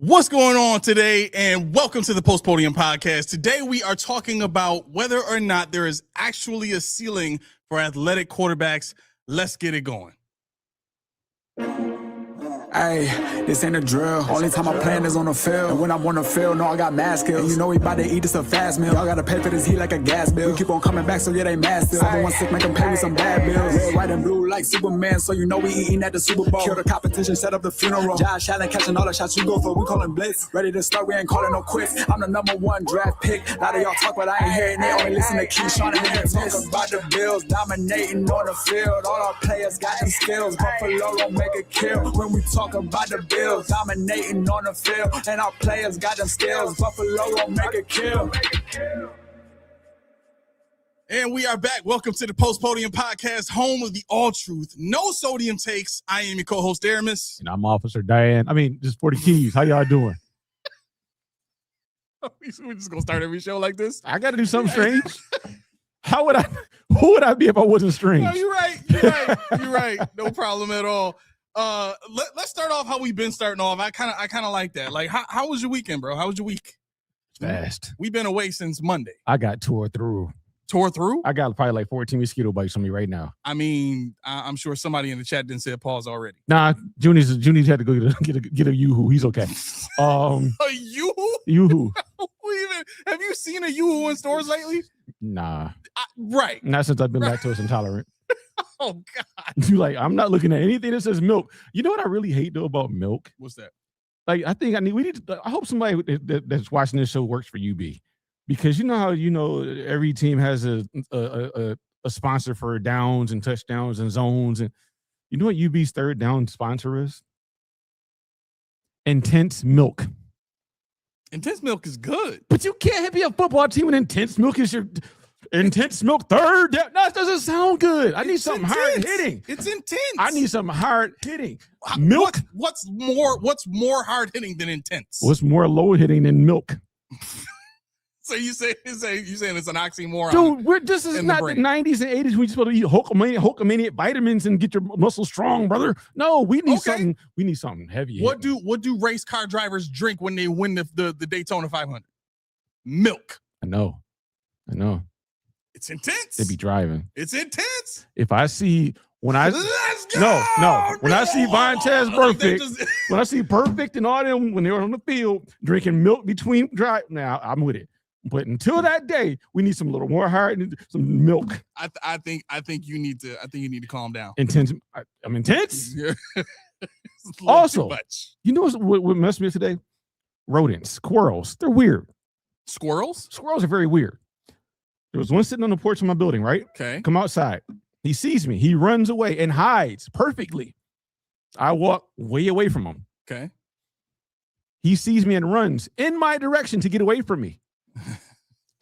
What's going on today, and welcome to the Post-Podium Podcast. Today we are talking about whether or not there is actually a ceiling for athletic quarterbacks. Let's get it going. Hey, this ain't a drill. Only time I plan is on the field. And when I'm on the field, no, I got mad skills. And you know we about to eat this a fast meal. Y'all gotta pay for this heat like a gas bill. We keep on coming back, so yeah, they mad still. Everyone sick, make them pay with some bad bills. Red, white, and blue like Superman, so you know we eating at the Super Bowl. Kill the competition, set up the funeral. Josh Allen catching all the shots you go for. We callin' blitz. Ready to start, we ain't calling no quits. I'm the #1 draft pick. A lot of y'all talk, but I ain't hearing it. Only listen to Keyshawn and niggas talk about the Bills. Dominating on the field. All our players got them skills. Buffalo don't make a kill when we talk about the Bills. Dominating on the field, and our players got them skills. Buffalo won't make a kill. And we are back. Welcome to the Post-Podium Podcast, home of the all truth, no sodium takes. I am your co-host, Aramis. And I'm Officer Diane. Just for the keys. How y'all doing? We're just going to start every show like this? I got to do something strange. Who would I be if I wasn't strange? No, you're right. No problem at all. Let's start off how we've been starting off. I kind of like that. Like, how was your weekend, bro? How was your week? Fast. We've been away since Monday. I got tore through. Tore through? I got probably like 14 mosquito bites on me right now. I mean, I'm sure somebody in the chat didn't say a pause already. Nah, Junie's had to go get a yoo-hoo. He's okay. A yoo-hoo? Yoo-hoo. Have you seen a yoo-hoo in stores lately? Nah. Right. Not since I've been lactose intolerant. Oh, God. You like, I'm not looking at anything that says milk. You know what I really hate, though, about milk? What's that? Like, I hope somebody that's watching this show works for UB. Because you know how, every team has a sponsor for downs and touchdowns and zones. And you know what UB's third down sponsor is? Intense Milk. Intense Milk is good. But you can't be a football team when Intense Milk is your... Intense Milk third down. No, that doesn't sound good. I need something hard hitting. It's intense. I need something hard hitting. Milk. What's more hard hitting than intense? What's more low hitting than milk? So you saying it's an oxymoron? Dude, this is not the 90s and 80s. We just supposed to eat Hulkamania vitamins and get your muscles strong, brother. No, we need something. We need something heavy. What do race car drivers drink when they win the Daytona 500? Milk. I know. It's intense. They be driving. It's intense. If I see when I see Vontez Perfect, when I see Perfect and all them when they were on the field drinking milk between drive, now I'm with it. But until that day, we need some little more hard, some milk. I think you need to calm down. Intense. I'm intense. Also, you know what messed me up today? Rodents, squirrels. They're weird. Squirrels? Squirrels are very weird. There was one sitting on the porch of my building, right? Okay. Come outside. He sees me. He runs away and hides perfectly. I walk way away from him. Okay. He sees me and runs in my direction to get away from me.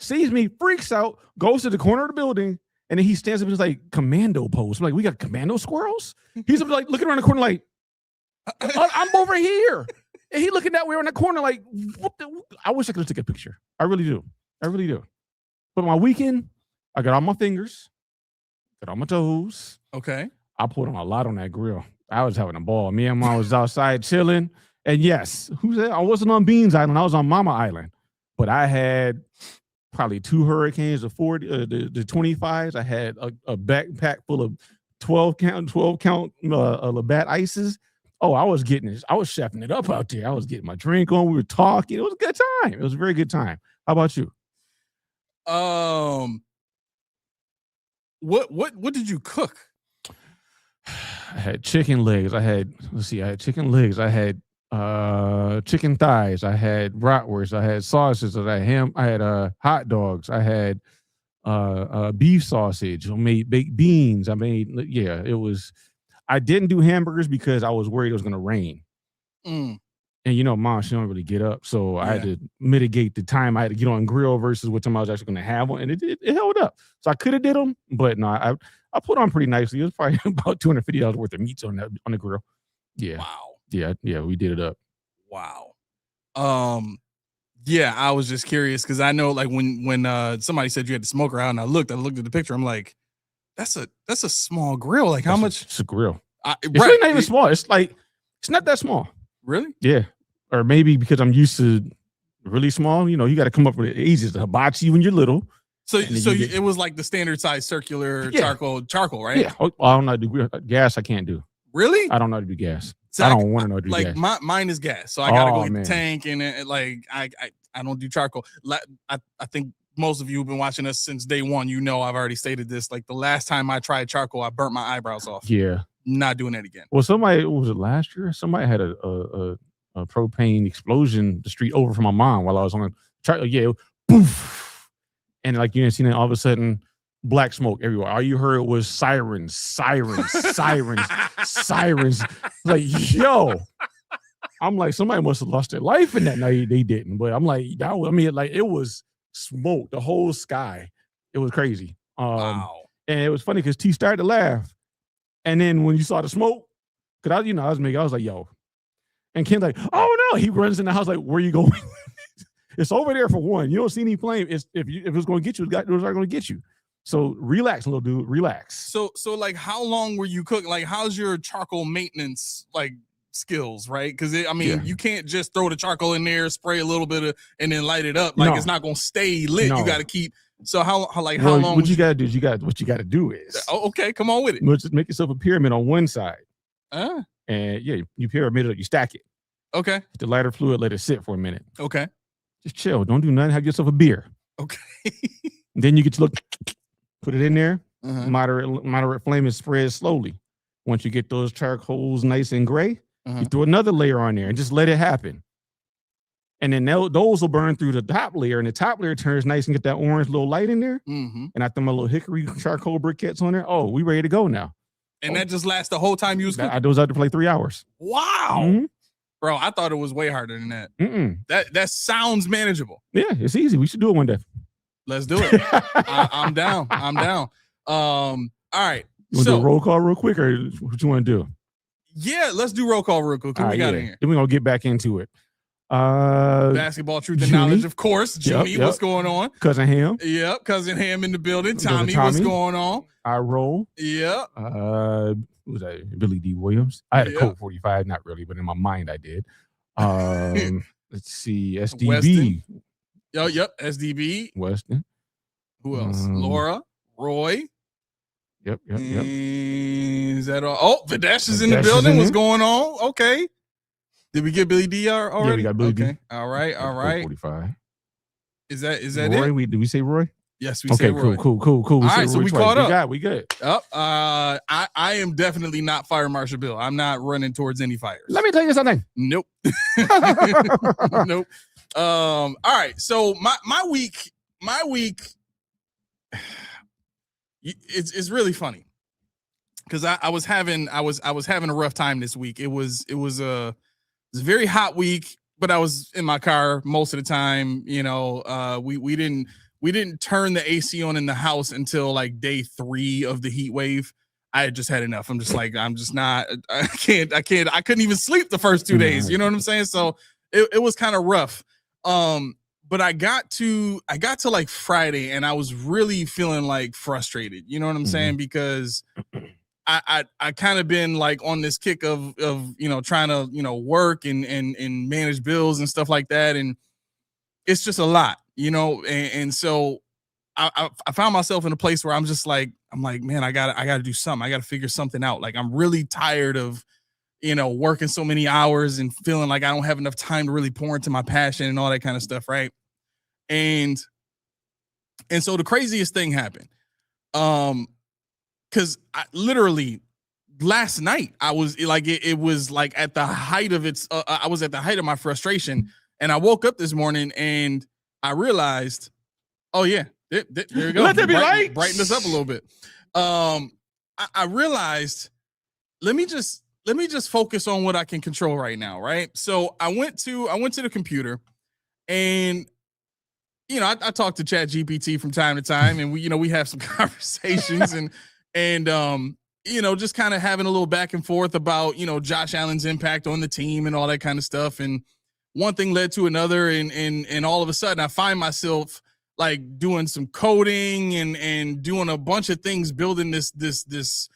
Sees me, freaks out, goes to the corner of the building, and then he stands up and is like, commando pose. I'm like, we got commando squirrels? He's like looking around the corner like, I'm over here. And he looking that way around the corner like, I wish I could have taken a picture. I really do. But my weekend, I got all my fingers, got all my toes. Okay. I put on a lot on that grill. I was having a ball. Me and Mom was outside chilling. And yes, I wasn't on Beans Island. I was on Mama Island. But I had probably 2 hurricanes, the 25s. I had a backpack full of 12 count Labatt ices. Oh, I was chefing it up out there. I was getting my drink on. We were talking. It was a good time. It was a very good time. How about you? What did you cook? I had chicken legs. I had chicken legs. I had chicken thighs. I had bratwurst. I had sausages. I had ham. I had hot dogs. I had beef sausage. I made baked beans. It was. I didn't do hamburgers because I was worried it was going to rain. And Mom, she don't really get up, so I had to mitigate the time I had to get on grill versus what time I was actually going to have one, and it held up. So I could have did them, but no, I put on pretty nicely. It was probably about $250 worth of meats on the grill. Yeah. Wow. Yeah, we did it up. Wow. Yeah, I was just curious because I know like when somebody said you had the smoker out and I looked at the picture, I'm like, that's a small grill. Like how much? It's a grill. It's really not even small. It's not that small. Really? Yeah. or maybe because I'm used to really small, you got to come up with it easy. It's a hibachi when you're little. So it was like the standard size circular charcoal, right? Yeah. I don't know how to do gas. I can't do. Really? I don't know how to do gas. So I don't want to know how to do gas. Like mine is gas, so I gotta go get the tank, and I don't do charcoal. I think most of you have been watching us since day one. I've already stated this. Like the last time I tried charcoal, I burnt my eyebrows off. Yeah. Not doing that again. Well, was it last year? Somebody had a propane explosion the street over from my mom while I was on charcoal. Yeah, poof, and like you didn't see that, all of a sudden black smoke everywhere. All you heard was sirens. Like, yo, I'm like, somebody must have lost their life in that. No, they didn't. But I'm like, it was smoke, the whole sky. It was crazy. Wow. And it was funny because T started to laugh. And then when you saw the smoke, because I was like, yo. And Ken's like, oh no. He runs in the house like, where you going? It's over there for one. You don't see any plane. If it was going to get you, it was not going to get you. So relax, little dude, relax. So like, how long were you cooking? Like, how's your charcoal maintenance like skills, right? Because you can't just throw the charcoal in there, spray a little bit and then light it up. Like it's not gonna stay lit. No. You got to keep. So how long? What you got to do is what you got to do is. Oh, okay, come on with it. Just make yourself a pyramid on one side. And you pyramid it, you stack it. Okay. With the lighter fluid, let it sit for a minute. Okay. Just chill. Don't do nothing. Have yourself a beer. Okay. Then you get to look. Put it in there, moderate flame, and spread slowly. Once you get those charcoals nice and gray, you throw another layer on there and just let it happen. And then those will burn through the top layer, and the top layer turns nice and get that orange little light in there. And I throw my little hickory charcoal briquettes on there. Oh, we ready to go now. And that just lasts the whole time you was cooking? I was out there for like 3 hours. Wow. Bro, I thought it was way harder than that. That sounds manageable. Yeah, it's easy. We should do it one day. Let's do it. I'm down. All right. You want to do a roll call real quick, or what you want to do? Yeah, let's do roll call real quick. We got in here. Then we're going to get back into it. Basketball Truth and Knowledge, of course. Junie, what's going on? Cousin Ham. Yep, Cousin Ham in the building. Tommy, what's going on? I roll. Yep. Who was that? Billy D. Williams. I had a Colt 45, not really, but in my mind I did. Let's see. SDB. Weston. Yep. SDB. Weston. Who else? Laura. Roy. Yep. Is that all? Oh, Videsh is in the building. What's going on? Okay. Did we get Billy D already? Yeah, we got Billy D. All right. 45. Is that Roy? it? Did we say Roy? Yes, we say Roy. Cool. All right, so we caught up. We good. I am definitely not Fire Marshal Bill. I'm not running towards any fires. Let me tell you something. Nope. Nope. All right. So my week, it's really funny because I was having a rough time this week. It was a very hot week, but I was in my car most of the time. We didn't turn the AC on in the house until like day 3 of the heat wave. I had just had enough. I'm just like, I couldn't even sleep the first 2 days. You know what I'm saying? So it was kind of rough. But I got to like Friday and I was really feeling like frustrated. You know what I'm saying? Because I kind of been like on this kick of trying to, work and manage bills and stuff like that. And it's just a lot, and so I found myself in a place where I'm like, man, I gotta do something. I gotta figure something out. Like, I'm really tired of, working so many hours and feeling like I don't have enough time to really pour into my passion and all that kind of stuff. Right. And so the craziest thing happened. Cause literally last night I was like, it was like at the height of I was at the height of my frustration. And I woke up this morning and I realized, oh yeah, there you go. Let there be light. Brighten this up a little bit. I realized, let me just focus on what I can control right now, right? So I went to the computer, and I talk to ChatGPT from time to time, and we have some conversations, and just kind of having a little back and forth about Josh Allen's impact on the team and all that kind of stuff, and one thing led to another, and all of a sudden I find myself like doing some coding and doing a bunch of things, building this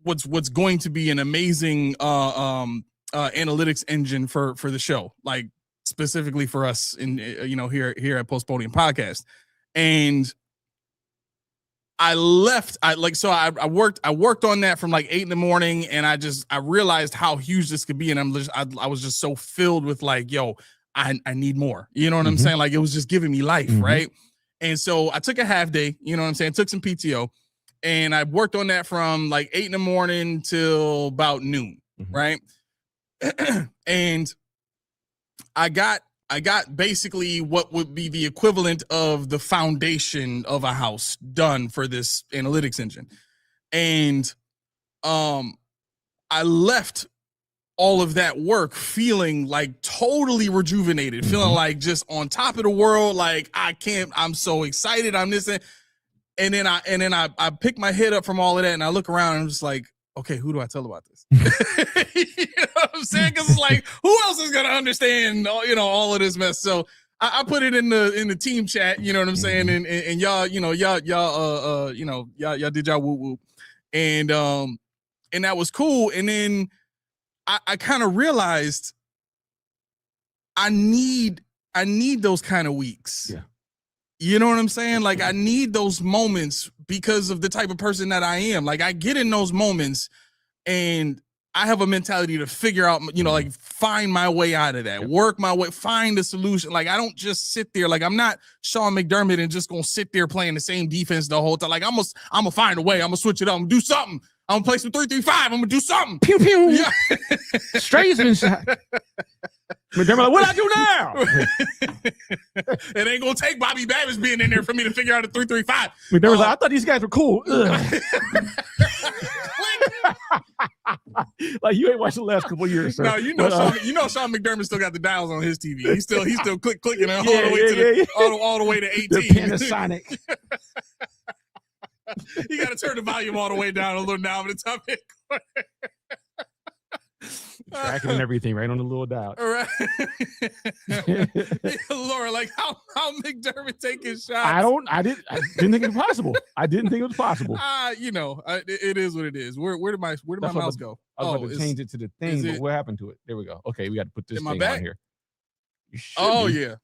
what's going to be an amazing analytics engine for the show, like specifically for us in here at Post-Podium Podcast. And I worked on that from like 8 a.m. and I realized how huge this could be. And I was just so filled with like, yo, I need more, you know what I'm saying? Like it was just giving me life. Right. And so I took a half day, you know what I'm saying? Took some PTO and I worked on that from like 8 a.m. till about noon. Right. And I got basically what would be the equivalent of the foundation of a house done for this analytics engine. And I left all of that work feeling like totally rejuvenated, feeling like just on top of the world. Like I'm so excited. I'm this. And then I pick my head up from all of that and I look around and I'm just like, okay, who do I tell about this? You know what I'm saying? Because it's like, who else is gonna understand, all of this mess? So I put it in the team chat. You know what I'm saying? And y'all, y'all did y'all whoop whoop, and that was cool. And then I kind of realized I need those kind of weeks. Yeah. You know what I'm saying? Like I need those moments because of the type of person that I am. Like I get in those moments and I have a mentality to figure out, like find my way out of that, work my way, find a solution. Like I don't just sit there. Like I'm not Sean McDermott and just going to sit there playing the same defense the whole time. Like I'm going to find a way. I'm going to switch it up. I'm going to do something. I'm going to play some 3-3-5. I'm going to do something. Pew, pew. Yeah. Straightman shot. McDermott, like, what I do now? It ain't gonna take Bobby Babbitt being in there for me to figure out a 3-3-5. McDermott's like, I thought these guys were cool. Like you ain't watched the last couple of years, sir. No, Sean McDermott still got the dials on his TV. He's still clicking all the way to 18. The Panasonic. You got to turn the volume all the way down a little now, but it's up here. Tracking and everything right on the little dial. Right. Laura, like how McDermott taking shots. I didn't think it was possible. I didn't think it was possible. It is what it is. Where did my mouse go? I was about to change it to the thing, but what happened to it? There we go. Okay, we got to put this thing on here. Yeah.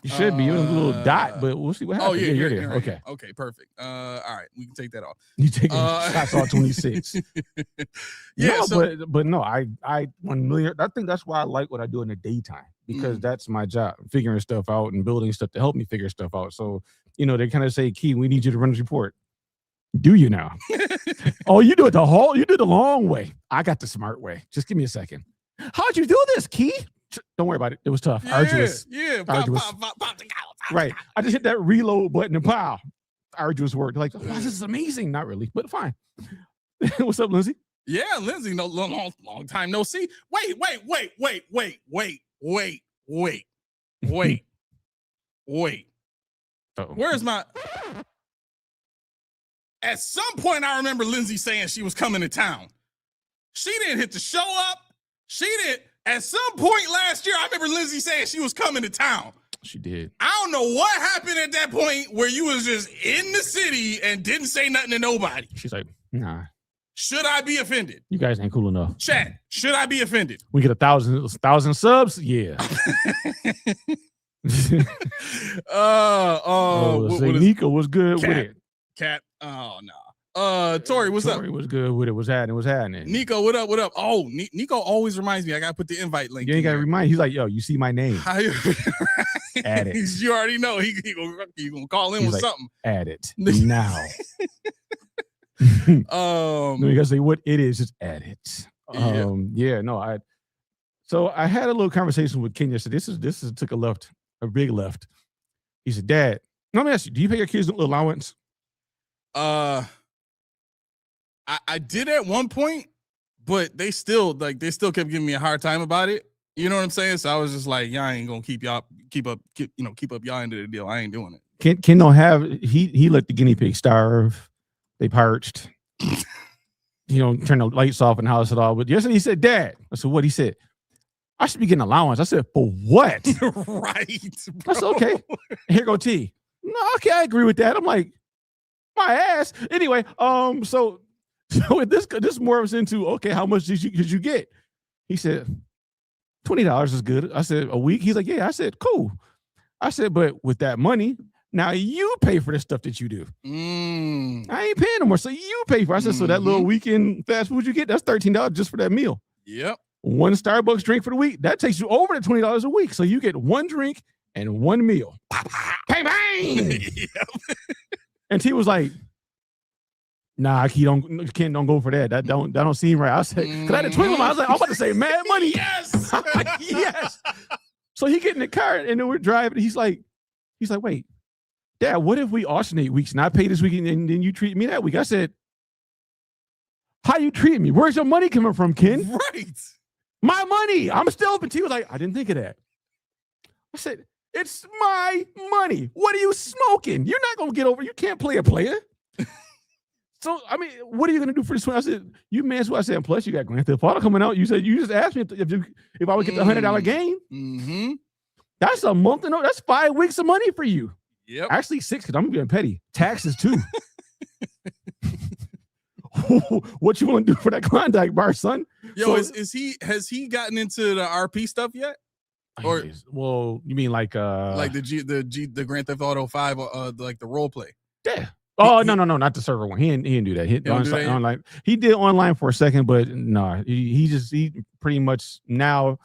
You should be. You're in a little dot, but we'll see what happens. Oh, yeah, you're there. Right. Okay, perfect. All right, we can take that off. You taking shots all 26. Yeah, no, but no, I 1 million. I think that's why I like what I do in the daytime because that's my job, figuring stuff out and building stuff to help me figure stuff out. So, they kind of say, Key, we need you to run this report. Do you now? Oh, you do it you did the long way. I got the smart way. Just give me a second. How'd you do this, Key? Don't worry about it. It was tough. Arduous. Yeah. Arduous. Right. I just hit that reload button and pow. Arduous work. Like, wow, this is amazing. Not really, but fine. What's up, Lindsay? Yeah, Lindsay. No, long time no see. Wait. Uh-oh. Where's my? At some point, I remember Lindsay saying she was coming to town. She didn't hit the show up. She didn't. At some point last year, I remember Lindsay saying she was coming to town. She did. I don't know what happened at that point where you was just in the city and didn't say nothing to nobody. She's like, nah. Should I be offended? You guys ain't cool enough. Chat, should I be offended? We get 1,000 subs? Yeah. Nico was good with it. Cat. Oh, no. Tori, what's up? Tori was good with it. What's happening? Nico, what up? Oh, Nico always reminds me. I gotta put the invite link. You ain't gotta remind. He's like, yo, you see my name. Add it. You already know. He gonna call in He's with like, something. Add it now. You gotta say what it is. Just add it. So I had a little conversation with Kenya. So this took a big left. He said, Dad, let me ask you, do you pay your kids an allowance? I did at one point, but they still kept giving me a hard time about it. You know what I'm saying? So I was just like, y'all ain't gonna keep up y'all into the deal. I ain't doing it. Ken don't have he let the guinea pig starve. They parched. Turn the lights off in the house at all. But yesterday he said, Dad. I said, what? He said, I should be getting allowance. I said, for what? Right. Bro. I said, okay. Here go T. No, okay, I agree with that. I'm like, my ass. Anyway, so this morphs into, okay, how much did you get? He said, $20 is good. I said, a week? He's like, yeah. I said, cool. I said, but with that money, now you pay for the stuff that you do. I ain't paying no more, so you pay for it. I said, so that little weekend fast food you get, that's $13 just for that meal. Yep. One Starbucks drink for the week, that takes you over the $20 a week. So you get one drink and one meal. Bang, bang. Yep. And T was like, nah, Ken, don't go for that. That don't seem right. I said, because I had to twinkle. I was like, I'm about to say mad money. Yes. Yes. So he get in the car and then we're driving. He's like, wait, Dad, what if we alternate weeks and I pay this week and then you treat me that week? I said, how you treating me? Where's your money coming from, Ken? Right. My money. I'm still open. He was like, I didn't think of that. I said, it's my money. What are you smoking? You're not going to get over. You can't play a player. So, I mean, what are you going to do for this one? I said, you may as well. I said, plus you got Grand Theft Auto coming out. You said, you just asked me if I would get the $100 game. Mm-hmm. That's a month. That's 5 weeks of money for you. Yep. Actually 6, because I'm getting petty. Taxes too. What you want to do for that Klondike bar, son? Yo, so, has he gotten into the RP stuff yet? Or well, you mean like the Grand Theft Auto 5 like the role play? Yeah. Oh, no, not the server one. He didn't do that. He online. He did online for a second, but no, he pretty much now.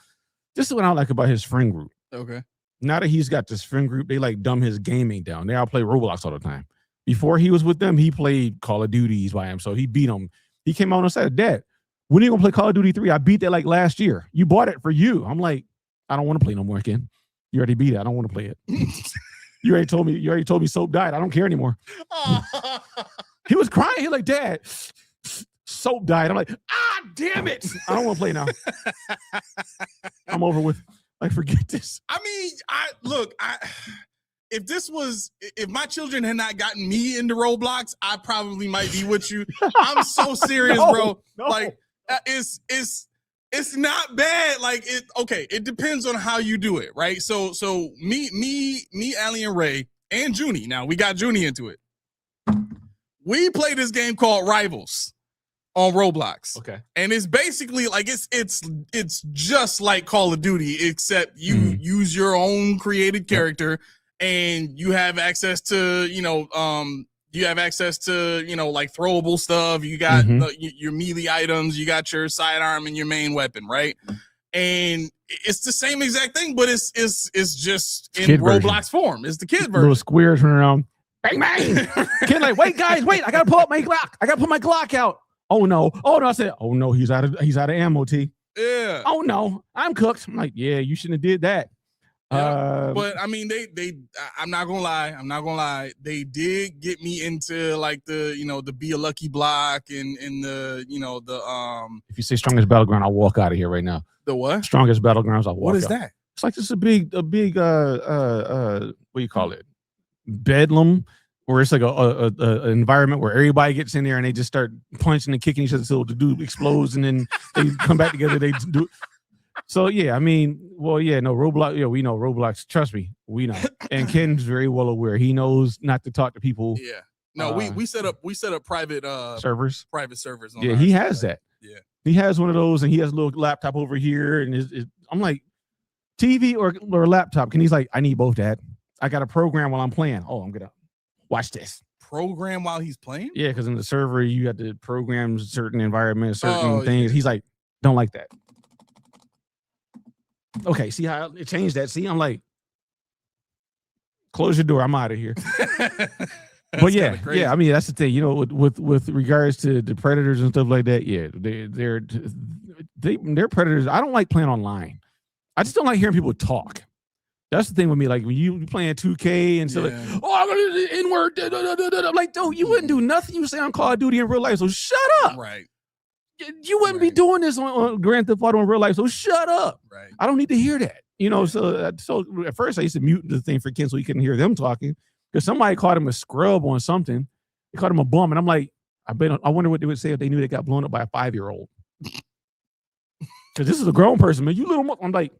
This is what I like about his friend group. Okay. Now that he's got this friend group, they like dumb his gaming down. They all play Roblox all the time. Before he was with them, he played Call of Duties by him. So he beat them. He came out and said, Dad, when are you gonna play Call of Duty 3? I beat that like last year. You bought it for you. I'm like, I don't want to play no more again. You already beat it. I don't want to play it. You already told me soap died. I don't care anymore. He was crying. He like, Dad, soap died. I'm like, damn it. I don't want to play now. I'm over with. Like, forget this. I mean, if my children had not gotten me into Roblox, I probably might be with you. I'm so serious, bro. No. Like, it's not bad. Like, it depends on how you do it, right? So me, Allie and Ray and Junie. Now we got Junie into it. We play this game called Rivals on Roblox. Okay. And it's basically like it's just like Call of Duty, except you use your own created character and you have access to, like throwable stuff. You got your melee items, you got your sidearm and your main weapon, right? And it's the same exact thing, but it's just in Roblox form. It's the kid version. Little square turn around. Bang, bang. Kid like, wait, guys, wait. I got to pull up my Glock. I got to put my Glock out. Oh no. I said, oh no, he's out of ammo, T. Yeah. Oh no, I'm cooked. I'm like, yeah, you shouldn't have did that. Yeah, but I mean, I'm not gonna lie. They did get me into like the Be a Lucky Block and the If you say Strongest Battleground, I'll walk out of here right now. The what? Strongest Battlegrounds, I'll walk out. What is that? It's like just a big what do you call it? Bedlam, where it's like a environment where everybody gets in there and they just start punching and kicking each other until the dude explodes and then they come back together. They do. So yeah, I mean, well, yeah, no, Roblox. Yeah, we know Roblox. Trust me, we know. And Ken's very well aware. He knows not to talk to people. Yeah. No, we set up private servers. Private servers. Yeah, he has that. Yeah. He has one of those, and he has a little laptop over here. And I'm like, TV or laptop? And he's like, I need both, Dad. I got a program while I'm playing. Oh, I'm gonna watch this. Program while he's playing? Yeah, because in the server you got to program certain environments, certain things. Yeah. He's like, don't like that. Okay, see how it changed that? See, I'm like, close your door. I'm out of here. But yeah, I mean, that's the thing. With regards to the predators and stuff like that. Yeah, they're predators. I don't like playing online. I just don't like hearing people talk. That's the thing with me. Like when you playing 2K and so like, I'm gonna do the N-word. I'm like, dude, you wouldn't do nothing you say on Call of Duty in real life. So shut up. Right. You wouldn't be doing this on Grand Theft Auto in real life. So shut up. Right. I don't need to hear that. So at first I used to mute the thing for Ken so he couldn't hear them talking because somebody called him a scrub on something. They called him a bum, and I'm like, I wonder what they would say if they knew they got blown up by a 5-year-old. Because this is a grown person, man. You little. I'm like,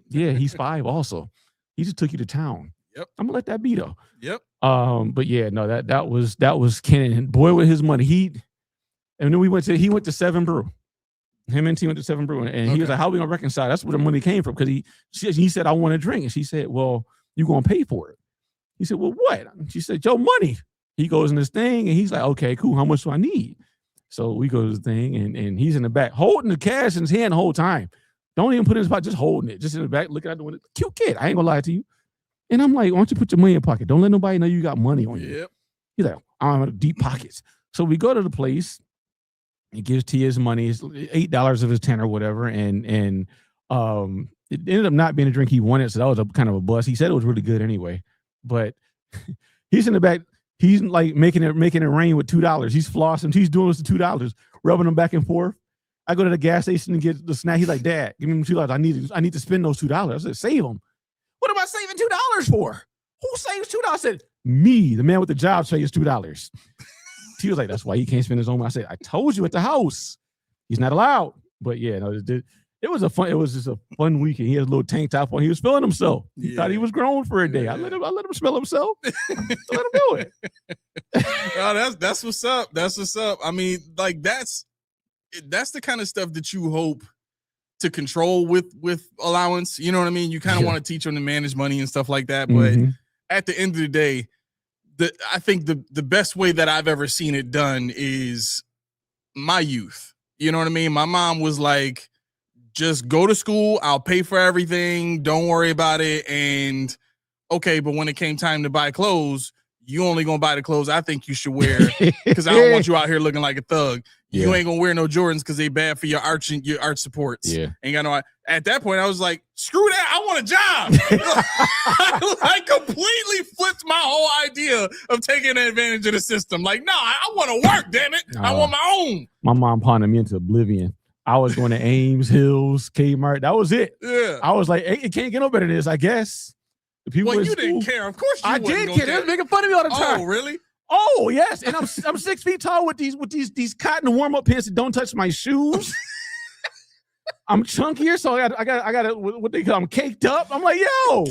yeah, he's 5 also. He just took you to town. Yep. I'm gonna let that be though. Yep. But yeah, no, that was Ken, and boy with his money. And then he went to 7 Brew. Him and T went to Seven Brew, and he was like, "How are we gonna reconcile?" That's where the money came from, because he said, "I want a drink," and she said, "Well, you gonna pay for it?" He said, "Well, what?" She said, "Your money." He goes in this thing, and he's like, "Okay, cool. How much do I need?" So we go to the thing, and he's in the back holding the cash in his hand the whole time. Don't even put it in his pocket, just holding it, just in the back, looking out the window. Cute kid. I ain't gonna lie to you. And I'm like, "Why don't you put your money in your pocket? Don't let nobody know you got money on you." Yep. He's like, "I have deep pockets." So we go to the place. He gives T his money, it's $8 of his 10 or whatever, and it ended up not being a drink he wanted, so that was a kind of a bust. He said it was really good anyway, but he's in the back. He's like making it rain with $2. He's flossing. He's doing this with $2, rubbing them back and forth. I go to the gas station and get the snack. He's like, "Dad, give me $2. I need to spend those $2. I said, "Save them." "What am I saving $2 for? Who saves $2? I said, "Me, the man with the job, saves $2. He was like, "That's why he can't spend his own money." I said, "I told you at the house, he's not allowed." But yeah, no, it was just a fun weekend. He had a little tank top on. He was feeling himself. He thought he was grown for a day. I let him smell himself. Let him do it. Oh, that's what's up. That's what's up. I mean, like that's the kind of stuff that you hope to control with allowance. You know what I mean? You kind of want to teach them to manage money and stuff like that. But at the end of the day, I think the best way that I've ever seen it done is my youth. You know what I mean? My mom was like, "Just go to school. I'll pay for everything. Don't worry about it." And okay, but when it came time to buy clothes, you only gonna buy the clothes I think you should wear, because I don't want you out here looking like a thug. Yeah. You ain't gonna wear no Jordans because they bad for your arch supports. Yeah. Ain't got no. At that point, I was like, "Screw that! I want a job." I completely flipped my whole idea of taking advantage of the system. Like, no, I want to work. Damn it! I want my own. My mom pawned me into oblivion. I was going to Ames, Hills, Kmart. That was it. Yeah. I was like, "Hey, it can't get no better than this, I guess." The people you didn't care. Of course, you I did care. They was making fun of me all the time. Oh, really? Oh, yes. And I'm 6 feet tall with these cotton warm-up pants that don't touch my shoes. I'm chunkier, so I got what they call, I'm caked up. I'm like, yo,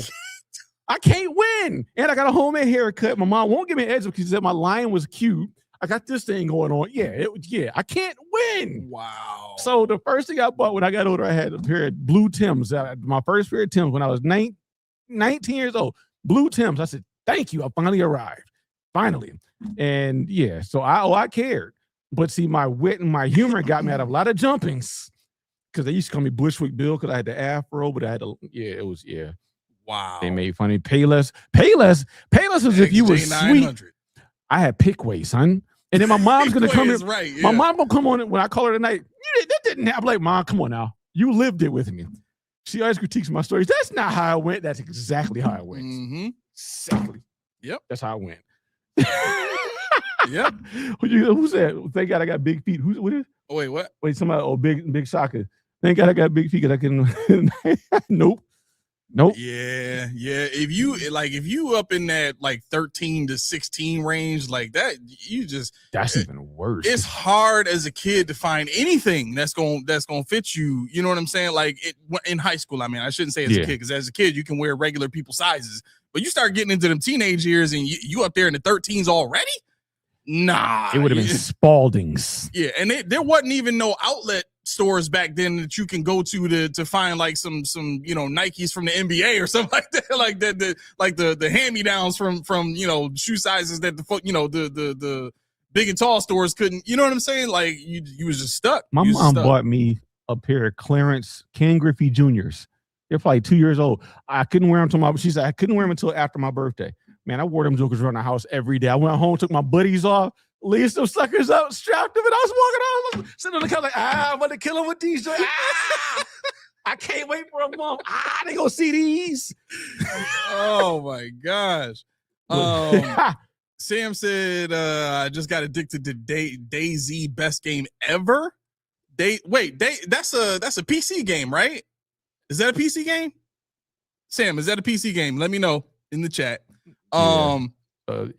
I can't win. And I got a homemade haircut. My mom won't give me an edge because she said my line was cute. I got this thing going on. Yeah, I can't win. Wow. So the first thing I bought when I got older, I had a pair of blue Timbs. My first pair of Timbs when I was 19 years old. Blue Timbs. I said, "Thank you. I finally arrived." Finally. And yeah, so I cared. But see, my wit and my humor got me out of a lot of jumpings, because they used to call me Bushwick Bill because I had the afro, but I had Wow. They made funny. Payless was if you were sweet. I had Pickway, son. And then my mom's gonna come in. Right, yeah. My mom gonna come on when I call her tonight. That didn't happen. I'm like, "Mom, come on now. You lived it with me." She always critiques my stories. That's not how it went. That's exactly how it went. Mm-hmm. Exactly. Yep. That's how it went. Yep. Who's that? Thank God I got big feet. What is? Oh, wait, what? Wait, somebody. Oh, big shocker. Thank God I got big feet because I can. Nope. Yeah. If you up in that like 13 to 16 range like that, that's even worse. It's hard as a kid to find anything that's gonna fit you. You know what I'm saying? Like in high school. I mean, I shouldn't say as a kid, because as a kid you can wear regular people sizes, but you start getting into them teenage years and you up there in the 13s already. Nah, it would have been Spalding's. Yeah, and there wasn't even no outlet stores back then that you can go to find like some Nikes from the NBA or something like that, like the hand-me-downs from shoe sizes that the big and tall stores couldn't. You know what I'm saying? Like you was just stuck. My mom bought me a pair of Clarence Ken Griffey Juniors. They're probably 2 years old. I couldn't wear them she said I couldn't wear them until after my birthday. Man, I wore them jokers around the house every day. I went home, took my buddies off, laid some suckers up, strapped them, and I was walking out, sitting on the couch like, I'm going to kill them with these. I can't wait for a month. They gonna see these. Oh my gosh. Sam said, I just got addicted to DayZ best game ever. That's a PC game, right? Is that a PC game? Sam, is that a PC game? Let me know in the chat.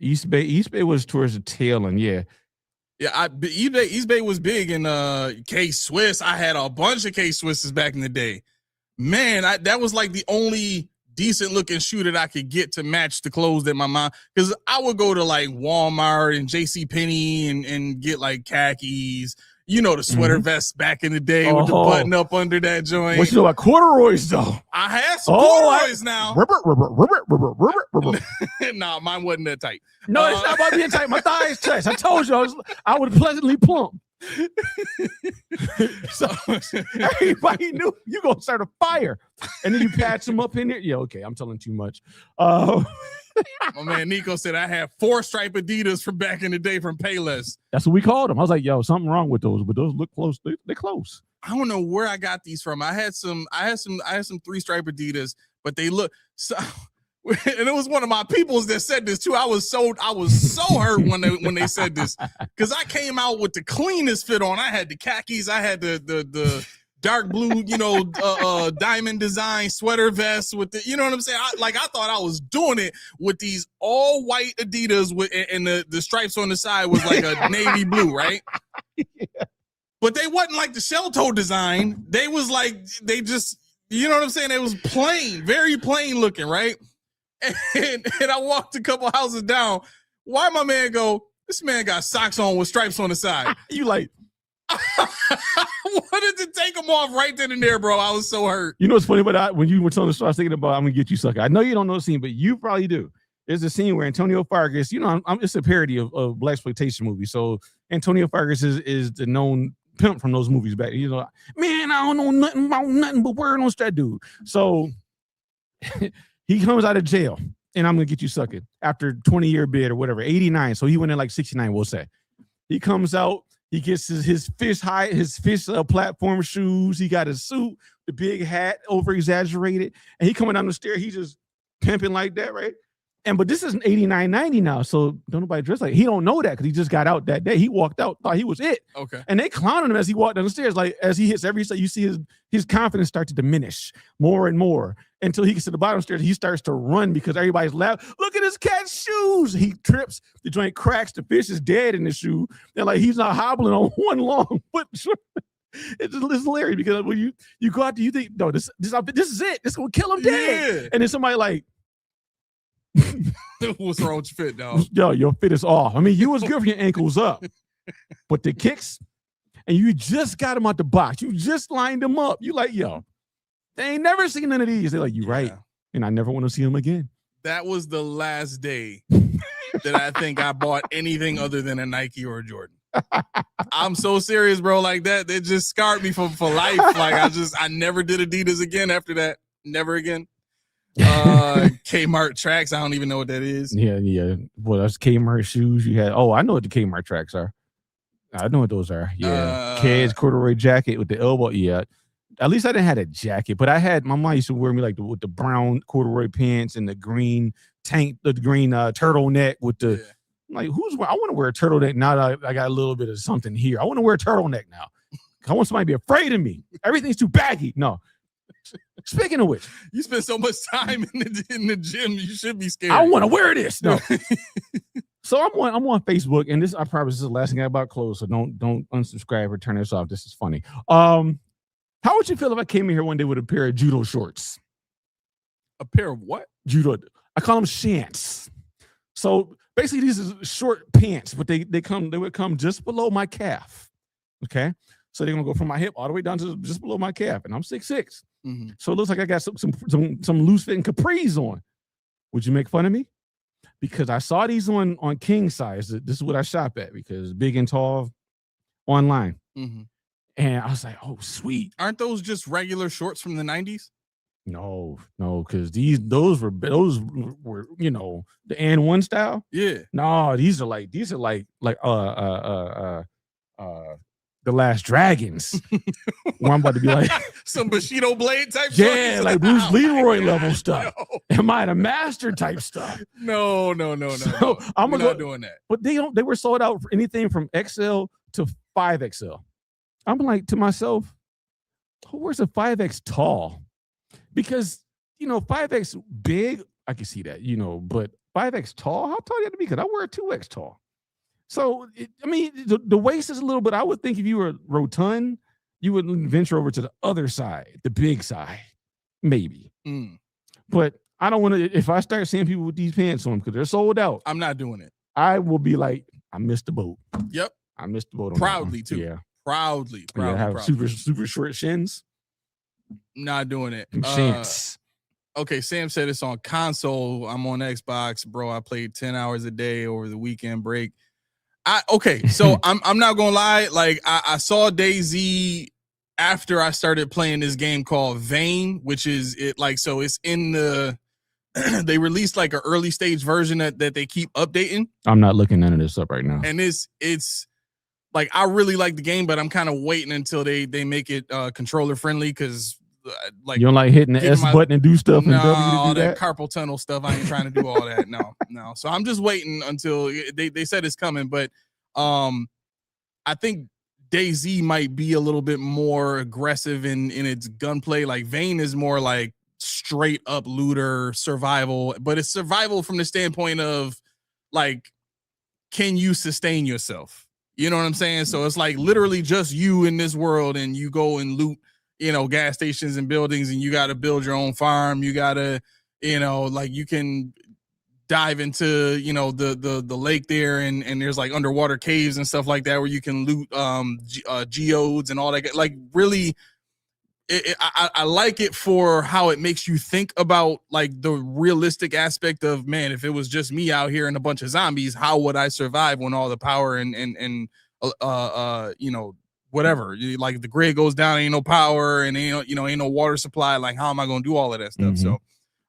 East Bay was towards the tail end, yeah. Yeah, East Bay was big in K-Swiss. I had a bunch of K-Swisses back in the day. Man, that was like the only decent looking shoe that I could get to match the clothes that my mom, because I would go to like Walmart and JCPenney and get like khakis You know, the sweater vest back in the day with the button up under that joint. What you know about corduroys, though? I had some corduroys now. Rubber. Nah, mine wasn't that tight. No, it's not about being tight. My thighs touch. I told you I was pleasantly plump. So everybody knew you gonna start a fire, and then you patch them up in there. Yeah, okay, I'm telling too much. My man Nico said I had 4 stripe Adidas from back in the day from Payless. That's what we called them. I was like, yo, something wrong with those, but those look close. They're close. I don't know where I got these from. I had some 3-stripe Adidas, but they look so. And it was one of my peoples that said this too. I was so hurt when they said this, because I came out with the cleanest fit on. I had the khakis, I had the dark blue, diamond design sweater vest with the, you know what I'm saying? I thought I was doing it with these all white Adidas and the stripes on the side was like a navy blue, right? Yeah. But they wasn't like the shell toe design. They was like, they just, you know what I'm saying? It was plain, very plain looking, right? And I walked a couple houses down. Why my man go, this man got socks on with stripes on the side? You like, I wanted to take them off right then and there, bro. I was so hurt. You know what's funny about when you were telling the story, I was thinking about, I'm gonna get you sucker. I know you don't know the scene, but you probably do. There's a scene where Antonio Fargas, it's a parody of blaxploitation movies. So Antonio Fargas is the known pimp from those movies back. Man, I don't know nothing but word on that dude. So he comes out of jail, and I'm gonna get you sucking after 20-year bid or whatever, 89. So he went in like 69, we'll say. He comes out, he gets his fish platform shoes, he got his suit, the big hat, over exaggerated, and he coming down the stair, he just pimping like that, right? But this is 89, 90 now, so don't nobody dress like he don't know that because he just got out that day. He walked out, thought he was it. Okay. And they clowning him as he walked down the stairs. Like as he hits every step, you see his confidence start to diminish more and more until he gets to the bottom stairs. He starts to run because everybody's laughing. Look at this cat's shoes. He trips, the joint cracks, the fish is dead in the shoe. And like he's not hobbling on one long foot. It's hilarious because when you go out there, you think, no, this is it. This is gonna kill him dead. Yeah. And then somebody like, what's wrong with your fit, dog? Yo, your fit is off. I mean, you was good for your ankles up, but the kicks, and you just got them out the box. You just lined them up. You like, yo, they ain't never seen none of these. They're like, you right, and I never want to see them again. That was the last day that I think I bought anything other than a Nike or a Jordan. I'm so serious, bro. Like that, it just scarred me for life. Like I never did Adidas again after that. Never again. Kmart tracks. I don't even know what that is. Yeah. Well, that's Kmart shoes. You had. Oh, I know what the Kmart tracks are. I know what those are. Yeah, Kids corduroy jacket with the elbow. Yeah. At least I didn't have a jacket, but I had. My mom used to wear me like with the brown corduroy pants and the green tank, the green turtleneck with the. Yeah. Like I want to wear a turtleneck now that I got a little bit of something here. I want to wear a turtleneck now. I want somebody to be afraid of me. Everything's too baggy. No. Speaking of which, you spend so much time in the gym, you should be scared. I want to wear this. No. So I'm on Facebook, and this is the last thing I about clothes. So don't unsubscribe or turn this off. This is funny. How would you feel if I came in here one day with a pair of judo shorts? A pair of what? Judo. I call them shants. So basically, these are short pants, but they would come just below my calf. Okay. So they're gonna go from my hip all the way down to just below my calf, and I'm 6'6". Mm-hmm. So it looks like I got some loose fitting capris on. Would you make fun of me? Because I saw these on king size. This is what I shop at because big and tall online. Mm-hmm. And I was like, oh, sweet. Aren't those just regular shorts from the 90s? No, because those were the and one style. Yeah. No, these are like The Last Dragons. Where I'm about to be like some Bushido Blade type stuff. Yeah, like Bruce Leroy level stuff. No. Am I the master type stuff? No. So I'm not doing that. But they were sold out for anything from XL to 5XL. I'm like to myself, who wears a 5X tall? Because 5X big, I can see that, but 5X tall, how tall you have to be? Because I wear a 2X tall. So, the waist is a little bit, I would think if you were rotund, you would venture over to the other side, the big side, maybe. Mm. But I don't want to, if I start seeing people with these pants on because they're sold out. I'm not doing it. I will be like, I missed the boat. Yep. I missed the boat. Proudly, too. Yeah. Proudly. Have super short shins. Not doing it. Shins. Okay, Sam said it's on console. I'm on Xbox, bro. I played 10 hours a day over the weekend break. So I'm not gonna lie. Like I saw DayZ after I started playing this game called Vane, which is it like so it's in the they released like an early stage version that they keep updating. I'm not looking none of this up right now. And it's like I really like the game, but I'm kind of waiting until they make it controller friendly because like you don't like hitting the S button and do stuff and W to do all that carpal tunnel stuff. I ain't trying to do all that. No. So I'm just waiting until they said it's coming, but I think DayZ might be a little bit more aggressive in its gunplay. Like Vane is more like straight up looter survival, but it's survival from the standpoint of like, can you sustain yourself? You know what I'm saying? So it's like literally just you in this world, and you go and loot, gas stations and buildings, and you got to build your own farm. You got to, like you can dive into, the lake there, and there's like underwater caves and stuff like that where you can loot geodes and all that. Like really, I like it for how it makes you think about like the realistic aspect of, man, if it was just me out here and a bunch of zombies, how would I survive when all the power and whatever, like the grid goes down, ain't no power and ain't no water supply. Like, how am I going to do all of that stuff? So,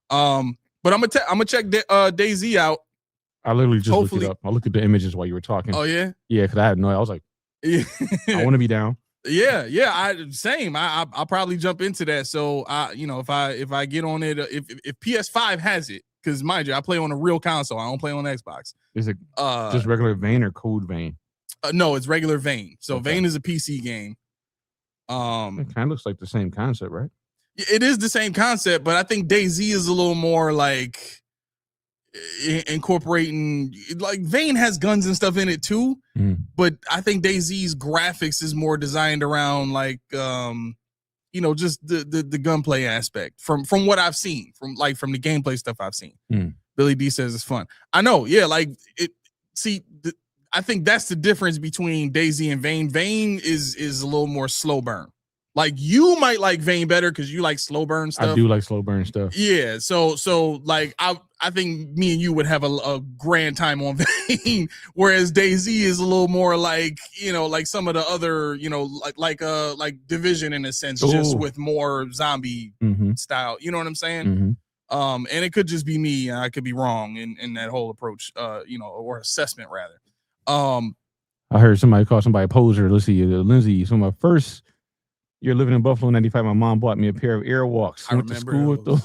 but I'm gonna check DayZ out. I literally just looked it up. I looked at the images while you were talking. Oh yeah, yeah, because I had no. I was like, I want to be down. Yeah. I'll probably jump into that. So if I get on it, if PS5 has it, because mind you, I play on a real console. I don't play on Xbox. Is it just regular Vane or Code Vane? No, it's regular Vane. So okay. Vane is a PC game. It kind of looks like the same concept, right? It is the same concept, but I think DayZ is a little more like incorporating, like Vane has guns and stuff in it too, but I think DayZ's graphics is more designed around like just the gunplay aspect from what I've seen, from the gameplay stuff I've seen. Billy D says it's fun. I know, yeah, like it. See, I think that's the difference between DayZ and Vane. Vane is a little more slow burn. Like you might like Vane better because you like slow burn stuff. I do like slow burn stuff. Yeah. So like I think me and you would have a grand time on Vane, whereas DayZ is a little more like, like some of the other, like Division in a sense, just with more zombie style. You know what I'm saying? And it could just be me. I could be wrong in that whole approach, or assessment rather. I heard somebody call somebody a poser. Let's see, Lindsay. So my first year living in Buffalo in '95, my mom bought me a pair of Airwalks. I went to school with them,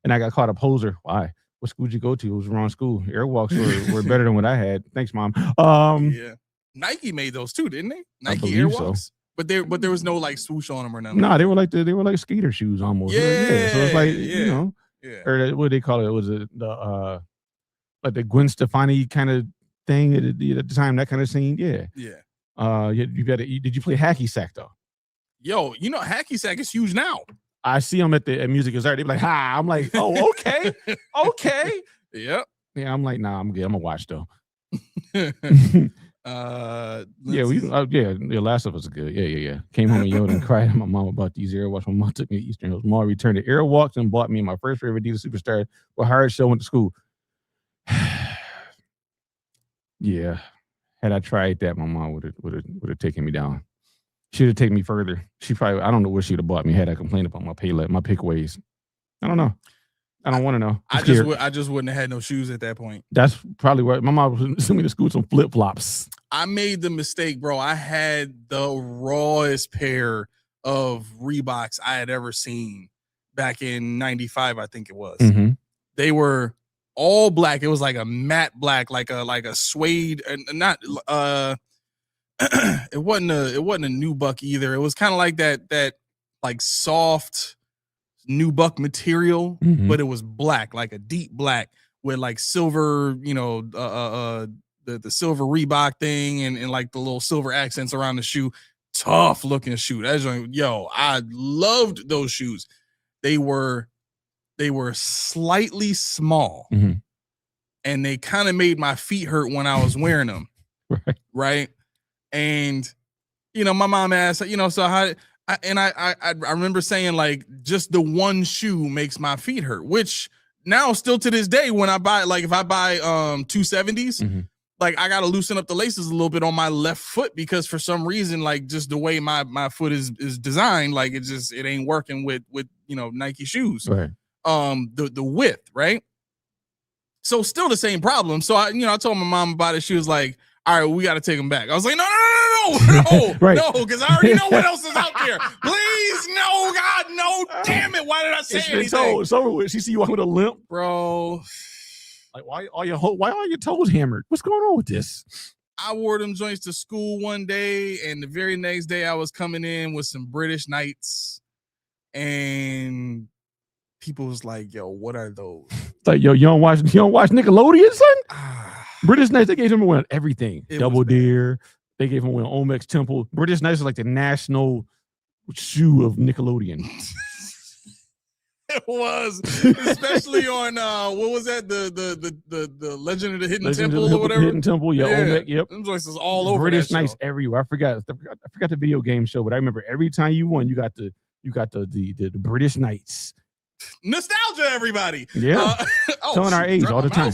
and I got called a poser. Why? What school did you go to? It was the wrong school. Airwalks were better than what I had. Thanks, Mom. Yeah, Nike made those too, didn't they? Nike Airwalks. So. But there was no like swoosh on them or nothing. No, they were like skater shoes almost. Yeah. So it's like or what do they call it? Was it the like the Gwen Stefani kind of thing at the time, that kind of scene? Yeah. You got to. Did you play hacky sack though? Yo, hacky sack is huge now. I see them at Music Is Art. They be like, "Hi." I'm like, "Oh, okay, okay." Yep. Yeah, I'm like, "Nah, I'm good. I'm gonna watch though." Last of Us is good. Yeah. Came home and yelled and cried at my mom about these Airwalks. My mom took me to Eastern Hills Mall, returned to Airwalks, and bought me my first favorite Adidas Superstar. With hired show, went to school. Yeah, had I tried that, my mom would have taken me down. She'd have taken me further. She probably, I don't know what she'd have bought me had I complained about my pick ways. I don't know. I don't want to know. I just wouldn't have had no shoes at that point. That's probably what my mom was sending me to school with some flip flops. I made the mistake, bro. I had the rawest pair of Reeboks I had ever seen back in '95, I think it was. They were all black. It was like a matte black, like a suede, and not it wasn't a nubuck either. It was kind of like that like soft nubuck material, but it was black, like a deep black with like silver, the silver Reebok thing and like the little silver accents around the shoe. Tough looking shoe. I loved those shoes. They were slightly small, and they kind of made my feet hurt when I was wearing them. Right. And my mom asked, so how, I remember saying like just the one shoe makes my feet hurt, which now still to this day when I buy, like if I buy 270s, like I got to loosen up the laces a little bit on my left foot because for some reason, like just the way my foot is designed, like it ain't working with Nike shoes. Right. The width, right? So still the same problem. So I told my mom about it. She was like, all right, we got to take them back. I was like, no, Right. no, because I already know what else is out there. Please, no, God, no, damn it. Why did I say anything? It's over with. She see you walking with a limp. Bro. Like, why are your toes hammered? What's going on with this? I wore them joints to school one day, and the very next day I was coming in with some British Knights, and people was like, yo, what are those? It's like, yo, you don't watch Nickelodeon, son? British Knights, they gave him one everything. Double Dare. They gave him one Olmecs Temple. British Knights is like the national shoe of Nickelodeon. It was, especially on what was that? The Legend of the Hidden Temple or whatever. Hidden Temple, Olmec, yep. Them voices all over. British Knights everywhere. I forgot the video game show, but I remember every time you won, you got the British Knights. Nostalgia, everybody. Yeah, showing our age all the time.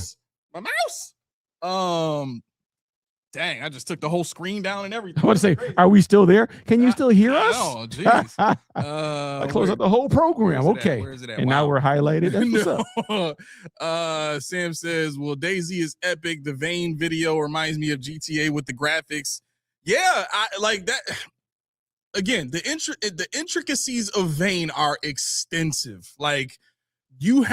My mouse. Dang, I just took the whole screen down and everything. I want to say, are we still there? Can you still hear us? Oh, jeez. I closed out the whole program. Okay. Where is it at? And now we're highlighted. That's what's up. Sam says, well, DayZ is epic. The Vane video reminds me of GTA with the graphics. Yeah, I like that. Again, the intricacies of Vane are extensive. Like you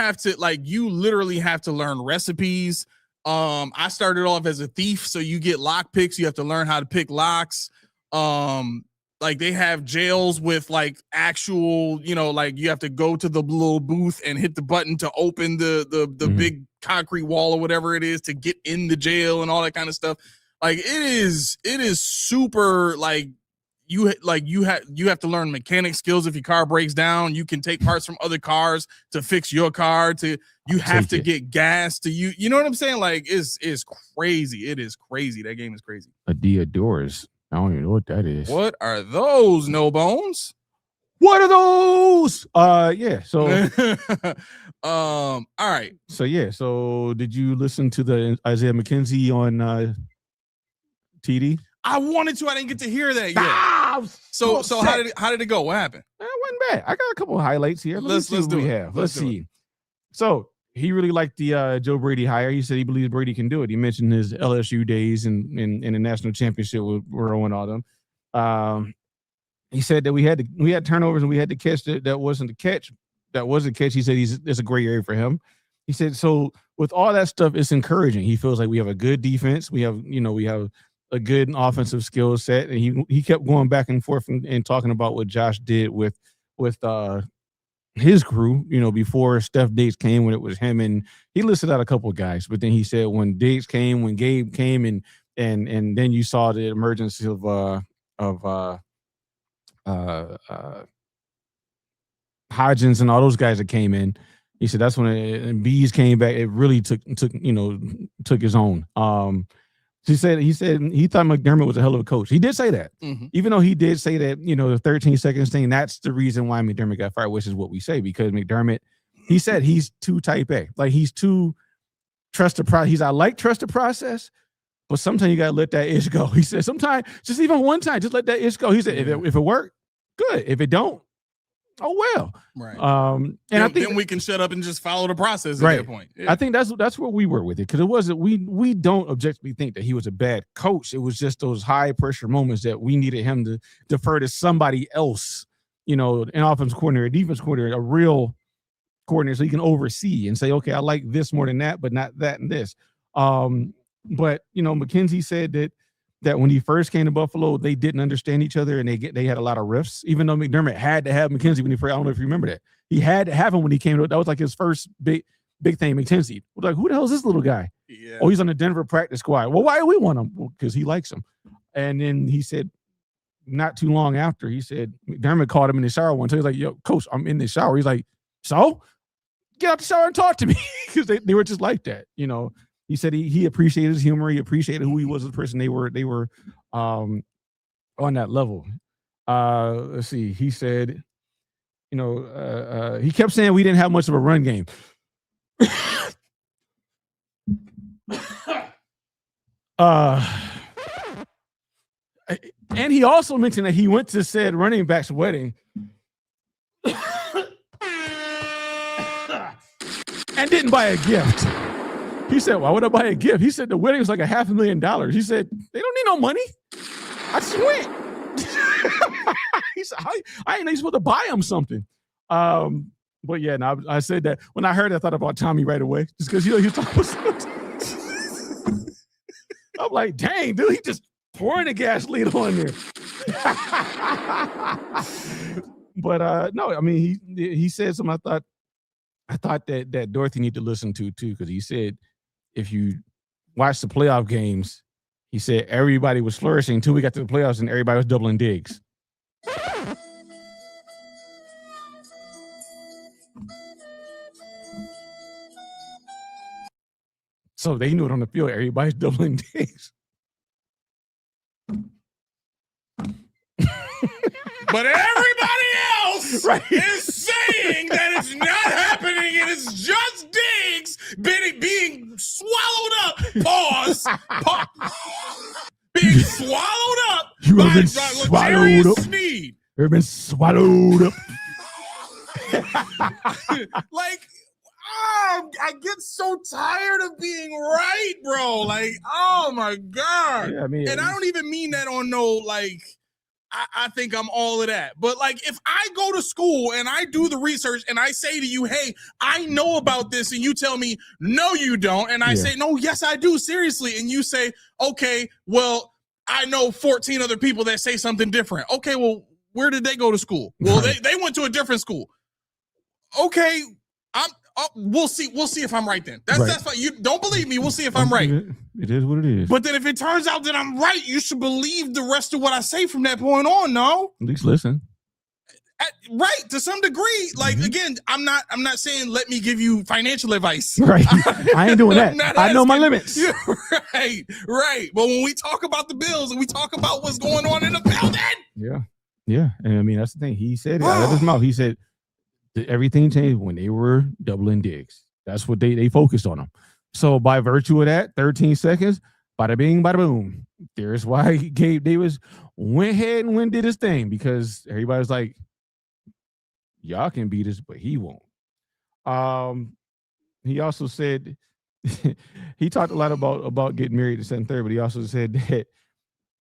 literally have to learn recipes. I started off as a thief, so you get lock picks. You have to learn how to pick locks. Like they have jails with like actual, like you have to go to the little booth and hit the button to open the big concrete wall or whatever it is to get in the jail and all that kind of stuff. Like it is super like you have to learn mechanic skills. If your car breaks down, you can take parts from other cars to fix your car. You have to get gas to you know what I'm saying? Like it's crazy. It is crazy. That game is crazy. Adiadors. I don't even know what that is. What are those, No Bones? What are those? Yeah. So all right. So yeah. So did you listen to the Isaiah McKenzie on TD? I wanted to. I didn't get to hear that yet. So how did it go? What happened? It wasn't bad. I got a couple of highlights here. Let's see what we have. Let's see. It. So he really liked the Joe Brady hire. He said he believes Brady can do it. He mentioned his LSU days in the national championship with Burrow and all them. He said that we had turnovers and we had to catch that wasn't a catch. That was a catch. He said it's a gray area for him. He said so with all that stuff, it's encouraging. He feels like we have a good defense. We have a good offensive skill set, and he kept going back and forth and talking about what Josh did with his crew, before Steph Diggs came, when it was him, and he listed out a couple of guys, but then he said when Diggs came, when Gabe came, and then you saw the emergence of Hodgins and all those guys that came in. He said that's when Bees came back. It really took his own. He said he thought McDermott was a hell of a coach. He did say that, even though he did say that, the 13 seconds thing, that's the reason why McDermott got fired, which is what we say, because McDermott, he said he's too type A. Like he's too trust the process. I like trust the process, but sometimes you got to let that itch go. He said sometimes, just even one time, just let that itch go. He said, if it worked, good. If it don't, oh well. Right. And I think then we can shut up and just follow the process right. at that point. Yeah. I think that's where we were with it, because it wasn't we don't objectively think that he was a bad coach. It was just those high pressure moments that we needed him to defer to somebody else, an offense coordinator, defense coordinator, a real coordinator, so he can oversee and say, okay, I like this more than that, but not that and this. But McKenzie said that when he first came to Buffalo, they didn't understand each other and they had a lot of rifts, even though McDermott had to have McKenzie when he first, I don't know if you remember that. He had to have him when he came to, that was like his first big thing. McKenzie was like, who the hell is this little guy? Yeah. Oh, he's on the Denver practice squad. Well, why do we want him? Well, because he likes him. And then he said, not too long after, he said, McDermott called him in the shower one time. He's like, yo, coach, I'm in the shower. He's like, so? Get out the shower and talk to me. Because they were just like that, He said he appreciated his humor. He appreciated who he was as a person. They were on that level. Let's see. He said, he kept saying we didn't have much of a run game. And he also mentioned that he went to said running back's wedding and didn't buy a gift. He said, why would I buy a gift? He said the wedding was like $500,000. He said, they don't need no money. I just went. He said, I ain't even supposed to buy him something. But yeah, no, I said that when I heard it, I thought about Tommy right away. Just because he was talking about I'm like, dang, dude, he just pouring the gasoline on there. But no, I mean, he said something I thought that Dorothy need to listen to too, because he said if you watch the playoff games, he said everybody was flourishing until we got to the playoffs and everybody was doubling digs. So they knew it on the field. Everybody's doubling digs. But everybody else is saying that it's not happening and it's just digs being swallowed up. Pause. Being swallowed up by Jerry Sneed. They've been swallowed up. Like, I get so tired of being right, bro. Like, oh my God. Yeah, I mean, and I don't even mean that on no, like, I think I'm all of that. But like, if I go to school and I do the research and I say to you, hey, I know about this, and you tell me, no, you don't. And I say, no, yes, I do. Seriously. And you say, okay, well, I know 14 other people that say something different. Okay, well, where did they go to school? Well, they went to a different school. Okay, we'll see. We'll see if I'm right then. That's fine. You don't believe me. We'll see if I'm right. It is what it is. But then if it turns out that I'm right, you should believe the rest of what I say from that point on. No, at least listen. Right, to some degree. Like again, I'm not saying let me give you financial advice. Right, I ain't doing that. I know my limits. Right. But when we talk about the bills and we talk about what's going on in the building, yeah, and I mean that's the thing. He said it out of his mouth. He said everything changed when they were doubling digs. That's what they focused on them. So by virtue of that, 13 seconds, bada bing, bada boom. There's why Gabe Davis went ahead and did his thing, because everybody's like, y'all can beat us, but he won't. He also said he talked a lot about getting married at 7:30, but he also said that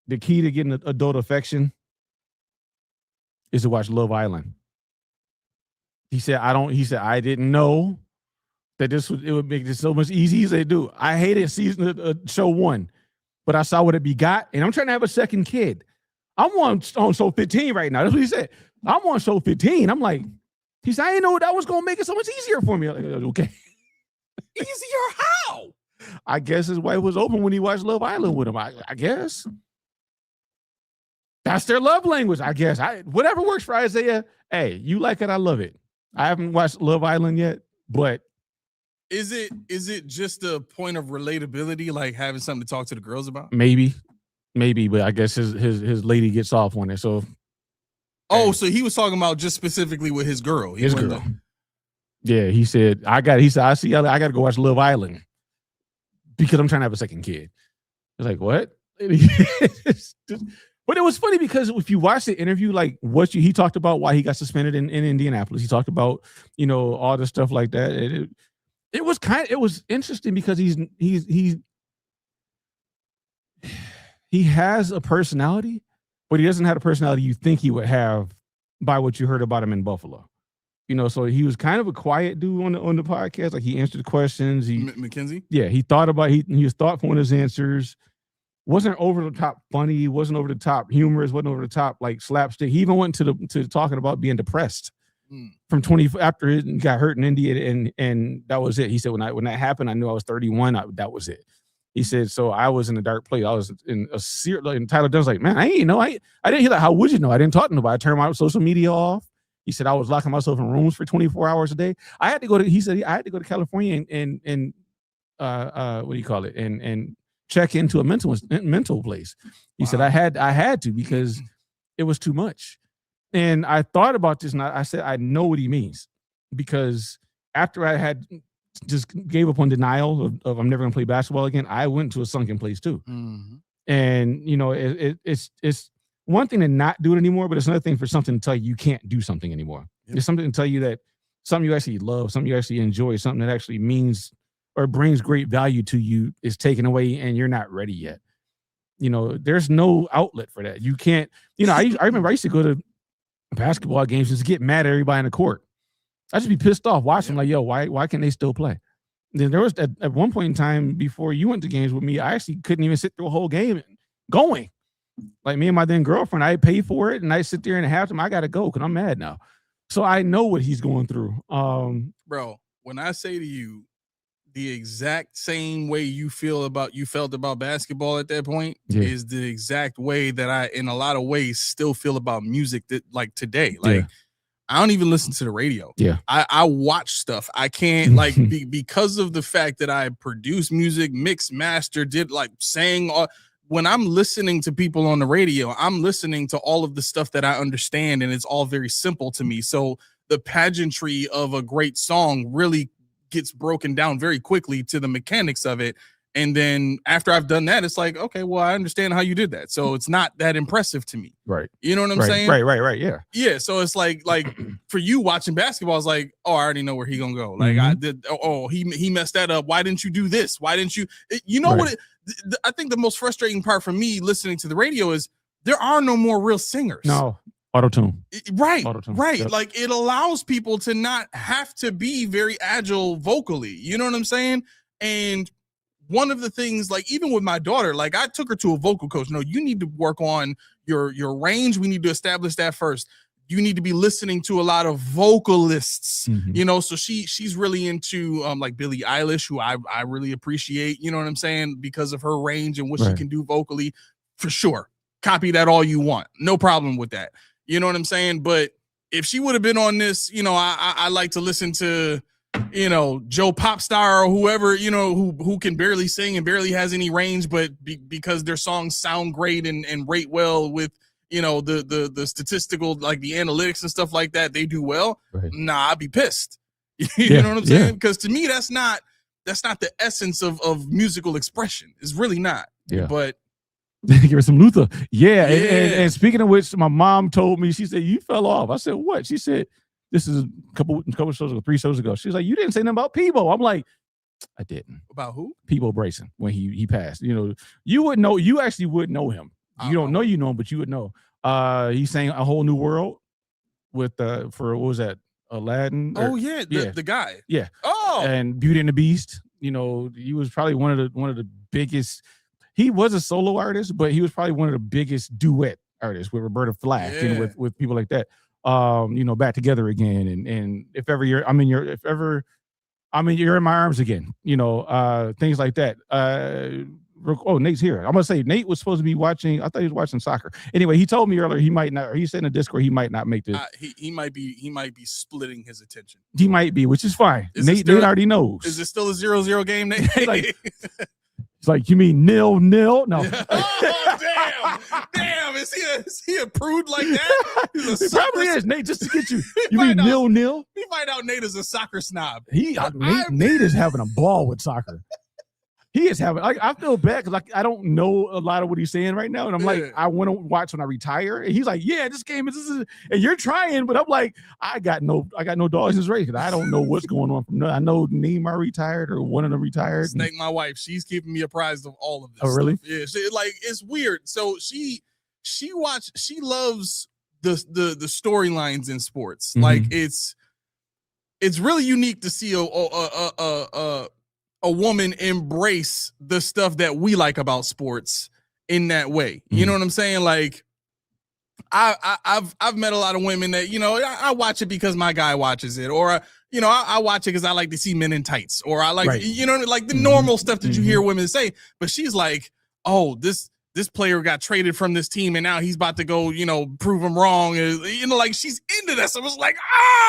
the key to getting adult affection is to watch Love Island. He said, I didn't know that it would make this so much easier. He said, dude, I hated season show 1, but I saw what it begot, and I'm trying to have a second kid. I'm on show 15 right now. That's what he said. I'm on show 15. I'm like, he said, I didn't know that was going to make it so much easier for me. I'm like, okay. Easier how? I guess his wife was open when he watched Love Island with him. I guess. That's their love language, I guess. Whatever works for Isaiah. Hey, you like it, I love it. I haven't watched Love Island yet, but is it just a point of relatability, like having something to talk to the girls about? Maybe, but I guess his lady gets off on it. So, so he was talking about just specifically with his girl. His girl. Yeah, he said, I got to go watch Love Island because I'm trying to have a second kid. I was like, what? But it was funny because if you watch the interview, like he talked about why he got suspended in Indianapolis. He talked about, all the stuff like that. It was interesting because he has a personality, but he doesn't have the personality you think he would have by what you heard about him in Buffalo. So he was kind of a quiet dude on the podcast. Like he answered questions. McKenzie? Yeah, he thought about he was thoughtful in his answers. Wasn't over the top funny, wasn't over the top humorous, wasn't over the top like slapstick. He even went to talking about being depressed from 20 after he got hurt in India, and that was it. He said when that happened, I knew I was 31. That was it. He said, so I was in a dark place. I was in a serious. And Tyler Dunn's like, man, I didn't hear that. How would you know? I didn't talk to nobody. I turned my social media off. He said I was locking myself in rooms for 24 hours a day. He said I had to go to California and what do you call it? And check into a mental place. He said I had to because it was too much. And I thought about this and I said, I know what he means, because after I had just gave up on denial of I'm never going to play basketball again, I went to a sunken place too. Mm-hmm. And, it's one thing to not do it anymore, but it's another thing for something to tell you can't do something anymore. Yep. It's something to tell you that something you actually love, something you actually enjoy, something that actually means or brings great value to you is taken away and you're not ready yet. There's no outlet for that. You can't, I remember I used to go to basketball games and just get mad at everybody in the court. I'd just be pissed off watching like, yo, why can't they still play? Then there was at one point in time before you went to games with me, I actually couldn't even sit through a whole game going. Like me and my then girlfriend, I pay for it and I sit there and halftime, I got to go because I'm mad now. So I know what he's going through. Bro, when I say to you the exact same way you felt about basketball at that point is the exact way that I, in a lot of ways, still feel about music that like today. Like I don't even listen to the radio. Yeah. I watch stuff. I can't because of the fact that I produce music, mix, master, sang when I'm listening to people on the radio, I'm listening to all of the stuff that I understand, and it's all very simple to me. So the pageantry of a great song really gets broken down very quickly to the mechanics of it. And then after I've done that, it's like, okay, well, I understand how you did that. So it's not that impressive to me. Right. You know what I'm saying? Right. Yeah. Yeah. So it's like for you watching basketball, it's like, oh, I already know where he's going to go. Like he messed that up. Why didn't you do this? Why didn't you, I think the most frustrating part for me listening to the radio is there are no more real singers. No. Auto-tune. Right. Auto-tune. Right. Yep. Like it allows people to not have to be very agile vocally. You know what I'm saying? And one of the things, like even with my daughter, like I took her to a vocal coach. No, you need to work on your range. We need to establish that first. You need to be listening to a lot of vocalists, so she's really into like Billie Eilish, who I really appreciate, you know what I'm saying? Because of her range and what she can do vocally, for sure. Copy that all you want. No problem with that. You know what I'm saying? But if she would have been on this, I like to listen to, Joe Popstar or whoever, who can barely sing and barely has any range, but because their songs sound great and rate well with, the statistical, like the analytics and stuff like that, they do well. Right. Nah, I'd be pissed. You know what I'm saying? Because to me, that's not the essence of musical expression. It's really not. Yeah. But give her some Luther. Yeah. And speaking of which, my mom told me, she said, you fell off. I said, what? She said, this is a couple shows ago, 3 shows ago. She's like, you didn't say nothing about Peebo. I'm like, I didn't. About who? Peebo Bryson, when he passed. You would know. You actually would know him. You don't know you know him, but you would know. He sang A Whole New World with for what was that? Aladdin. The guy. Yeah. Oh. And Beauty and the Beast. He was probably one of the biggest. He was a solo artist, but he was probably one of the biggest duet artists with Roberta Flack and with people like that. Back together again, and if ever you're in my arms again, things like that. Nate's here. I'm gonna say Nate was supposed to be watching. I thought he was watching soccer. Anyway, he told me earlier he might not. Or he said in the Discord he might not make this. He might be splitting his attention. He might be, which is fine. Nate already knows. Is it still a 0-0 game, Nate? It's like, you mean 0-0? No. Oh, damn. Is he a prude like that? He probably is, Nate, just to get you. You mean 0-0? We find out Nate is a soccer snob. Nate is having a ball with soccer. He is having, I feel bad because I don't know a lot of what he's saying right now. And I'm like, I want to watch when I retire. And he's like, yeah, this game is, and you're trying, but I'm like, I got no dogs in this race because I don't know what's going on. I know Neymar retired or one of them retired. Snake, my wife, she's keeping me apprised of all of this. Oh, really? Stuff. Yeah. It's weird. So she loves the storylines in sports. Mm-hmm. Like it's really unique to see a woman embrace the stuff that we like about sports in that way. You know what I'm saying? Like I've met a lot of women that, I watch it because my guy watches it, or, I watch it because I like to see men in tights, or I like, like the normal stuff that you hear women say, but she's like, oh, this player got traded from this team and now he's about to go, prove him wrong. Like she's into that. So it's like,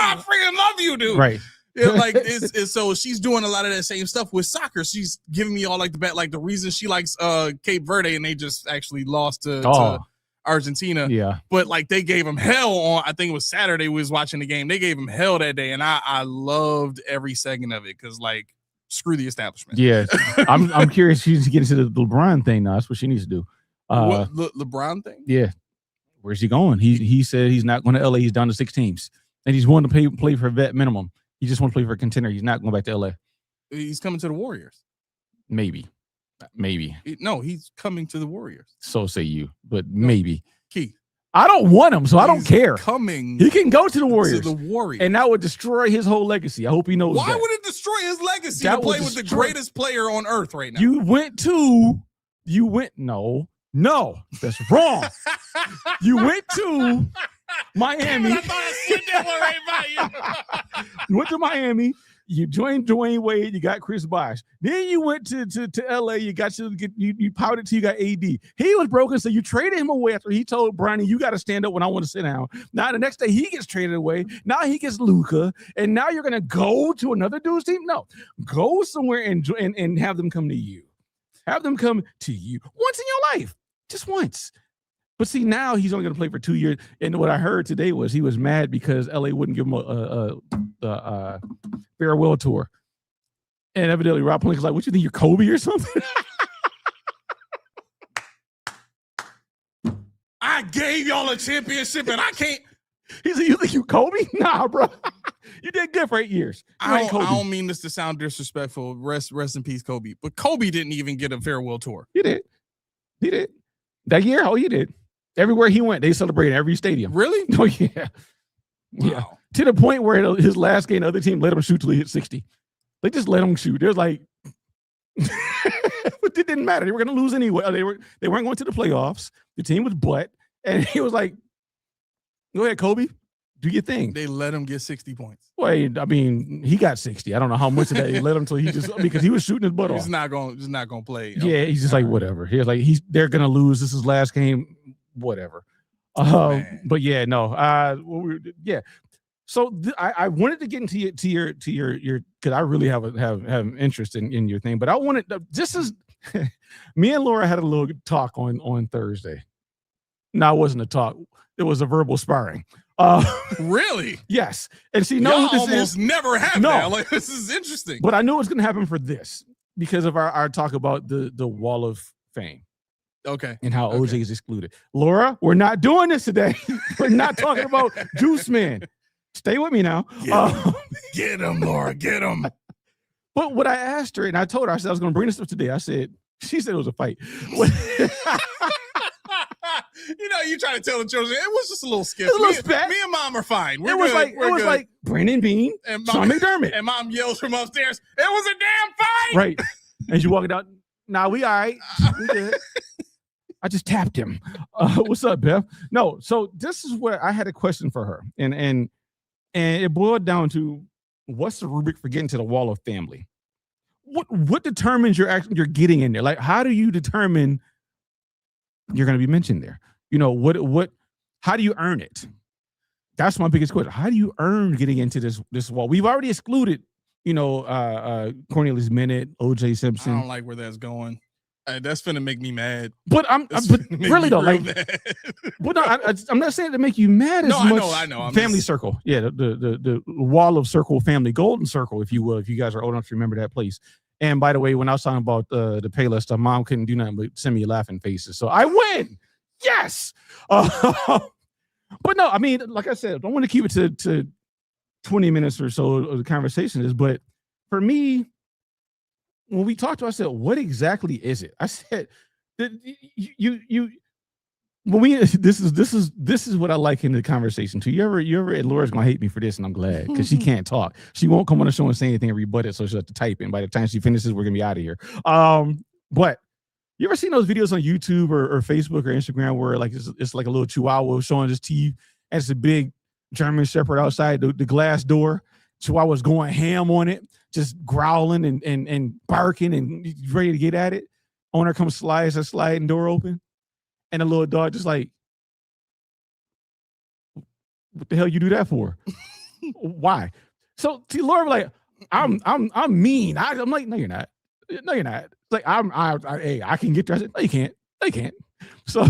I freaking love you, dude. Right. Like it's so she's doing a lot of that same stuff with soccer. She's giving me all like the reason she likes Cape Verde, and they just actually lost to Argentina. Yeah. But like they gave him hell on, I think it was Saturday we was watching the game. They gave him hell that day, and I loved every second of it because like screw the establishment. Yeah. I'm curious. She's to get into the LeBron thing now. That's what she needs to do. What LeBron thing? Yeah. Where's he going? He said he's not going to LA. He's down to 6 teams. And he's willing to play for vet minimum. He just wants to play for a contender. He's not going back to LA. He's coming to the Warriors. Maybe. No, he's coming to the Warriors. So say you, but maybe. Keith. I don't want him, so I don't care. He can go to the Warriors. To the Warriors. And that would destroy his whole legacy. I hope he knows Why that. would it destroy his legacy That to play with the greatest player on earth right now? No, that's wrong. You went to Miami. I thought I said that one right by you. You went to Miami. You joined Dwayne Wade. You got Chris Bosh. Then you went to LA. You pouted till you got AD. He was broken, so you traded him away after he told Bronny, "You got to stand up when I want to sit down." Now the next day he gets traded away. Now he gets Luka, and now you're gonna go to another dude's team? No, go somewhere and have them come to you. Have them come to you once in your life, just once. But see, now he's only going to play for 2 years. And what I heard today was he was mad because LA wouldn't give him a farewell tour. And evidently Rob Pelinka's like, "What you think, you're Kobe or something?" I gave y'all a championship and I can't. He said, "You think you Kobe?" Nah, bro. You did good for 8 years. I don't mean this to sound disrespectful. Rest in peace, Kobe. But Kobe didn't even get a farewell tour. He did. That year? Oh, he did. Everywhere he went, they celebrated every stadium. Really? Oh, yeah. Wow. Yeah. To the point where his last game, the other team let him shoot till he hit 60. They just let him shoot. They're like, but it didn't matter. They were going to lose anyway. They weren't going to the playoffs. The team was butt. And he was like, "Go ahead, Kobe. Do your thing." They let him get 60 points. Well, I mean, he got 60. I don't know how much of that they let him till because he was shooting his butt off. He's not gonna play. Yeah, he's just like, whatever. He was like, they're gonna lose. This is his last game. Whatever. But yeah, no. Yeah. So I wanted to get into your because I really have an interest in your thing. But I wanted me and Laura had a little talk on Thursday. No, it wasn't a talk. It was a verbal sparring. Really? Yes. And she knows this almost never have that. Like, this is interesting. But I knew it was going to happen for this because of our talk about the Wall of Fame. Okay. And how OJ is excluded. Laura, we're not doing this today. We're not talking about Juice Man. Stay with me now. Get him, Laura. Get him. But what I asked her, and I told her, I said I was going to bring this up today. She said it was a fight. You try to tell the children it was just a little skip. Me and Mom are fine. It was like Brandon Bean and Sean McDermott. And Mom yells from upstairs, "It was a damn fight!" Right. And she walked out. Nah, we all right. We good. I just tapped him. What's up, Beth? No. So this is where I had a question for her, and it boiled down to what's the rubric for getting to the Wall of Family? What determines you're getting in there? Like, how do you determine you're going to be mentioned there? How do you earn it? That's my biggest question. How do you earn getting into this wall? We've already excluded, Cornelius Bennett, OJ Simpson. I don't like where that's going. That's finna make me mad. But really though, like, but no, I'm not saying to make you mad as much. I know. Family circle, yeah, the Wall of Circle family, Golden Circle, if you will, if you guys are old enough to remember that place. And by the way, when I was talking about the Payless stuff, Mom couldn't do nothing but send me laughing faces. So I win. Yes. But no, I mean, like I said, I don't want to keep it to 20 minutes or so of the conversation is, but for me, when we talked to her, I said, what exactly is it? I said that this is what I like in the conversation too. You ever, and Laura's gonna hate me for this, and I'm glad because she can't talk. She won't come on the show and say anything and rebut it, so she'll have to type. And by the time she finishes, we're gonna be out of here. But you ever seen those videos on YouTube or Facebook or Instagram where like it's like a little chihuahua showing his teeth, and it's a big German Shepherd outside the glass door. Chihuahua's going ham on it, just growling and barking and ready to get at it. Owner comes slides a sliding door open, and the little dog just like, what the hell you do that for? Why? So see, Laura was like, I'm mean. I'm like, no, you're not. No, you're not. It's like I can get there. I said, no, you can't. No, you can't. So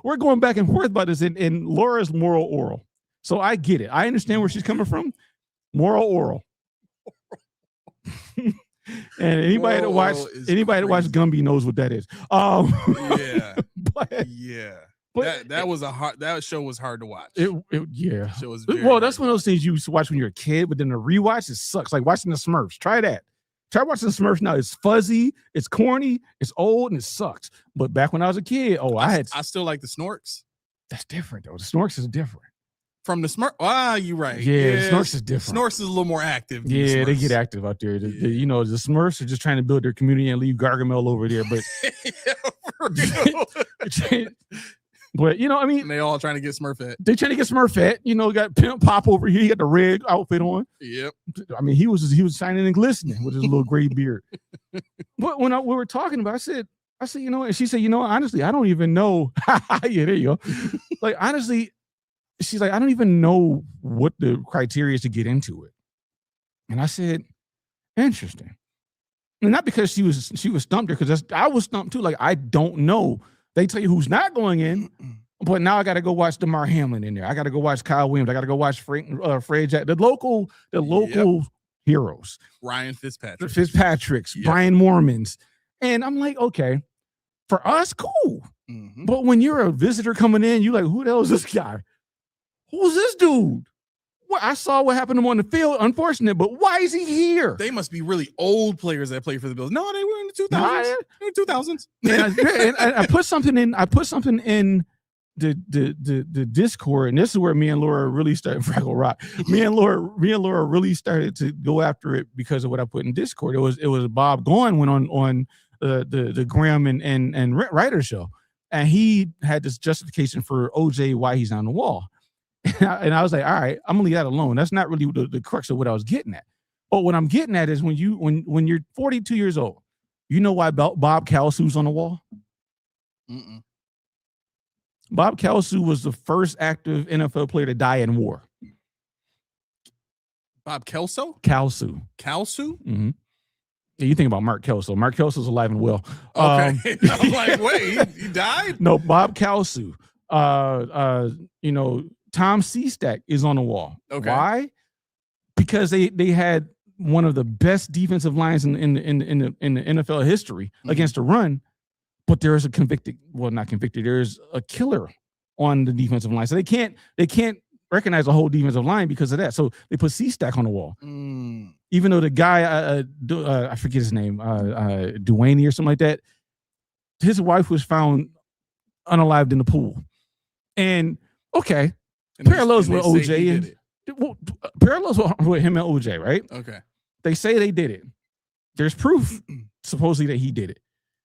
we're going back and forth about this in Laura's moral oral. So I get it. I understand where she's coming from. Moral oral. And anybody that watched Gumby knows what that is. Yeah. But that show was hard to watch. Yeah. Show was that's one of those things you used to watch when you're a kid, but then the rewatch, it sucks. Like watching the Smurfs. Try that. Try watching the Smurfs now. It's fuzzy, it's corny, it's old, and it sucks. But back when I was a kid, I still like the Snorks. That's different though. The Snorks is different. From the Smurf, you're right. Yeah, the Snorks is different. Snorks is a little more active. Yeah, they get active out there. The Smurfs are just trying to build their community and leave Gargamel over there. But but I mean, and they all trying to get Smurfette. They trying to get Smurfette. Got Pimp Pop over here. He got the red outfit on. Yep. I mean, he was shining and glistening with his little gray beard. But when we were talking about, I said, and she said, honestly, I don't even know. Yeah, there you go. Like, honestly, she's like, I don't even know what the criteria is to get into it. And I said, interesting. And not because she was stumped there, because I was stumped too. Like, I don't know. They tell you who's not going in, but now I got to go watch DeMar Hamlin in there. I got to go watch Kyle Williams. I got to go watch Fred Jack, the local heroes. Ryan Fitzpatrick. Fitzpatricks, Brian Mormons. And I'm like, okay, for us, cool. Mm-hmm. But when you're a visitor coming in, you're like, who the hell is this guy? Who's this dude? Well, I saw what happened to him on the field. Unfortunate, but why is he here? They must be really old players that play for the Bills. No, they were in the 2000s. In the 2000s. And I put something in the Discord, and this is where me and Laura really started. Fraggle Rock. Me and Laura really started to go after it because of what I put in Discord. It was Bob Goin went on the Graham and Ryder show, and he had this justification for OJ why he's on the wall. And I was like, all right, I'm gonna leave that alone. That's not really the crux of what I was getting at. But what I'm getting at is when you're 42 years old, you know why Bob Kalsu's on the wall? Mm-mm. Bob Kalsu was the first active NFL player to die in war. Bob Kelso? Kalsu. Mm-hmm. Yeah, you think about Mark Kelso. Mark Kelso's alive and well. Okay. I'm like, wait, he died? No, Bob Kalsu. Tom Seastack is on the wall. Okay. Why? Because they had one of the best defensive lines in the NFL history against the run, but there is there's a killer on the defensive line. So they can't recognize the whole defensive line because of that. So they put Seastack on the wall. Even though the guy, I forget his name, Duaney or something like that, his wife was found unalived in the pool. And okay. Parallels with OJ parallels with him and OJ, right? Okay. They say they did it. There's proof, supposedly, that he did it.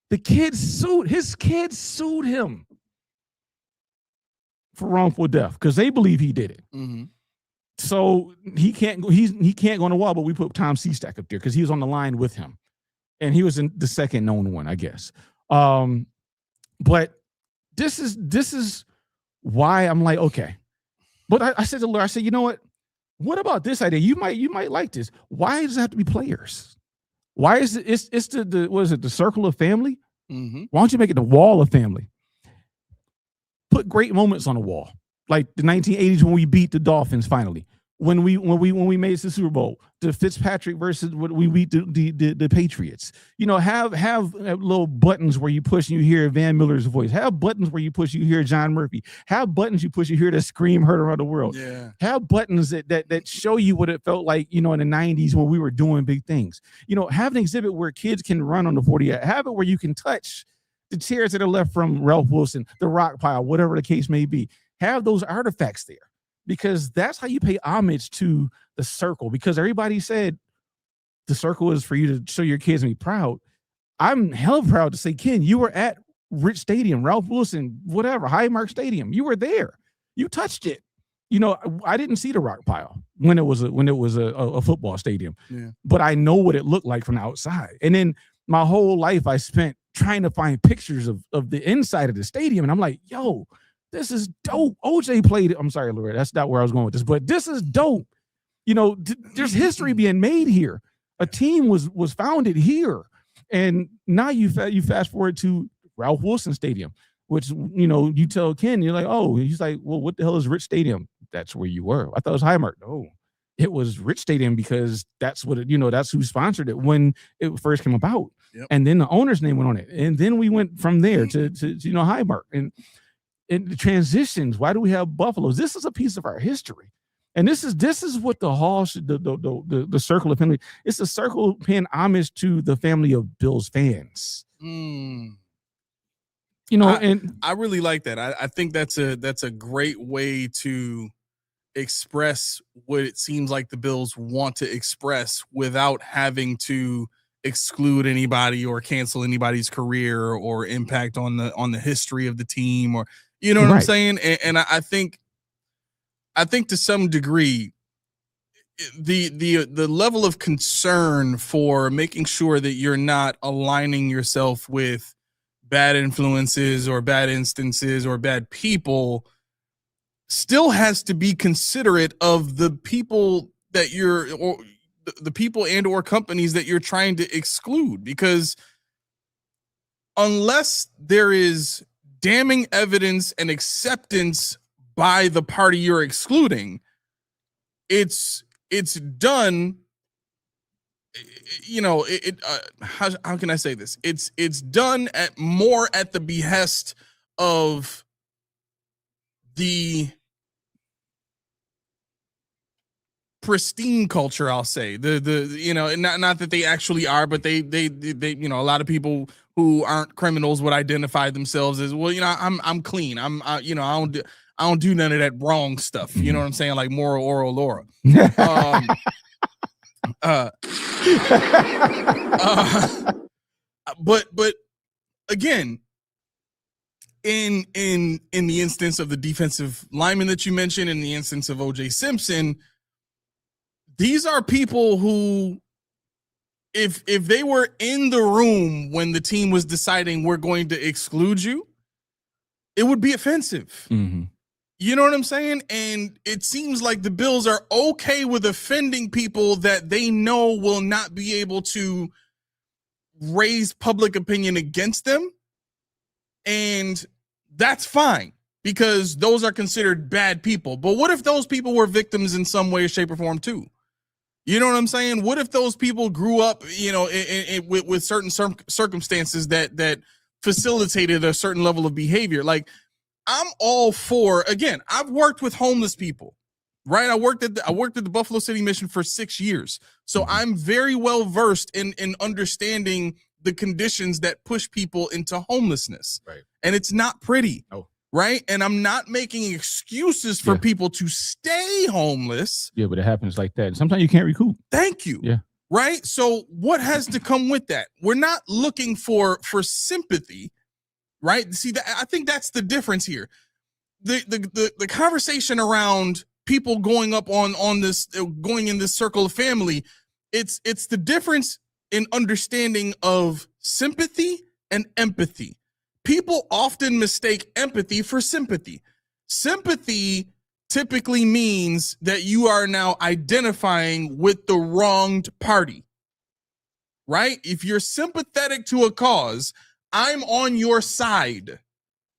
His kids sued him for wrongful death because they believe he did it. Mm-hmm. So he can't go on the wall, but we put Tom Seastack up there because he was on the line with him. And he was in the second known one, I guess. But this is why I'm like, okay. But I said to Laura, I said, you know what? What about this idea? You might like this. Why does it have to be players? Why is it? It's the what is it? The circle of family. Mm-hmm. Why don't you make it the wall of family? Put great moments on the wall, like the 1980s when we beat the Dolphins finally. When we made it to the Super Bowl, the Fitzpatrick versus when we beat the Patriots. Have little buttons where you push and you hear Van Miller's voice. Have buttons where you push, you hear John Murphy. Have buttons you push, you hear the scream heard around the world. Yeah. Have buttons that show you what it felt like, in the 90s when we were doing big things. Have an exhibit where kids can run on the 40. Have it where you can touch the chairs that are left from Ralph Wilson, the rock pile, whatever the case may be. Have those artifacts there. Because that's how you pay homage to the circle. Because everybody said the circle is for you to show your kids and be proud. I'm hell proud to say, Ken, you were at Rich Stadium, Ralph Wilson, whatever, Highmark Stadium. You were there. You touched it. I didn't see the rock pile when it was a football stadium. Yeah. But I know what it looked like from the outside. And then my whole life I spent trying to find pictures of the inside of the stadium. And I'm like, this is dope. OJ played it. I'm sorry, Laura. That's not where I was going with this, but this is dope. there's history being made here. A team was founded here, and now you fast forward to Ralph Wilson Stadium, which you tell Ken, you're like, oh, he's like, well, what the hell is Rich Stadium? That's where you were. I thought it was Highmark. No, it was Rich Stadium because that's what that's who sponsored it when it first came about. Yep. And then the owner's name went on it, and then we went from there to Highmark and the transitions. Why do we have Buffaloes? This is a piece of our history. And this is what the hall should, the circle of family. It's a circle paying homage to the family of Bills fans. And I really like that. I think that's a great way to express what it seems like the Bills want to express without having to exclude anybody or cancel anybody's career or impact on the history of the team, or what I'm saying. And I think to some degree, the level of concern for making sure that you're not aligning yourself with bad influences or bad instances or bad people still has to be considerate of the people that the people and or companies that you're trying to exclude, because unless there is damning evidence and acceptance by the party you're excluding, it's done. How can I say this? It's done at the behest of the pristine culture, I'll say. Not that they actually are, but they a lot of people who aren't criminals would identify themselves as, well, I'm clean. I don't do none of that wrong stuff. You know what I'm saying? Like moral, oral, Laura. But again, in the instance of the defensive lineman that you mentioned, in the instance of O.J. Simpson, these are people who, if they were in the room when the team was deciding we're going to exclude you, it would be offensive. Mm-hmm. You know what I'm saying? And it seems like the Bills are okay with offending people that they know will not be able to raise public opinion against them. And that's fine, because those are considered bad people. But what if those people were victims in some way, shape, or form too? You know what I'm saying? What if those people grew up, with certain circumstances that facilitated a certain level of behavior? Like, I'm all for, again, I've worked with homeless people, right? I worked at the Buffalo City Mission for 6 years. So I'm very well versed in understanding the conditions that push people into homelessness. Right. And it's not pretty. Oh. Right. And I'm not making excuses for people to stay homeless. Yeah, but it happens like that. Sometimes you can't recoup. Thank you. Yeah. Right. So what has to come with that? We're not looking for sympathy. Right. See, I think that's the difference here. The conversation around people going up on this, going in this circle of family, it's the difference in understanding of sympathy and empathy. People often mistake empathy for sympathy. Sympathy typically means that you are now identifying with the wronged party, right? If you're sympathetic to a cause, I'm on your side,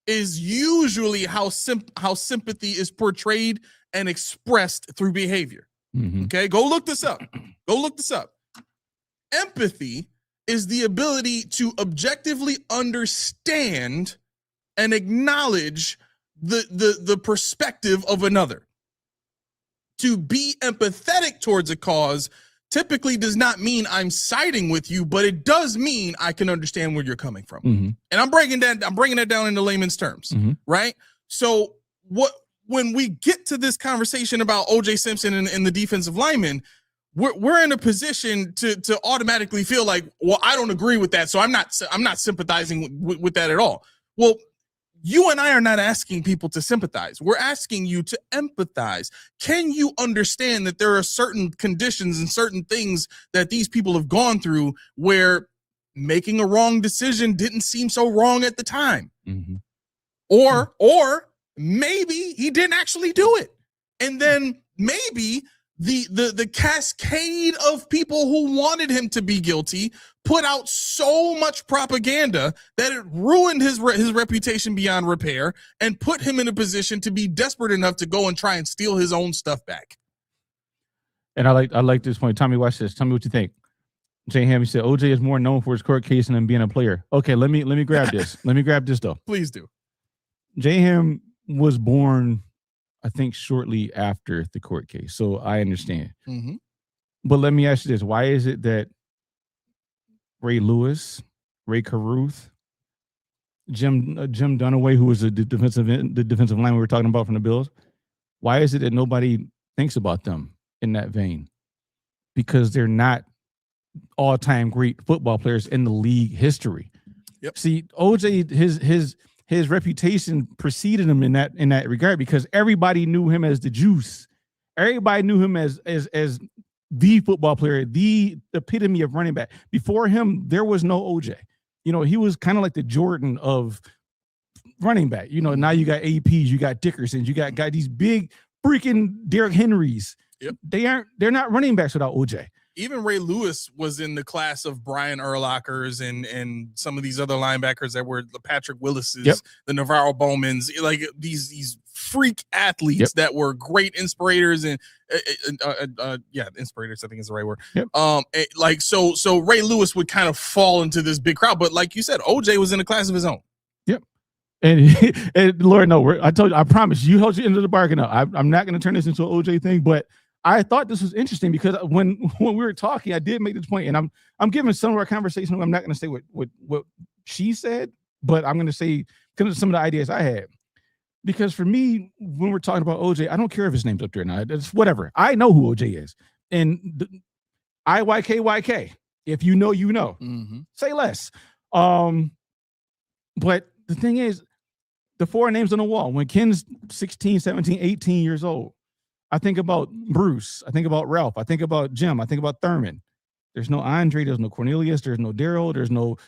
is usually how sympathy is portrayed and expressed through behavior. Mm-hmm. Okay, go look this up. Empathy is the ability to objectively understand and acknowledge the perspective of another. To be empathetic towards a cause typically does not mean I'm siding with you, but it does mean I can understand where you're coming from. Mm-hmm. And I'm bringing that down into layman's terms, mm-hmm. right? So when we get to this conversation about O.J. Simpson and the defensive lineman, we're in a position to automatically feel like, well, I don't agree with that, so I'm not sympathizing with that at all. Well, you and I are not asking people to sympathize. We're asking you to empathize. Can you understand that there are certain conditions and certain things that these people have gone through where making a wrong decision didn't seem so wrong at the time? Mm-hmm. Or maybe he didn't actually do it. And then maybe the cascade of people who wanted him to be guilty put out so much propaganda that it ruined his reputation beyond repair and put him in a position to be desperate enough to go and try and steal his own stuff back. And I like this point. Tommy, watch this. Tell me what you think. Jay Ham, he said OJ is more known for his court case than being a player. Okay, let me grab this. Let me grab this though. Please do. Jay Ham was born, I think, shortly after the court case, so I understand. Mm-hmm. But let me ask you this: why is it that Ray Lewis, Ray Caruth, Jim Dunaway, who was the defensive line we were talking about from the Bills, why is it that nobody thinks about them in that vein? Because they're not all-time great football players in the league history. Yep. See, OJ, his reputation preceded him in that regard because everybody knew him as the juice. Everybody knew him as the football player, the epitome of running back. Before him, there was no OJ. You know, he was kind of like the Jordan of running back. You know, now you got APs, you got Dickersons, you got these big freaking Derrick Henrys. Yep. They're not running backs without OJ. Even Ray Lewis was in the class of Brian Urlachers and some of these other linebackers that were the Patrick Willises, yep. the Navarro Bowmans, like these freak athletes yep. that were great inspirators and inspirators, I think is the right word. Yep. So Ray Lewis would kind of fall into this big crowd, but like you said, OJ was in a class of his own. Yep. And Lord, no, I promise you held you into the bargain. I'm not going to turn this into an OJ thing, but I thought this was interesting because when we were talking, I did make this point, and I'm giving some of our conversation. I'm not going to say what she said, but I'm going to say kind of some of the ideas I had. Because for me, when we're talking about OJ, I don't care if his name's up there or not. It's whatever. I know who OJ is, and IYKYK. If you know, you know. Mm-hmm. Say less. But the thing is, the four names on the wall. When Ken's 16, 17, 18 years old. I think about Bruce. I think about Ralph. I think about Jim. I think about Thurman. There's no Andre. There's no Cornelius. There's no Daryl. There's no,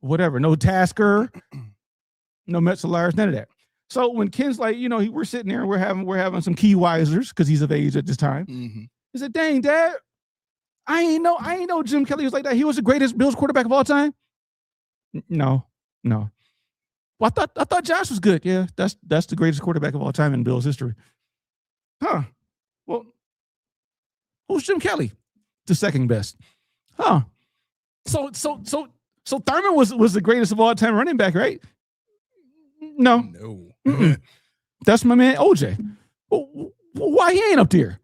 whatever. No Tasker. No Metzelaars. None of that. So when Ken's like, we're sitting there and we're having some key wisers because he's of age at this time. Mm-hmm. He said, "Dang, Dad, I ain't know Jim Kelly was like that. He was the greatest Bills quarterback of all time." No. Well, I thought Josh was good. Yeah, that's the greatest quarterback of all time in Bills history. Huh. Well, who's Jim Kelly? The second best. Huh. So Thurman was the greatest of all time running back, right? No. Mm-mm. That's my man OJ. Well, why he ain't up there?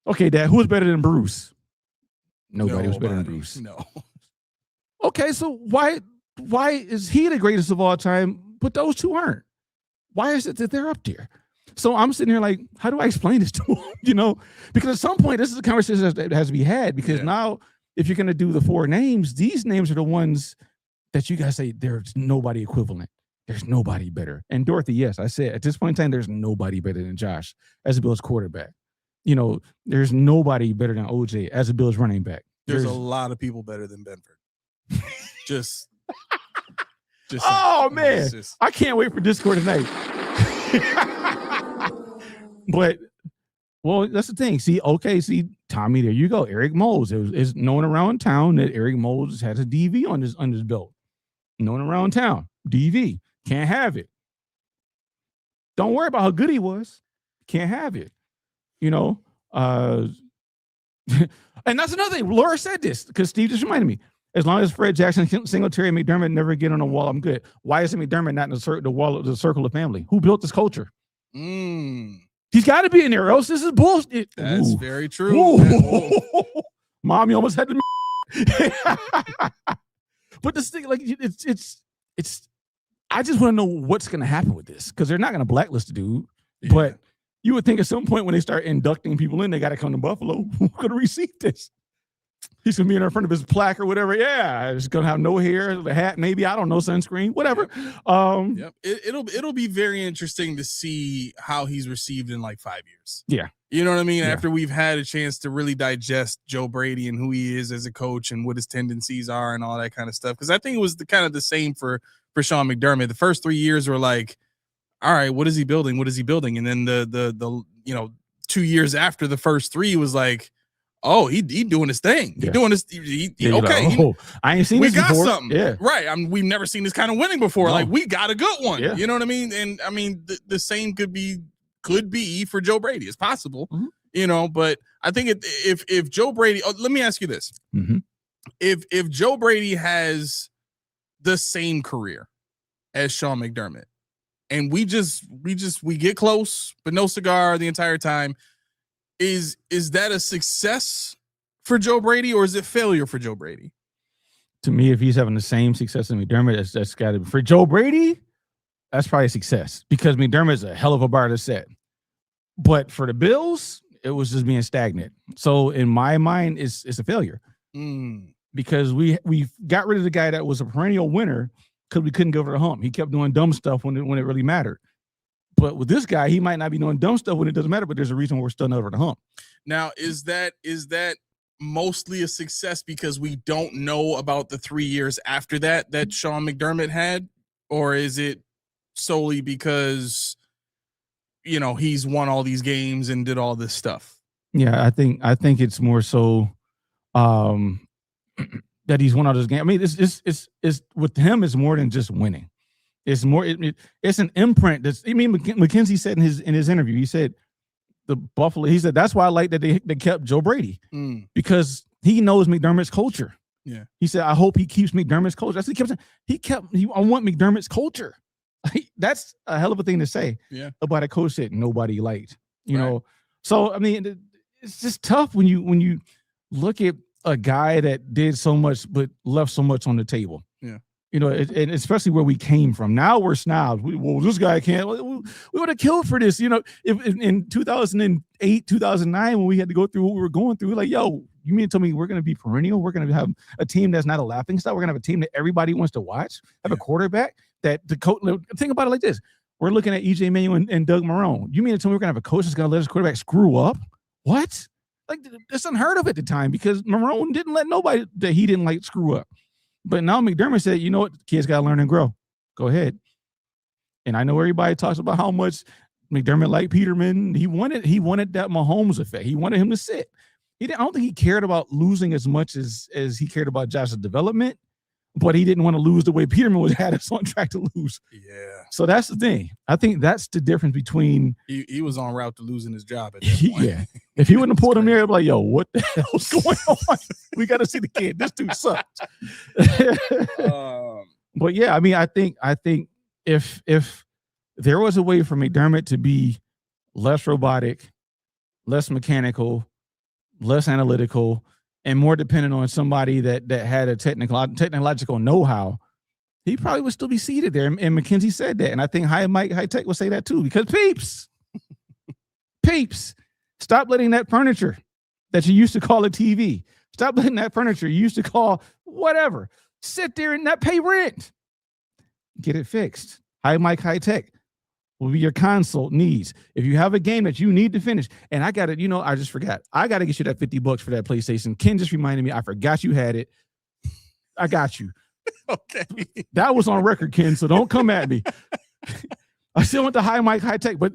Okay, Dad, who was better than Bruce? Nobody was better than Bruce. No. Okay, so why is he the greatest of all time, but those two aren't? Why is it that they're up there? So I'm sitting here like, how do I explain this to him? Because at some point, this is a conversation that has to be had because now if you're going to do the four names, these names are the ones that you guys say there's nobody equivalent. There's nobody better. And Dorothy, yes, I said at this point in time, there's nobody better than Josh as a Bills quarterback. There's nobody better than OJ as a Bills running back. There's a lot of people better than Benford. just oh, man. I can't wait for Discord tonight. But, well, that's the thing. See, Tommy, there you go. Eric Moles. It's known around town that Eric Moles has a DV on his belt. Known around town. DV. Can't have it. Don't worry about how good he was. Can't have it. And that's another thing. Laura said this because Steve just reminded me. As long as Fred Jackson, Singletary, and McDermott never get on the wall, I'm good. Why isn't McDermott not in the wall of the circle of family? Who built this culture? He's got to be in there, or else this is bullshit. That's very true. Mom, you almost had to. But this thing, like, it's. I just want to know what's going to happen with this because they're not going to blacklist the dude. Yeah. But you would think at some point when they start inducting people in, they got to come to Buffalo. Who's going to receive this? He's going to be in front of his plaque or whatever. Yeah, he's going to have no hair, the hat, maybe, I don't know, sunscreen, whatever. Yep. It'll be very interesting to see how he's received in like 5 years. Yeah. You know what I mean? Yeah. After we've had a chance to really digest Joe Brady and who he is as a coach and what his tendencies are and all that kind of stuff. Because I think it was the same for Sean McDermott. The first 3 years were like, all right, what is he building? What is he building? And then the 2 years after the first 3 was like, oh, he doing his thing. He doing this. Okay. Like, I ain't seen this before. We got something. Yeah. Right. I mean, we've never seen this kind of winning before. No. Like, we got a good one. Yeah. You know what I mean? And I mean, the same could be for Joe Brady. It's possible, but I think if Joe Brady, let me ask you this. Mm-hmm. If Joe Brady has the same career as Sean McDermott, and we get close, but no cigar the entire time, is that a success for Joe Brady, or is it failure for Joe Brady? To me, if he's having the same success as McDermott, that's got to be for Joe Brady. That's probably a success because McDermott's a hell of a bar to set. But for the Bills, it was just being stagnant. So in my mind, it's a failure because we got rid of the guy that was a perennial winner because we couldn't go over the hump. He kept doing dumb stuff when it really mattered. But with this guy, he might not be doing dumb stuff when it doesn't matter, but there's a reason we're still not over the hump. Now, is that mostly a success because we don't know about the 3 years after that Sean McDermott had? Or is it solely because, he's won all these games and did all this stuff? Yeah, I think it's more so that he's won all those games. I mean, it's with him, it's more than just winning. It's more. It's an imprint. McKenzie said in his interview, he said the Buffalo. He said that's why I like that they kept Joe Brady because he knows McDermott's culture. Yeah. He said I hope he keeps McDermott's culture. That's what he kept. I want McDermott's culture. That's a hell of a thing to say. Yeah. About a coach that nobody liked. You know. So I mean, it's just tough when you look at a guy that did so much but left so much on the table. Yeah. And especially where we came from. Now we're snobs. This guy can't. We would have killed for this. If in 2008, 2009, when we had to go through what we were going through, like, yo, you mean to tell me we're going to be perennial? We're going to have a team that's not a laughing stock. We're going to have a team that everybody wants to watch. Have a quarterback that the coach. Think about it like this: we're looking at EJ Manuel and Doug Marrone. You mean to tell me we're going to have a coach that's going to let his quarterback screw up? What? Like, that's unheard of at the time because Marrone didn't let nobody that he didn't like screw up. But now McDermott said, you know what? Kids got to learn and grow. Go ahead. And I know everybody talks about how much McDermott liked Peterman. He wanted that Mahomes effect. He wanted him to sit. I don't think he cared about losing as much as he cared about Josh's development, but he didn't want to lose the way Peterman had us on track to lose. Yeah. So that's the thing. I think that's the difference between he was en route to losing his job at that point. Yeah. If he wouldn't have pulled him there, I'd be like, yo, what the hell's going on? We got to see the kid. This dude sucks. But yeah, I mean, I think if there was a way for McDermott to be less robotic, less mechanical, less analytical, and more dependent on somebody that had a technological know-how, he probably would still be seated there. And McKenzie said that. And I think Mike High Tech will say that too, because peeps, stop letting that furniture that you used to call a TV, stop letting that furniture you used to call whatever, sit there and not pay rent. Get it fixed. Mike High Tech will be your consult needs. If you have a game that you need to finish, and I got it, I just forgot. I got to get you that $50 for that PlayStation. Ken just reminded me. I forgot you had it. I got you. Okay. That was on record, Ken, so don't come at me. I still went to Mike High Tech, but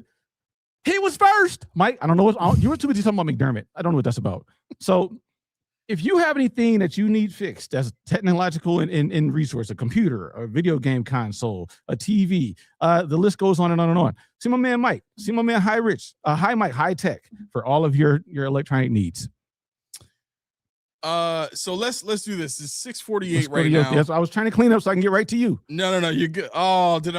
he was first. Mike, I don't know. You were too busy talking about McDermott. I don't know what that's about. So if you have anything that you need fixed, that's technological and resource, a computer, a video game console, a TV, the list goes on and on and on. See my man Mike. See my man High Mike High Tech for all of your electronic needs. So let's do this. It's 6:48 right now. Yes, I was trying to clean up so I can get right to you. No, you're good. Did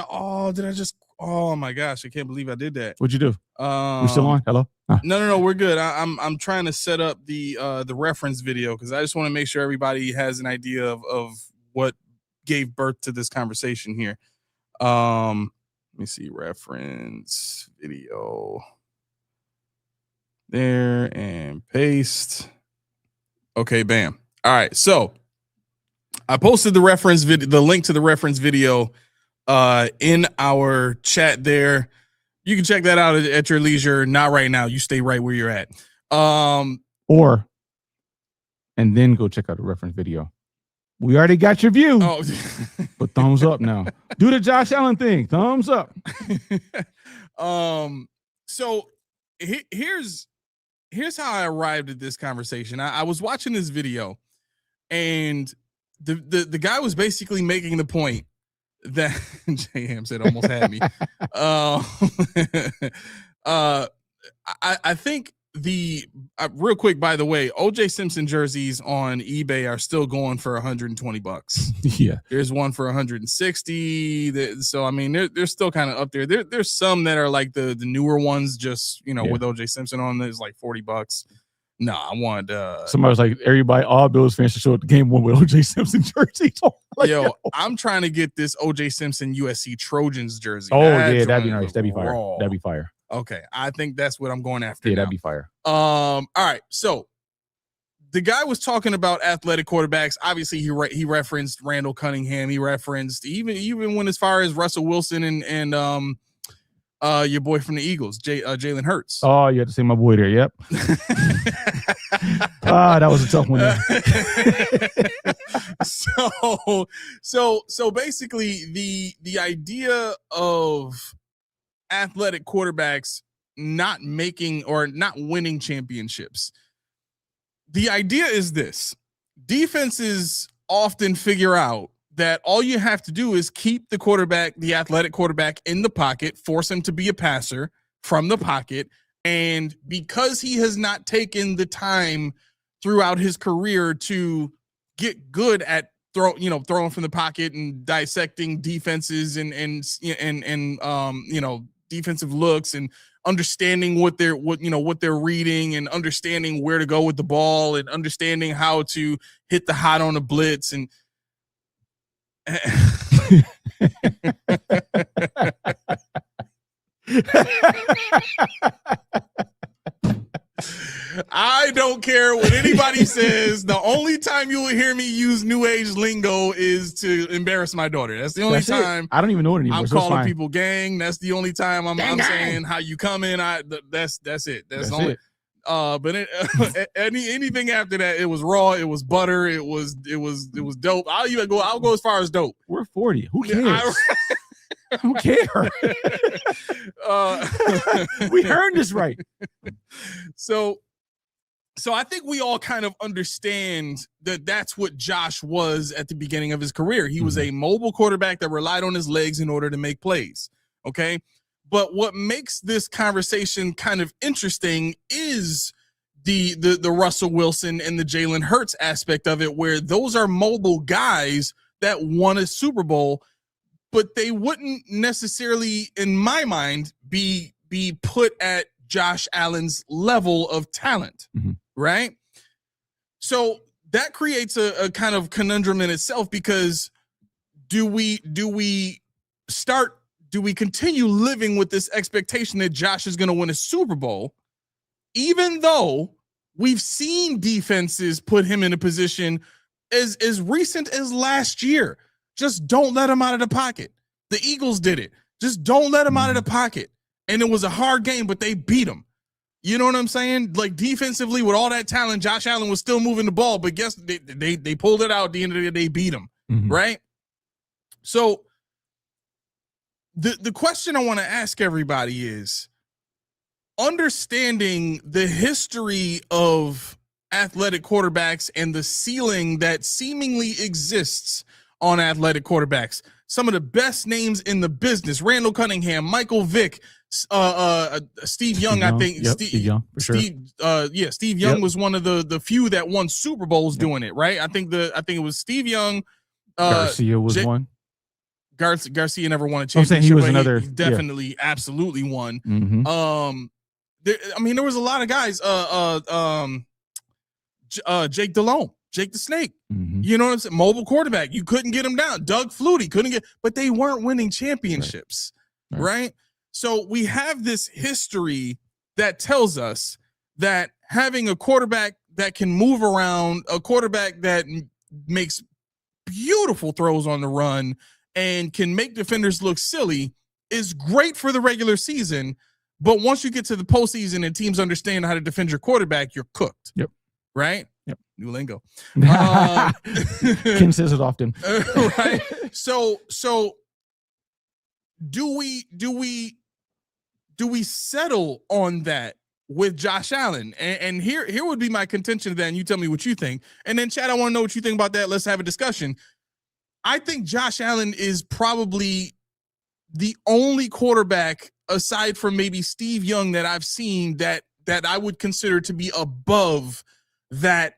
I just? Oh my gosh, I can't believe I did that. What'd you do? We still on? Hello? No, we're good. I'm trying to set up the reference video because I just want to make sure everybody has an idea of what gave birth to this conversation here. Let me see, reference video there and paste. Okay, bam. All right, so I posted the reference video, the link to the reference video in our chat there. You can check that out at your leisure. Not right now. You stay right where you're at. And then go check out the reference video. We already got your view. Oh. But thumbs up now. Do the Josh Allen thing. Thumbs up. So here's how I arrived at this conversation. I was watching this video, and the guy was basically making the point that J Ham said almost had me. I think real quick, by the way, OJ Simpson jerseys on eBay are still going for $120. Yeah, there's one for 160. So I mean, they're still kind of up there. There's some that are like the newer ones, just with OJ Simpson on. There's like $40. No, I want. Somebody was like, everybody, all Bills fans should show up the game one with OJ Simpson jerseys on. Like, yo, I'm trying to get this OJ Simpson USC Trojans jersey. Oh yeah, that'd be nice. That'd be fire. Raw. That'd be fire. Okay, I think that's what I'm going after. Yeah, now. That'd be fire. All right, so the guy was talking about athletic quarterbacks. Obviously, he referenced Randall Cunningham. He referenced even went as far as Russell Wilson and your boy from the Eagles, Jalen Hurts. Oh, you had to say my boy there. Yep. That was a tough one. So basically, the idea of athletic quarterbacks not making or not winning championships. The idea is this: defenses often figure out that all you have to do is keep the athletic quarterback in the pocket, force him to be a passer from the pocket. And because he has not taken the time throughout his career to get good at throwing from the pocket and dissecting defenses and defensive looks and understanding what they're reading and understanding where to go with the ball and understanding how to hit the hot on a blitz and I don't care what anybody says. The only time you will hear me use new age lingo is to embarrass my daughter. That's the only time. I don't even know it anymore. I'm calling people gang. That's the only time I'm saying how you coming. That's it. That's only. It. But anything after that, it was raw. It was butter. It was dope. I'll go as far as dope. We're 40. Who cares? I don't care. We earned this right. So I think we all kind of understand that that's what Josh was at the beginning of his career. He was a mobile quarterback that relied on his legs in order to make plays. Okay. But what makes this conversation kind of interesting is the Russell Wilson and the Jalen Hurts aspect of it, where those are mobile guys that won a Super Bowl, but they wouldn't necessarily, in my mind, be put at Josh Allen's level of talent, right? So that creates a kind of conundrum in itself, because do we continue living with this expectation that Josh is going to win a Super Bowl, even though we've seen defenses put him in a position as recent as last year? Just don't let him out of the pocket. The Eagles did it. Just don't let him out of the pocket. And it was a hard game, but they beat him. You know what I'm saying? Like, defensively, with all that talent, Josh Allen was still moving the ball, but guess they pulled it out at the end of the day, they beat him, right? So the question I want to ask everybody is, understanding the history of athletic quarterbacks and the ceiling that seemingly exists on athletic quarterbacks. Some of the best names in the business: Randall Cunningham, Michael Vick, Steve Young. I think Steve Young. For sure. Steve Young was one of the few that won Super Bowls doing it, right? I think it was Steve Young. Garcia was one. Garcia never won a championship. I'm saying he was another. He definitely, absolutely won. There was a lot of guys. Jake Delhomme. Jake the Snake, you know what I'm saying? Mobile quarterback. You couldn't get him down. Doug Flutie couldn't get, but they weren't winning championships, right? So we have this history that tells us that having a quarterback that can move around, a quarterback that makes beautiful throws on the run and can make defenders look silly is great for the regular season. But once you get to the postseason and teams understand how to defend your quarterback, you're cooked. Yep. Right? Yep. New lingo. Ken says it often. Right. So do we settle on that with Josh Allen. And here would be my contention then. You tell me what you think. And then, Chad, I want to know what you think about that. Let's have a discussion. I think Josh Allen is probably the only quarterback aside from maybe Steve Young that I've seen that I would consider to be above that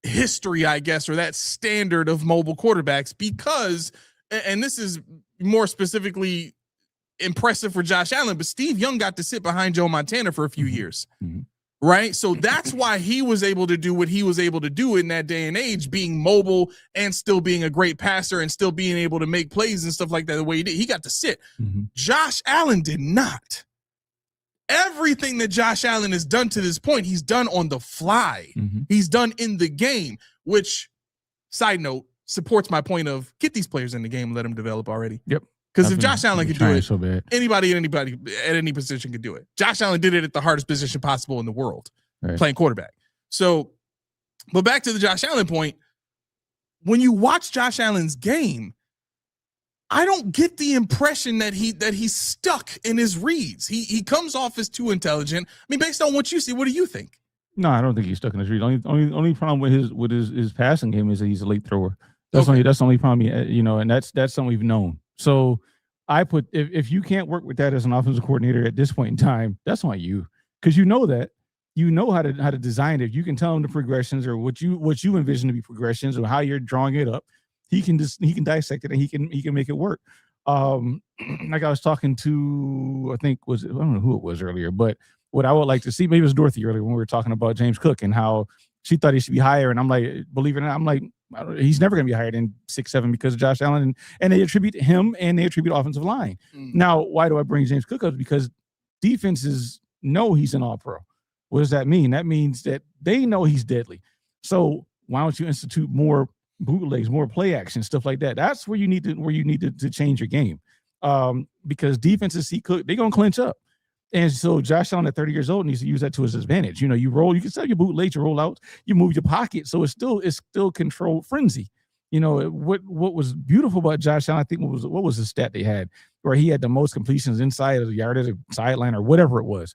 history, I guess, or that standard of mobile quarterbacks, because, and this is more specifically impressive for Josh Allen, but Steve Young got to sit behind Joe Montana for a few years, right? So that's why he was able to do what he was able to do in that day and age, being mobile and still being a great passer and still being able to make plays and stuff like that the way he did. He got to sit. Josh Allen did not. Everything that Josh Allen has done to this point, he's done on the fly. He's done in the game, which, side note, supports my point of get these players in the game and let them develop already. Yep. Because if Josh Allen could do it, so bad. anybody at any position could do it. Josh Allen did it at the hardest position possible in the world, playing quarterback. So, but back to the Josh Allen point, when you watch Josh Allen's game, I don't get the impression that he's stuck in his reads. He comes off as too intelligent. I mean, based on what you see, what do you think? No, I don't think he's stuck in his reads. Only problem with his passing game is that he's a late thrower. That's the only problem. And that's something we've known. So I put if you can't work with that as an offensive coordinator at this point in time, that's on you, because you know how to design it. You can tell him the progressions or what you envision to be progressions or how you're drawing it up. He can dissect it and he can make it work. Like I was talking to, I don't know who it was earlier, but what I would like to see, maybe it was Dorothy earlier when we were talking about James Cook and how she thought he should be higher. And I'm like, believe it or not, I'm like, he's never going to be higher than 6'7" because of Josh Allen. And they attribute him and they attribute offensive line. Now, why do I bring James Cook up? Because defenses know he's an all-pro. What does that mean? That means that they know he's deadly. So why don't you institute more bootlegs, more play action, stuff like that? That's where you need to change your game. Because defenses see Cook, they're going to clinch up. And so Josh Allen at 30 years old needs to use that to his advantage. You can sell your bootlegs, you roll out, you move your pocket. So it's still controlled frenzy. What was beautiful about Josh Allen, I think what was the stat they had where he had the most completions inside of the yard of the sideline or whatever it was.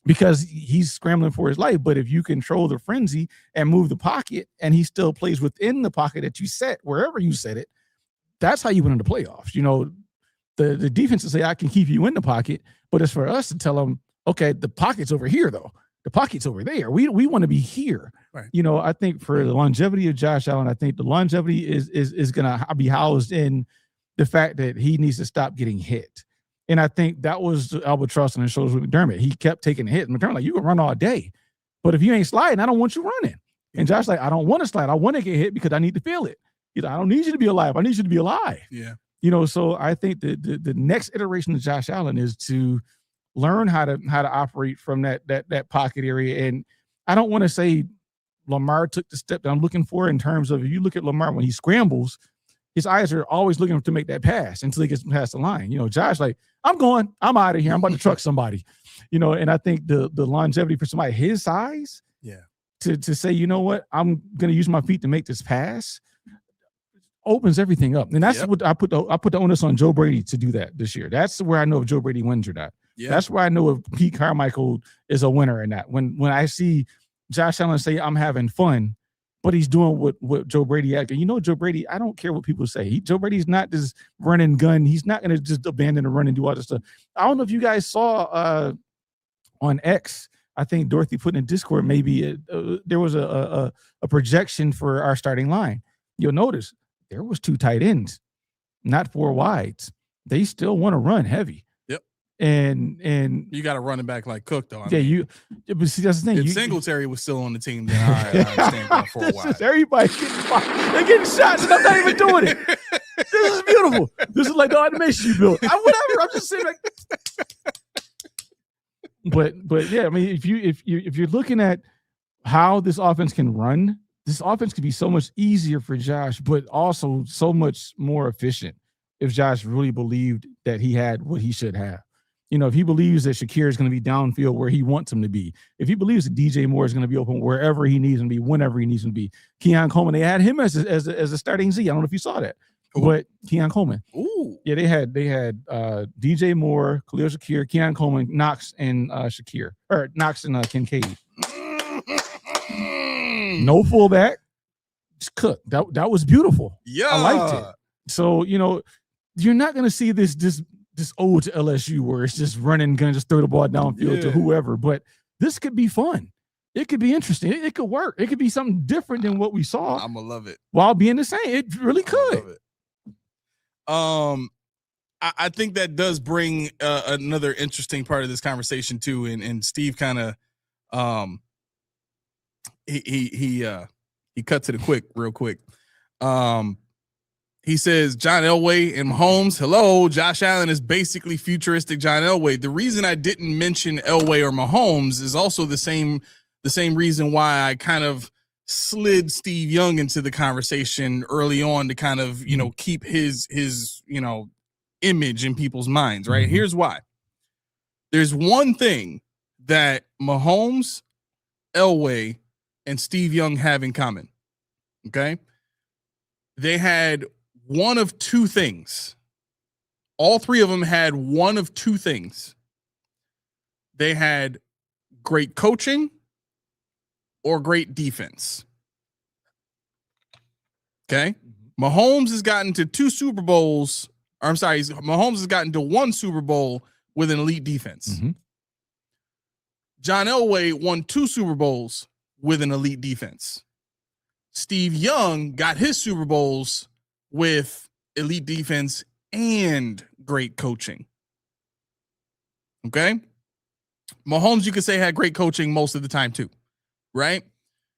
Because he's scrambling for his life. But if you control the frenzy and move the pocket and he still plays within the pocket that you set, wherever you set it, that's how you win in the playoffs. The defenses say, I can keep you in the pocket, but it's for us to tell them, okay, the pocket's over here, though. The pocket's over there. We want to be here. Right. I think for the longevity of Josh Allen, I think the longevity is going to be housed in the fact that he needs to stop getting hit. And I think that was the albatross on his shoulders with McDermott. He kept taking a hit. And McDermott, like, you can run all day, but if you ain't sliding, I don't want you running. And Josh, like, I don't want to slide. I want to get hit because I need to feel it. I don't need you to be alive. I need you to be alive. Yeah. So I think the next iteration of Josh Allen is to learn how to operate from that pocket area. And I don't want to say Lamar took the step that I'm looking for in terms of, if you look at Lamar when he scrambles, his eyes are always looking to make that pass until he gets past the line. Josh, like, I'm out of here. I'm about to truck somebody, and I think the longevity for somebody his size, to say, you know what, I'm going to use my feet to make this pass, opens everything up. And that's what I put the onus on Joe Brady to do that this year. That's where I know if Joe Brady wins or not. That's where I know if Pete Carmichael is a winner or not. When I see Josh Allen say, I'm having fun, but he's doing what Joe Brady acted. Joe Brady, I don't care what people say. Joe Brady's not this run and gun. He's not going to just abandon the run and do all this stuff. I don't know if you guys saw on X, I think Dorothy put in Discord, maybe there was a projection for our starting line. You'll notice there was 2 tight ends, not 4 wides. They still want to run heavy. Yep. And you got to run it back like Cook, though. But see, that's the thing. If Singletary was still on the team, then I stand by 4 wides. Everybody they're getting shots, and I'm not even doing it. This is beautiful. This is like the automation you built. Whatever. I'm just saying, like. But yeah, I mean, if you're looking at how this offense can run, this offense could be so much easier for Josh, but also so much more efficient if Josh really believed that he had what he should have. If he believes that Shakir is going to be downfield where he wants him to be, if he believes that DJ Moore is going to be open wherever he needs him to be, whenever he needs him to be. Keon Coleman, they had him as a starting Z. I don't know if you saw that. but Keon Coleman. Ooh. Yeah, they had DJ Moore, Khalil Shakir, Keon Coleman, Knox, and Shakir, or Knox and Kincaid. No fullback, just cook. That was beautiful. Yeah, I liked it. So you're not gonna see this ode to LSU where it's just running, gonna just throw the ball downfield to whoever. But this could be fun. It could be interesting. It could work. It could be something different than what we saw. I'm gonna love it while being the same. It really could. I think that does bring another interesting part of this conversation too. And Steve kind of he cut to the quick real quick. He says John Elway and Mahomes. Hello, Josh Allen is basically futuristic John Elway. The reason I didn't mention Elway or Mahomes is also the same reason why I kind of slid Steve Young into the conversation early on to kind of, keep his image in people's minds, right? Mm-hmm. Here's why. There's one thing that Mahomes, Elway, and Steve Young have in common. Okay? They had one of two things. All three of them had one of two things. They had great coaching or great defense. Okay? Mahomes has gotten to Mahomes has gotten to one Super Bowl with an elite defense. Mm-hmm. John Elway won 2 Super Bowls with an elite defense. Steve Young got his Super Bowls with elite defense and great coaching. Okay? Mahomes, you could say, had great coaching most of the time too, right?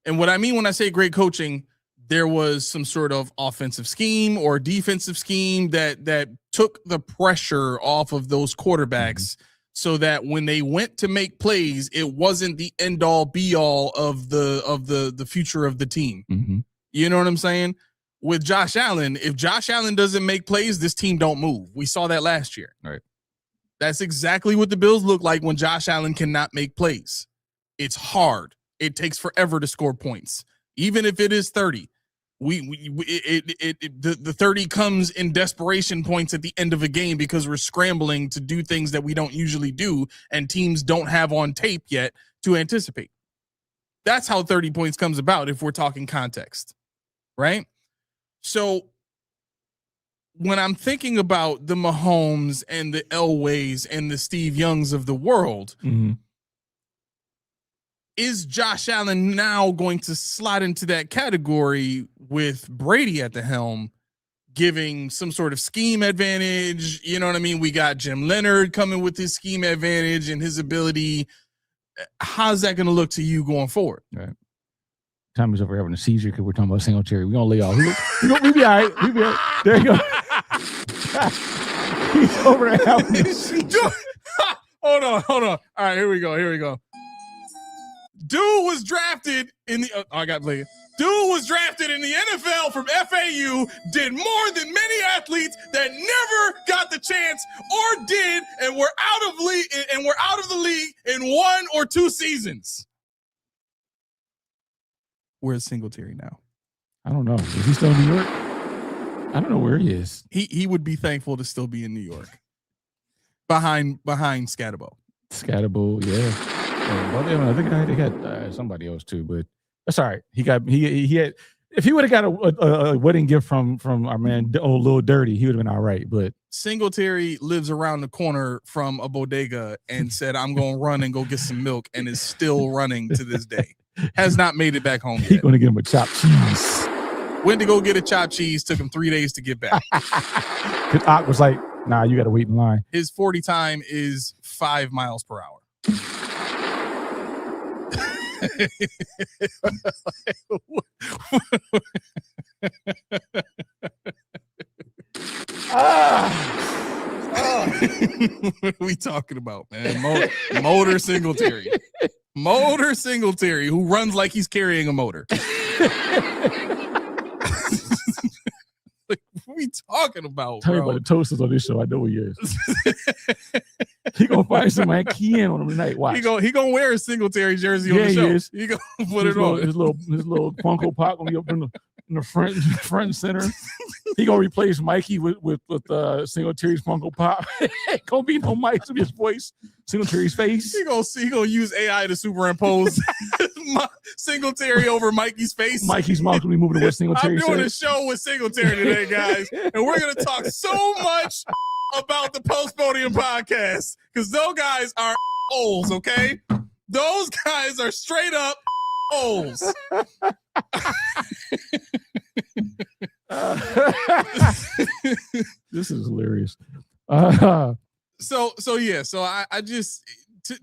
And what I mean when I say great coaching, there was some sort of offensive scheme or defensive scheme that took the pressure off of those quarterbacks so that when they went to make plays, it wasn't the end all be all of the future of the team. Mm-hmm. You know what I'm saying? With Josh Allen, if Josh Allen doesn't make plays, this team don't move. We saw that last year. Right. That's exactly what the Bills look like when Josh Allen cannot make plays. It's hard. It takes forever to score points. Even if it is 30, the 30 comes in desperation points at the end of a game because we're scrambling to do things that we don't usually do and teams don't have on tape yet to anticipate. That's how 30 points comes about if we're talking context, right? So when I'm thinking about the Mahomes and the Elways and the Steve Youngs of the world, is Josh Allen now going to slide into that category with Brady at the helm, giving some sort of scheme advantage? You know what I mean? We got Jim Leonard coming with his scheme advantage and his ability. How's that going to look to you going forward? Right. Tommy's over having a seizure because we're talking about Singletary. We're going to lay off. We'll be all right. We'll be all right. There you go. He's over there having a seizure. Hold on. All right, here we go. Dude was drafted in the Dude was drafted in the NFL from FAU, did more than many athletes that never got the chance or did, and were out of the league in 1 or 2 seasons. Where's Singletary now? I don't know. Is he still in New York? I don't know where he is. He would be thankful to still be in New York. Behind Scatterbo. Yeah. I think they got somebody else too, but that's all right. He had if he would have got a wedding gift from our man old Lil Dirty, he would have been all right. But Singletary lives around the corner from a bodega and said, "I'm going to run and go get some milk," and is still running to this day. Has not made it back home yet. He's going to get him a chopped cheese. Went to go get a chopped cheese. Took him 3 days to get back. Because Ock was like, "Nah, you got to wait in line." His 40 time is 5 miles per hour. What are we talking about, man? Motor Singletary. Motor Singletary, who runs like he's carrying a motor. Like, what are we talking about, Tell me bro? about the toasters on this show. I know he is. He gonna find somebody key in on him tonight. Watch. He gonna wear a Singletary jersey on the show. He is. He gonna put it on. His little Funko Pop gonna be up in the in the front and center. He gonna replace Mikey with Singletary's Funko Pop. Ain't gonna be no Mike's with his voice, Singletary's face. He gonna use AI to superimpose Singletary over Mikey's face. Mikey's mouth gonna be moving to what Singletary I'm doing said. a show with Singletary today, guys, and we're gonna talk so much about the Post-Podium Podcast because those guys are O's, okay? Those guys are straight up O's. This is hilarious. So I just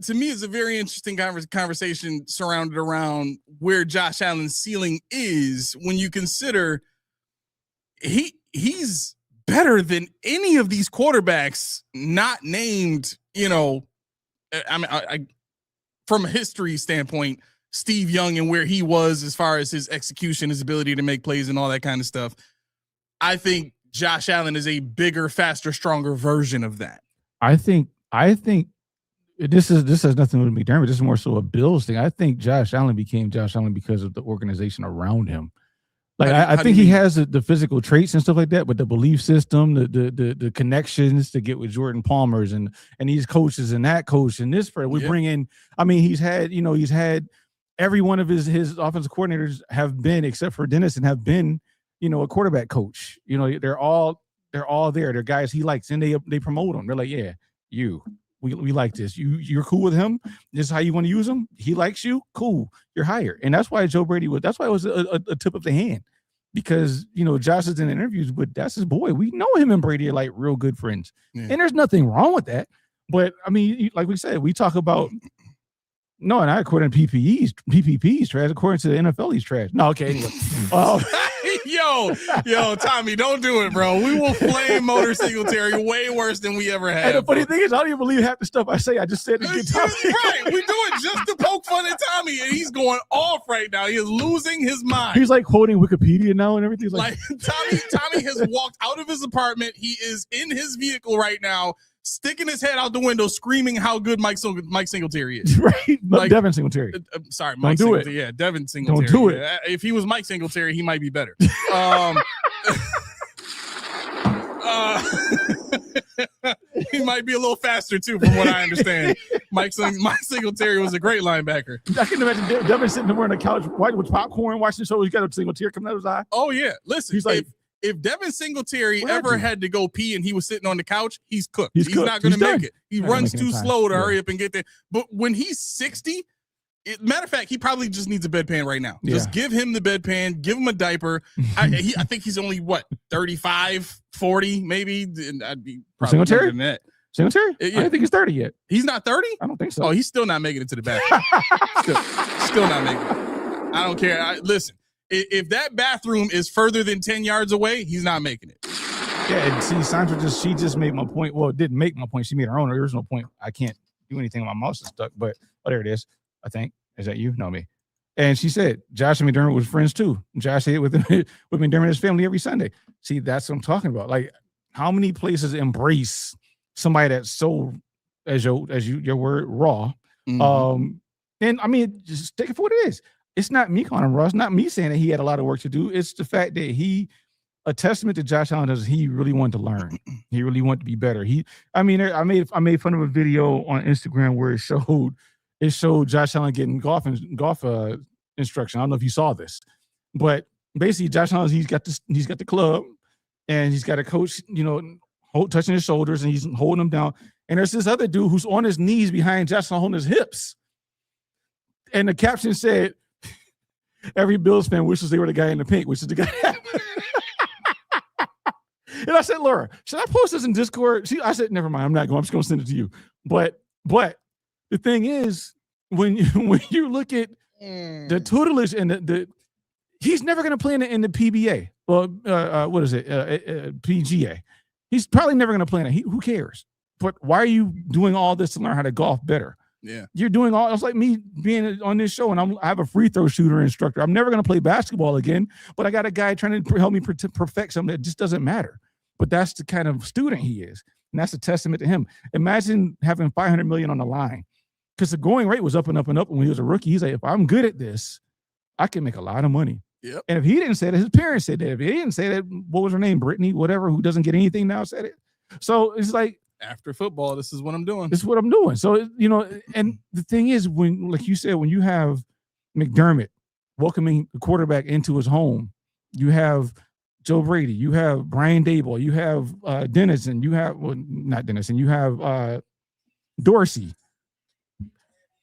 to me it's a very interesting conversation surrounded around where Josh Allen's ceiling is when you consider he's better than any of these quarterbacks not named, I from a history standpoint, Steve Young and where he was as far as his execution, his ability to make plays and all that kind of stuff. I think Josh Allen is a bigger, faster, stronger version of that. I think this has nothing to do with McDermott. This is more so a Bills thing. I think Josh Allen became Josh Allen because of the organization around him. Like I think he has the physical traits and stuff like that, but the belief system, the connections to get with Jordan Palmer's and these coaches and that coach and this we bring in. I mean, he's had every one of his offensive coordinators have been, except for Dennis, and have been, a quarterback coach. They're all there. They're guys he likes, and they promote them. They're like, yeah, we like this. You're cool with him. This is how you want to use him. He likes you. Cool. You're hired. And that's why Joe Brady that's why it was a tip of the hand, because, Josh is in interviews, but that's his boy. We know him and Brady are like real good friends. Yeah. And there's nothing wrong with that. But I mean, like we said, we talk about, no, and according to PPP's trash. According to the NFL, he's trash. No, okay. Anyway. Yo, Tommy, don't do it, bro. We will flame Motor Singletary way worse than we ever have. And the funny thing is, I don't even believe half the stuff I say. I just said to get Tommy. Right. We do it just to poke fun at Tommy, and he's going off right now. He is losing his mind. He's like quoting Wikipedia now and everything. Like Tommy has walked out of his apartment. He is in his vehicle right now, sticking his head out the window, screaming how good Mike Singletary is. Right. Like, Devin Singletary. Sorry, Mike don't do Singletary. Yeah, Devin Singletary. Don't do it. Yeah. If he was Mike Singletary, he might be better. He might be a little faster, too, from what I understand. Mike Singletary was a great linebacker. I can imagine Devin sitting there on the couch with popcorn, watching the show. He's got a Singletary coming out of his eye. Oh, yeah. Listen, he's like, if Devin Singletary ever had to go pee and he was sitting on the couch, he's cooked. He's cooked. Not going to make done. it. He runs too slow to hurry up and get there. But when he's 60, matter of fact, he probably just needs a bedpan right now. Yeah. Just give him the bedpan, give him a diaper. I think he's only, 35, 40, maybe? I'd be probably Singletary? than that. Singletary? Yeah. I don't think he's 30 yet. He's not 30? I don't think so. Oh, he's still not making it to the bathroom. still not making it. I don't care. Listen. If that bathroom is further than 10 yards away, he's not making it. Yeah, and see, Sandra just made my point. Well, it didn't make my point. She made her own original point. I can't do anything. My mouse is stuck, but there it is. I think. Is that you? No, me. And she said, Josh and McDermott was friends too. Josh ate with McDermott and his family every Sunday. See, that's what I'm talking about. Like, how many places embrace somebody that's so, as your word, raw? Mm-hmm. And I mean, just take it for what it is. It's not me calling him raw. It's not me saying that he had a lot of work to do. It's the fact that a testament to Josh Allen is he really wanted to learn. He really wanted to be better. I made fun of a video on Instagram where it showed Josh Allen getting golf instruction. I don't know if you saw this, but basically Josh Allen, he's got the club and he's got a coach, touching his shoulders and he's holding him down. And there's this other dude who's on his knees behind Josh Allen holding his hips. And the caption said, every Bills fan wishes they were the guy in the pink, which is the guy. And I said, Laura, should I post this in Discord? I said, never mind. I'm not going. I'm just going to send it to you. But the thing is, when you look at the tutelage and he's never going to play in the PBA. Well, what is it? PGA. He's probably never going to play in it. Who cares? But why are you doing all this to learn how to golf better? Yeah, you're doing all. It's like me being on this show, and I have a free throw shooter instructor. I'm never going to play basketball again, but I got a guy trying to help me perfect something that just doesn't matter. But that's the kind of student he is, and that's a testament to him. Imagine having $500 million on the line, because the going rate was up and up and up when he was a rookie. He's like, if I'm good at this, I can make a lot of money. Yep. And if he didn't say that, his parents said that. If he didn't say that, what was her name? Brittany, whatever, who doesn't get anything now, said it. So it's like, after football, this is what I'm doing. this is what I'm doing. So, and the thing is, when, like you said, when you have McDermott welcoming the quarterback into his home, you have Joe Brady, you have Brian Daboll, you have Dennison, you have, well, not Dennison, you have Dorsey.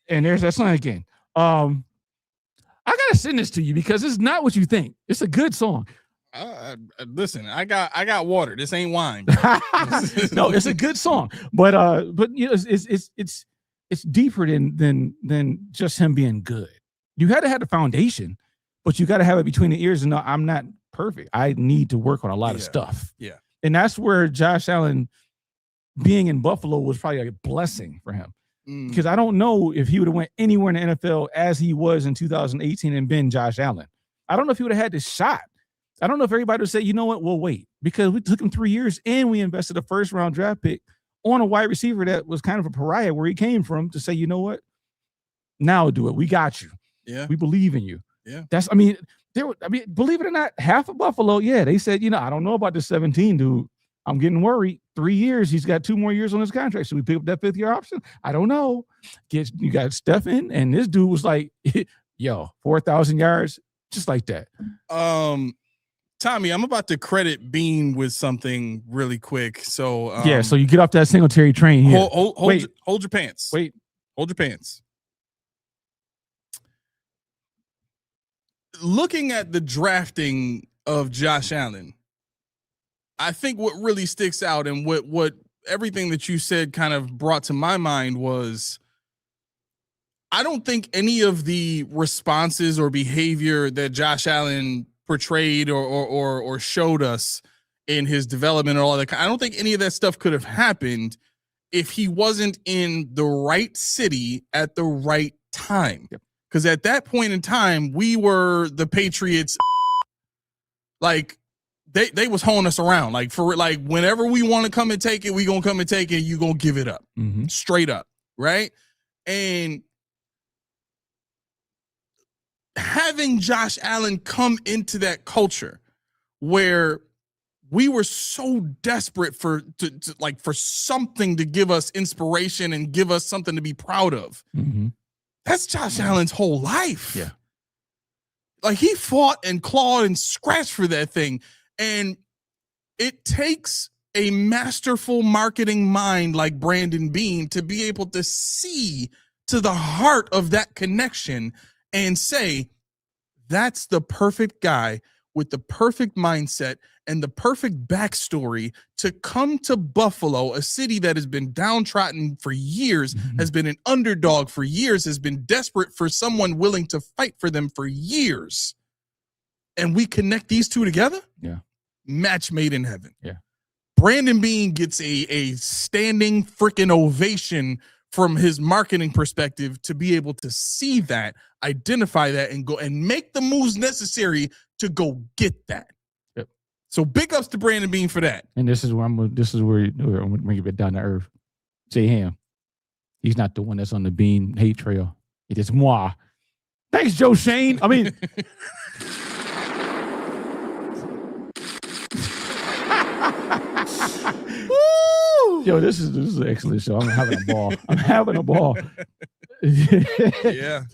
And there's that song again. I gotta send this to you because it's not what you think. It's a good song. Listen, I got water. This ain't wine. No, it's a good song, but it's deeper than just him being good. You had to have the foundation, but you got to have it between the ears. And no, I'm not perfect. I need to work on a lot of stuff. Yeah, and that's where Josh Allen being in Buffalo was probably a blessing for him. Because I don't know if he would have went anywhere in the NFL as he was in 2018 and been Josh Allen. I don't know if he would have had this shot. I don't know if everybody would say, you know what, we'll wait. Because we took him 3 years and we invested a first-round draft pick on a wide receiver that was kind of a pariah where he came from to say, you know what, now do it. We got you. Yeah. We believe in you. Yeah. Believe it or not, half of Buffalo, yeah, they said, I don't know about this 17 dude. I'm getting worried. 3 years. He's got 2 more years on his contract. Should we pick up that 5th-year option? I don't know. You got Stephen, and this dude was like, yo, 4,000 yards, just like that. Tommy, I'm about to credit Bean with something really quick. So so you get off that Singletary train here. Hold your pants. Wait. Hold your pants. Looking at the drafting of Josh Allen, I think what really sticks out and what everything that you said kind of brought to my mind was, I don't think any of the responses or behavior that Josh Allen portrayed or showed us in his development and all that, I don't think any of that stuff could have happened if he wasn't in the right city at the right time. Because at that point in time, we were the Patriots. Like, They was honing us around, like, for like, whenever we want to come and take it, we gonna come and take it. You gonna give it up, straight up, right? And having Josh Allen come into that culture where we were so desperate for something to give us inspiration and give us something to be proud of. That's Josh Allen's whole life. Yeah, like, he fought and clawed and scratched for that thing. And it takes a masterful marketing mind like Brandon Beane to be able to see to the heart of that connection and say, that's the perfect guy with the perfect mindset and the perfect backstory to come to Buffalo, a city that has been downtrodden for years, has been an underdog for years, has been desperate for someone willing to fight for them for years. And we connect these two together? Yeah. Match made in heaven. Yeah. Brandon Beane gets a standing freaking ovation from his marketing perspective to be able to see that, identify that, and go and make the moves necessary to go get that. Yep. So big ups to Brandon Beane for that. And this is where I'm going to bring it down to earth. J Ham, he's not the one that's on the Beane hate trail. It is moi. Thanks, Joe Shane. I mean. Yo, this is an excellent show. I'm having a ball. Yeah.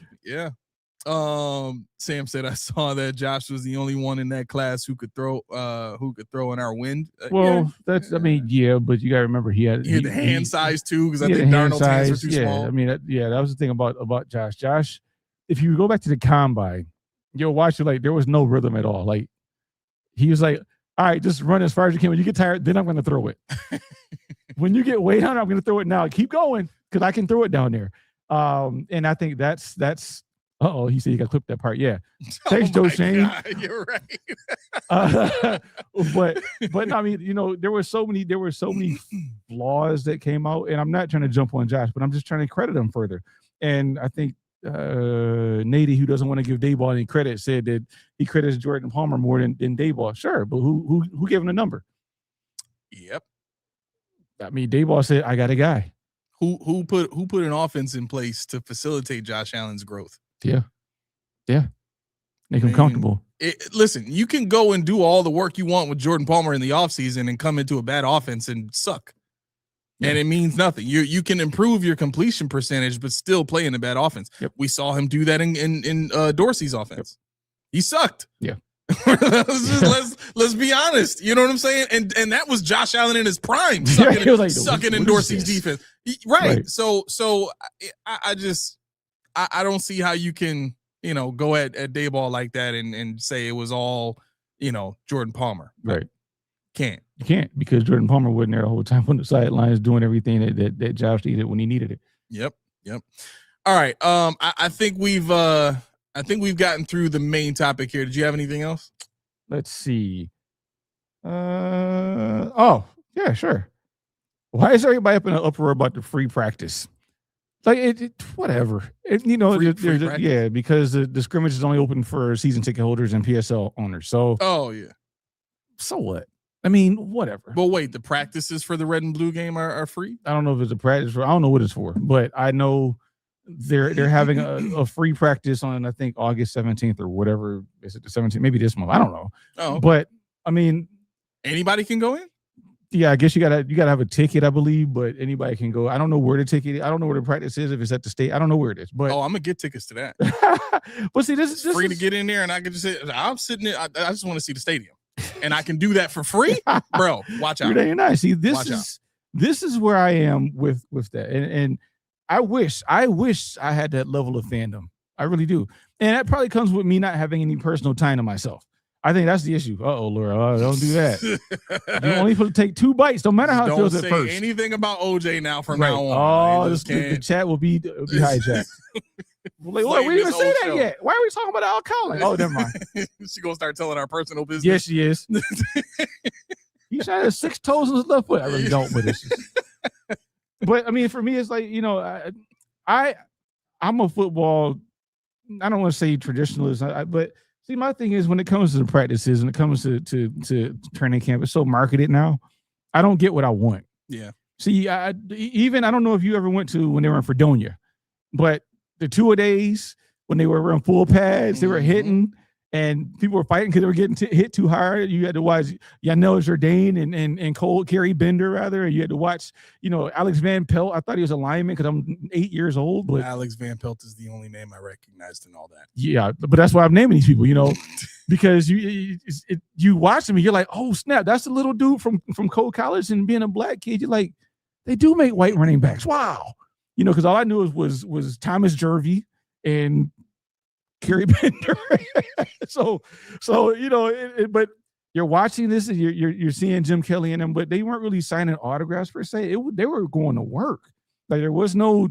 Sam said, I saw that Josh was the only one in that class who could throw in our wind. But you gotta remember he had the hand size too, because I think Darnold's hands are too small. I mean, that was the thing about Josh. Josh, if you go back to the combine, you'll watch it, like, there was no rhythm at all. Like, he was like, all right, just run as far as you can. When you get tired, then I'm going to throw it. When you get way down, I'm going to throw it now. Keep going, because I can throw it down there. And I think that's. He said you got to clip that part. Yeah. Thanks, Joe Shane. God, you're right. But I mean, there were so many flaws that came out, and I'm not trying to jump on Josh, but I'm just trying to credit him further. And I think Nady, who doesn't want to give Daboll any credit, said that he credits Jordan Palmer more than Daboll. Sure, but who gave him the number? Yep. I mean, Daboll said, I got a guy. Who put an offense in place to facilitate Josh Allen's growth? Yeah. Make him comfortable. Listen, you can go and do all the work you want with Jordan Palmer in the offseason and come into a bad offense and suck. Yeah. And it means nothing. You can improve your completion percentage, but still play in a bad offense. Yep. We saw him do that in Dorsey's offense. Yep. He sucked. Yeah. let's be honest. You know what I'm saying? And that was Josh Allen in his prime, sucking in Dorsey's defense. Right. So I don't see how you can, go at Daboll like that and say it was all, Jordan Palmer. Right. You can't because Jordan Palmer wasn't there the whole time on the sidelines doing everything that Josh needed when he needed it. Yep. All right. I think we've gotten through the main topic here. Did you have anything else? Let's see. Oh, yeah, sure. Why is everybody up in an uproar about the free practice? Like whatever. Yeah, because the scrimmage is only open for season ticket holders and PSL owners. So so what? I mean, whatever. Well, wait, the practices for the red and blue game are free? I don't know if it's a practice. I don't know what it's for, but I know they're having a free practice on, I think, August 17th or whatever. Is it the 17th? Maybe this month. I don't know. Oh, but I mean, anybody can go in? Yeah, I guess you gotta have a ticket, I believe, but anybody can go. I don't know where the ticket. I don't know where the practice is. If it's at the state, I don't know where it is. But I'm gonna get tickets to that. But see, this is free to get in there, and I can just say I'm sitting there. I just want to see the stadium, and I can do that for free, bro. Watch out. You're nice. See, this is where I am with that, and I wish I had that level of fandom. I really do, and that probably comes with me not having any personal time to myself. I think that's the issue. Laura, don't do that. You're only supposed to take 2 bites, no matter how it feels at first. Don't say anything about OJ now from now on. The chat will be hijacked. Like, what? We didn't even say that yet. Why are we talking about Al Collins? Oh, never mind. She gonna start telling our personal business. Yes, she is. He should have 6 toes in his left foot. I really don't, but it's just. But I mean, for me, it's like, I'm a football. I don't want to say traditionalist, but. See, my thing is when it comes to the practices and it comes to training camp, it's so marketed now. I don't get what I want. Yeah. See, I don't know if you ever went to when they were in Fredonia, but the 2-a-days when they were wearing full pads, they were hitting and people were fighting because they were getting hit too hard. You had to watch Yanel Jourdain and Kerry Bender, rather. And you had to watch, Alex Van Pelt. I thought he was a lineman because I'm 8 years old. But Alex Van Pelt is the only name I recognized in all that. Yeah, but that's why I'm naming these people, because you watch them and you're like, oh, snap, that's the little dude from Cole College, and being a black kid, you're like, they do make white running backs. Wow. Because all I knew was Thomas Jervey and Kerry Bender. so but you're watching this and you're seeing Jim Kelly and them, but they weren't really signing autographs per se. They were going to work. Like there was no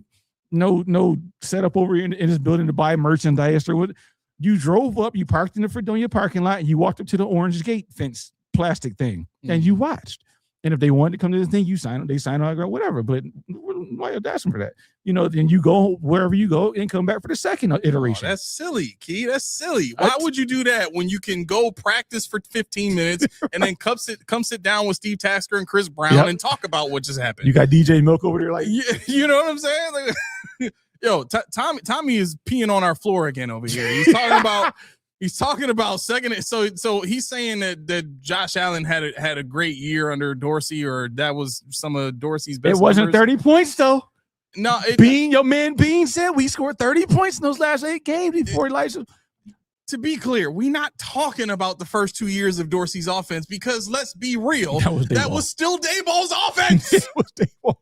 setup over in his building to buy merchandise or what. You drove up, you parked in the Fredonia parking lot, and you walked up to the orange gate fence plastic thing, and you watched. And if they wanted to come to the thing, you sign them. They sign autograph, whatever. But why are you asking for that? Then you go wherever you go and come back for the second iteration. Oh, that's silly, Key. That's silly. Why would you do that when you can go practice for 15 minutes and then come sit down with Steve Tasker and Chris Brown and talk about what just happened? You got DJ Milk over there, like, you know what I'm saying? Like, yo, Tommy is peeing on our floor again over here. He's talking about second. So he's saying that Josh Allen had a great year under Dorsey, or that was some of Dorsey's best. It wasn't numbers. 30 points though. No, your man Bean said we scored 30 points in those last 8 games before Elijah. To be clear, we're not talking about the first 2 years of Dorsey's offense, because let's be real, that was still Daboll's offense. It was Daboll.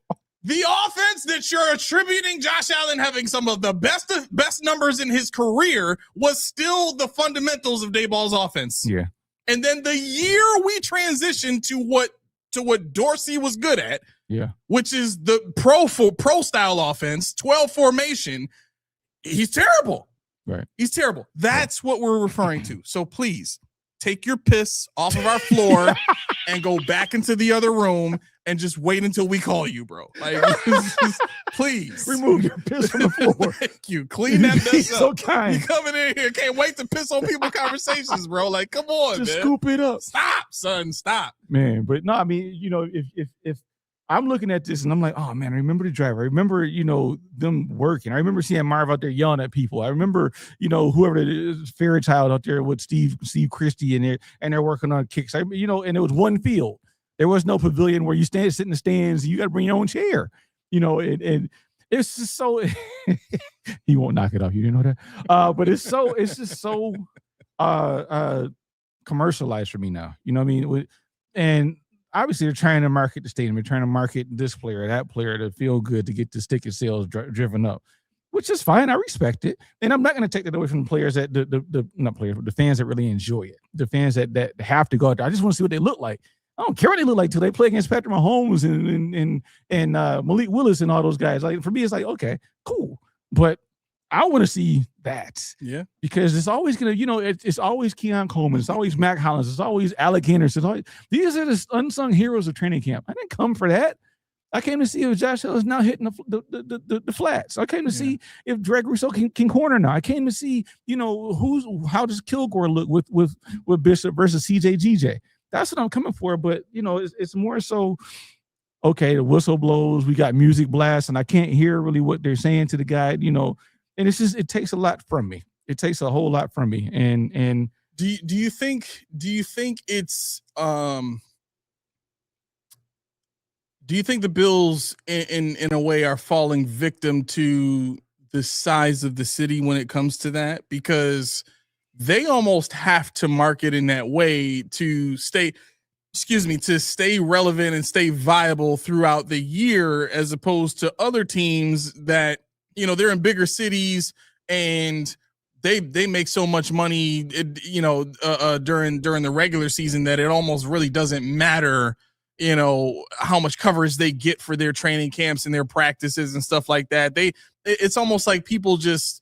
The offense that you're attributing Josh Allen having some of the best numbers in his career was still the fundamentals of Daboll's offense. Yeah. And then the year we transitioned to what Dorsey was good at, which is the pro style offense, 12 formation, he's terrible. Right. He's terrible. That's what we're referring to. So please take your piss off of our floor and go back into the other room and just wait until we call you, bro. Like, please remove your piss from the floor. Thank you. Clean that mess up. So kind. You coming in here? Can't wait to piss on people's conversations, bro. Like, come on, just man. Scoop it up. Stop, son. Stop, man. But no, I mean, if I'm looking at this and I'm like, oh man, I remember the driver. I remember, them working. I remember seeing Marv out there yelling at people. I remember, whoever it is, Fairchild out there with Steve Christie and they're working on kicks. And it was one field. There was no pavilion where you sit in the stands. You got to bring your own chair, and it's just so, he won't knock it off. You didn't know that? But it's just so commercialized for me now. You know what I mean? And obviously they're trying to market the stadium. They're trying to market this player, that player to feel good, to get the ticket sales driven up, which is fine. I respect it. And I'm not going to take that away from the players that not players, but the fans that really enjoy it. The fans that have to go out there. I just want to see what they look like. I don't care what they look like till they play against Patrick Mahomes and Malik Willis and all those guys. Like, for me, it's like, okay, cool. But I want to see that. Yeah. Because it's always going to, it's always Keon Coleman. It's always Mac Hollins. It's always Alec Henderson. These are the unsung heroes of training camp. I didn't come for that. I came to see if Josh Allen is now hitting the flats. I came to see if Greg Rousseau can corner now. I came to see, how does Kilgore look with Bishop versus CJ GJ. That's what I'm coming for. But, it's more so, okay, the whistle blows. We got music blasts, and I can't hear really what they're saying to the guy, and it's just, it takes a lot from me. It takes a whole lot from me. And do you think it's do you think the Bills in a way are falling victim to the size of the city when it comes to that? Because they almost have to market in that way to stay relevant and stay viable throughout the year, as opposed to other teams that, they're in bigger cities and they make so much money, during the regular season that it almost really doesn't matter, how much coverage they get for their training camps and their practices and stuff like that. It's almost like people just,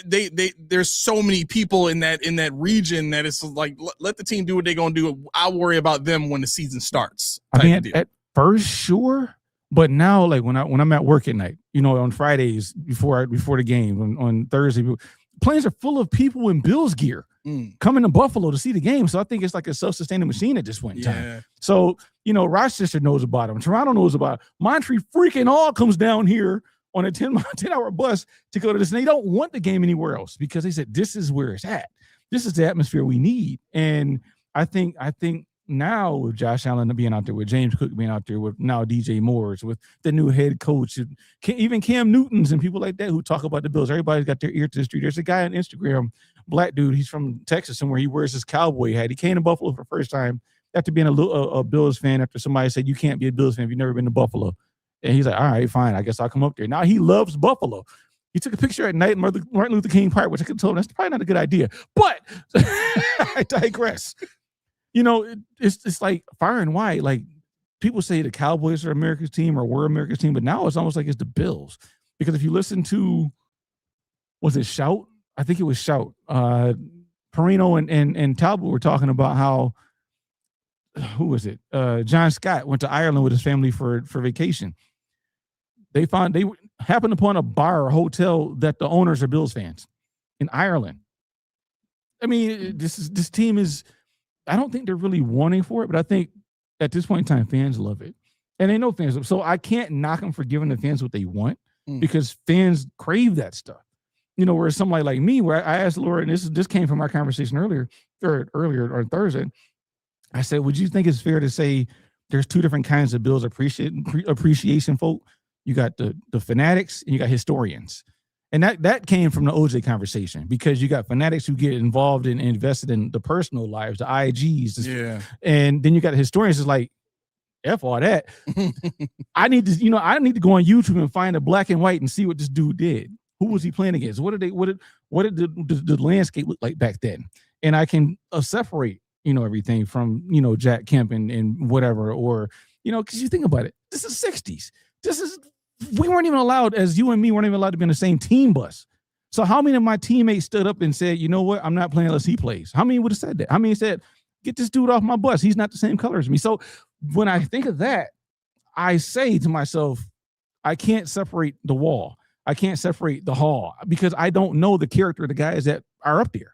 there's so many people in that region that it's like, let the team do what they're going to do. I'll worry about them when the season starts. I mean, at first, sure. But now, like when I'm at work at night, on Fridays before the game, on Thursday, planes are full of people in Bills gear coming to Buffalo to see the game. So I think it's like a self-sustaining machine at this point in time. So, Rochester knows about them. Toronto knows about it. Montreal freaking all comes down here on a 10-hour bus to go to this. And they don't want the game anywhere else because they said, this is where it's at. This is the atmosphere we need. And I think now with Josh Allen being out there, with James Cook being out there, with now DJ Moore's, with the new head coach, even Cam Newton's and people like that who talk about the Bills. Everybody's got their ear to the street. There's a guy on Instagram, black dude. He's from Texas somewhere. He wears his cowboy hat. He came to Buffalo for the first time after being a Bills fan, after somebody said, you can't be a Bills fan if you've never been to Buffalo. And he's like, all right, fine. I guess I'll come up there. Now he loves Buffalo. He took a picture at night in Martin Luther King Park, which I could tell him that's probably not a good idea. But I digress. It's like far and wide. Like, people say the Cowboys are America's team or were America's team, but now it's almost like it's the Bills. Because if you listen to, was it Shout? I think it was Shout. Perino and Talbot were talking about how, who was it? John Scott went to Ireland with his family for vacation. They happened upon a bar or hotel that the owners are Bills fans in Ireland. I mean, this team is, I don't think they're really wanting for it, but I think at this point in time, fans love it. And they know fans. So I can't knock them for giving the fans what they want because fans crave that stuff. Whereas somebody like me, where I asked Laura, and this came from our conversation earlier on Thursday, I said, would you think it's fair to say there's two different kinds of Bills appreciation folk? You got the fanatics and you got historians. And that came from the OJ conversation, because you got fanatics who get involved and invested in the personal lives, the IGs. And then you got historians who's like, F all that. I need to go on YouTube and find a black and white and see what this dude did. Who was he playing against? What did the landscape look like back then? And I can separate, everything from, Jack Kemp and whatever, or, because you think about it, this is 60s. We weren't even allowed, as you and me weren't even allowed to be in the same team bus. So how many of my teammates stood up and said, you know what, I'm not playing unless he plays? How many would have said that? How many said, get this dude off my bus? He's not the same color as me. So when I think of that, I say to myself, I can't separate the wall. I can't separate the hall, because I don't know the character of the guys that are up there.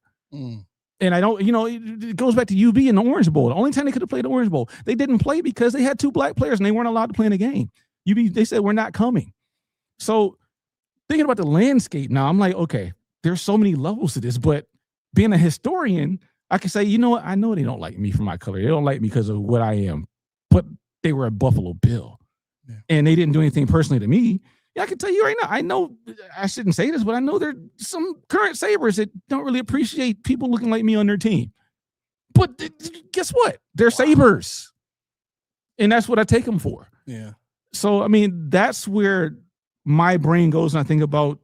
And I don't, it goes back to UB and the Orange Bowl. The only time they could have played the Orange Bowl, they didn't play because they had 2 black players and they weren't allowed to play in the game. UB, they said, we're not coming. So thinking about the landscape now, I'm like, okay, there's so many levels to this, but being a historian, I can say, you know what? I know they don't like me for my color. They don't like me because of what I am, but they were a Buffalo Bill and they didn't do anything personally to me. Yeah, I can tell you right now, I know I shouldn't say this, but I know there's some current Sabres that don't really appreciate people looking like me on their team. But guess what? They're Sabres. And that's what I take them for. Yeah. So, I mean, that's where my brain goes when I think about,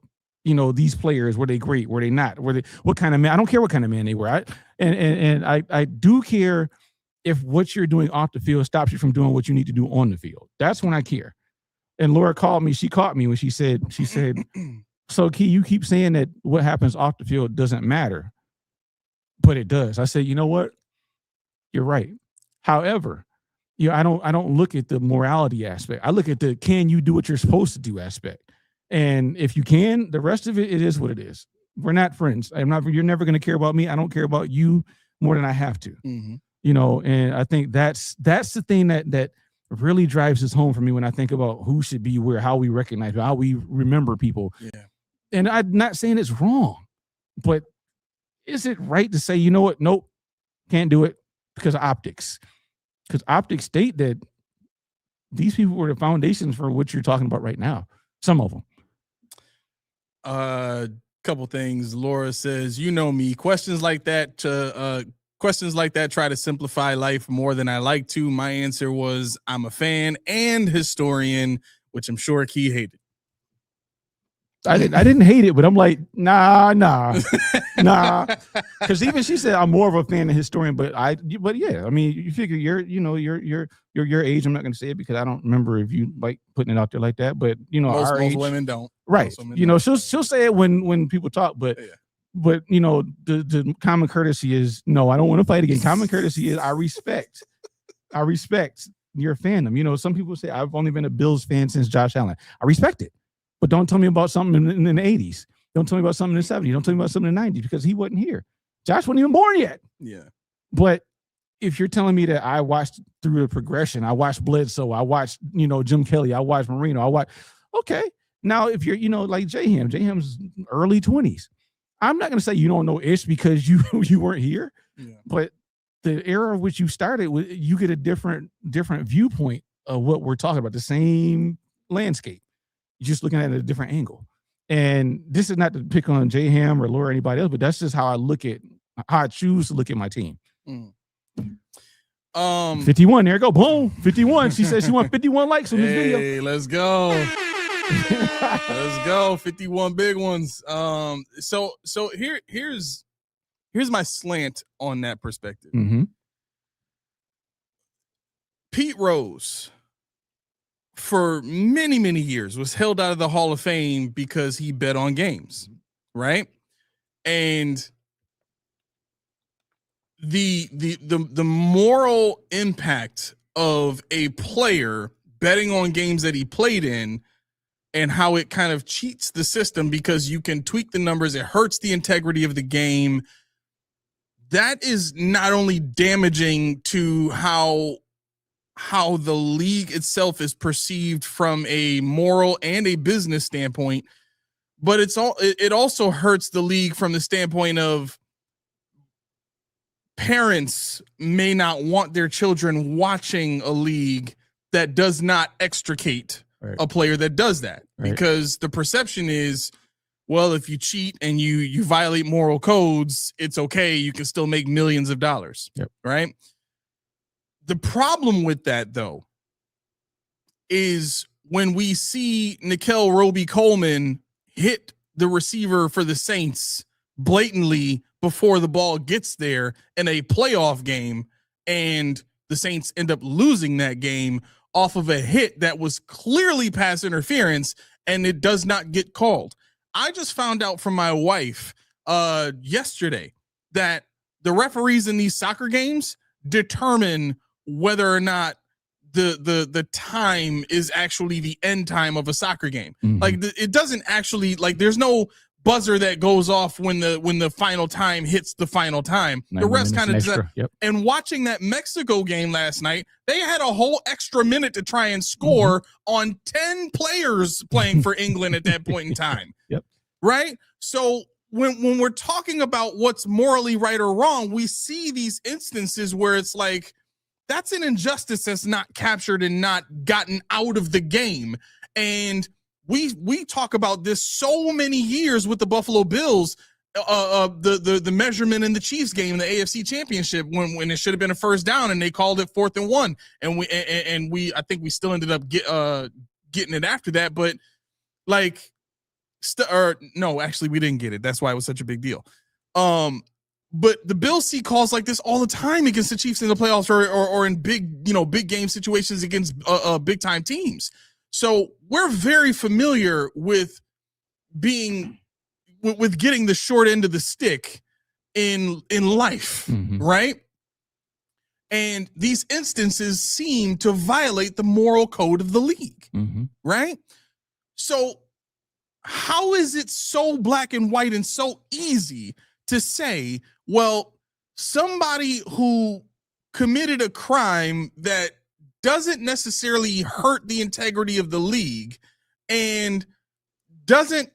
these players. Were they great? Were they not? What kind of man? I don't care what kind of man they were. I do care if what you're doing off the field stops you from doing what you need to do on the field. That's when I care. And Laura called me. She caught me when she said, so Key, you keep saying that what happens off the field doesn't matter, but it does. I said, you know what? You're right. However, I don't look at the morality aspect. I look at the can you do what you're supposed to do aspect. And if you can, the rest of it is what it is. We're not friends. You're never going to care about me. I don't care about you more than I have to. Mm-hmm. And I think that's the thing that really drives this home for me when I think about who should be where, how we recognize, how we remember people. Yeah. And I'm not saying it's wrong, but is it right to say, you know what? Nope, can't do it because of optics. Because optics state that these people were the foundations for what you're talking about right now. Some of them. Couple things. Laura says, me. Questions like that try to simplify life more than I like to. My answer was, I'm a fan and historian, which I'm sure Key hated. I didn't hate it, but I'm like, nah. Because even she said I'm more of a fan than historian, but yeah, I mean, you figure you're your age. I'm not going to say it because I don't remember if you like putting it out there like that, but most age, women don't. Right. She'll say it when people talk, but. Yeah. But, the common courtesy is, no, I don't want to fight again. Common courtesy is I respect your fandom. Some people say I've only been a Bills fan since Josh Allen. I respect it. But don't tell me about something in the 80s. Don't tell me about something in the 70s. Don't tell me about something in the 90s because he wasn't here. Josh wasn't even born yet. Yeah. But if you're telling me that I watched through the progression, I watched Bledsoe, I watched, Jim Kelly, I watched Marino, okay. Now, if you're, like J-Ham's early 20s. I'm not going to say you don't know Ish because you weren't here, but the era of which you started, you get a different viewpoint of what we're talking about, the same landscape. You're just looking at it at a different angle. And this is not to pick on J-Ham or Laura or anybody else, but that's just how I choose to look at my team. 51, there you go. Boom, 51. She said she wants 51 likes on this video. Hey, let's go. Let's go. 51 big ones. So here's my slant on that perspective. Mm-hmm. Pete Rose, for many, many years, was held out of the Hall of Fame because he bet on games, right? And the moral impact of a player betting on games that he played in and how it kind of cheats the system because you can tweak the numbers. It hurts the integrity of the game. That is not only damaging to how the league itself is perceived from a moral and a business standpoint, but it also hurts the league from the standpoint of parents may not want their children watching a league that does not extricate a player that does that, because the perception is, well, if you cheat and you violate moral codes, it's okay. You can still make millions of dollars. Yep. Right. The problem with that, though, is when we see Nickel Roby-Coleman hit the receiver for the Saints blatantly before the ball gets there in a playoff game, and the Saints end up losing that game off of a hit that was clearly pass interference, and it does not get called. I just found out from my wife yesterday that the referees in these soccer games determine whether or not the time is actually the end time of a soccer game. Mm-hmm. Like it doesn't actually, like, there's no buzzer that goes off when the final time hits the final time. The rest kind of And watching that Mexico game last night, they had a whole extra minute to try and score on 10 players playing for England at that point in time. Right? So when we're talking about what's morally right or wrong, we see these instances where it's like, that's an injustice that's not captured and not gotten out of the game. And we talk about this so many years with the Buffalo Bills, the measurement in the Chiefs game, the AFC Championship, when it should have been a first down and they called it 4th and 1, and I think we still ended up getting it after that, but like, no, actually we didn't get it. That's why it was such a big deal. But the Bills see calls like this all the time against the Chiefs in the playoffs or in big game situations against big time teams. So we're very familiar with getting the short end of the stick in life, right? And these instances seem to violate the moral code of the league, right? So how is it so black and white and so easy to say, well, somebody who committed a crime that doesn't necessarily hurt the integrity of the league and doesn't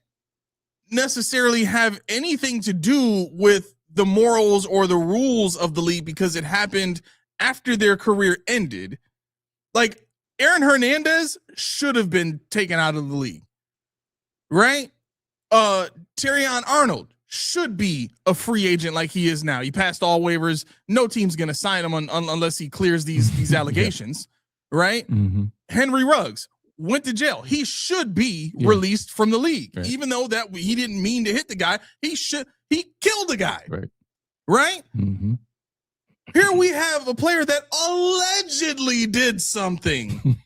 necessarily have anything to do with the morals or the rules of the league because it happened after their career ended. Like, Aaron Hernandez should have been taken out of the league, right? Terrion Arnold should be a free agent like he is now. He passed all waivers. No team's going to sign him unless he clears these allegations, right? Henry Ruggs went to jail. He should be released from the league, even though that he didn't mean to hit the guy. He killed the guy, right? Here we have a player that allegedly did something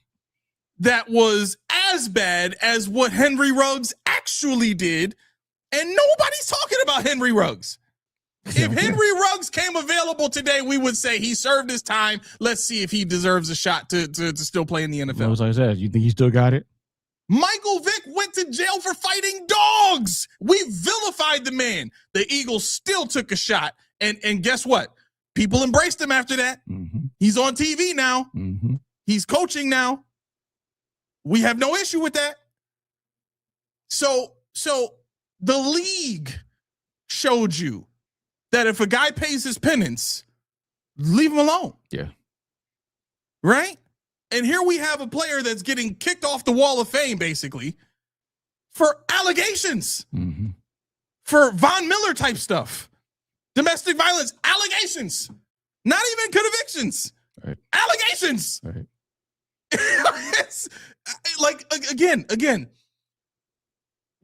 that was as bad as what Henry Ruggs actually did, and nobody's talking about Henry Ruggs. If Henry Ruggs came available today, we would say he served his time. Let's see if he deserves a shot to still play in the NFL. As I said, you think he still got it? Michael Vick went to jail for fighting dogs. We vilified the man. The Eagles still took a shot. And guess what? People embraced him after that. He's on TV now. He's coaching now. We have no issue with that. So the league showed you that if a guy pays his penance, leave him alone. Yeah. Right? And here we have a player that's getting kicked off the wall of fame, basically, for allegations. For Von Miller type stuff. Domestic violence, allegations. Not even convictions. Allegations. It's, like, again,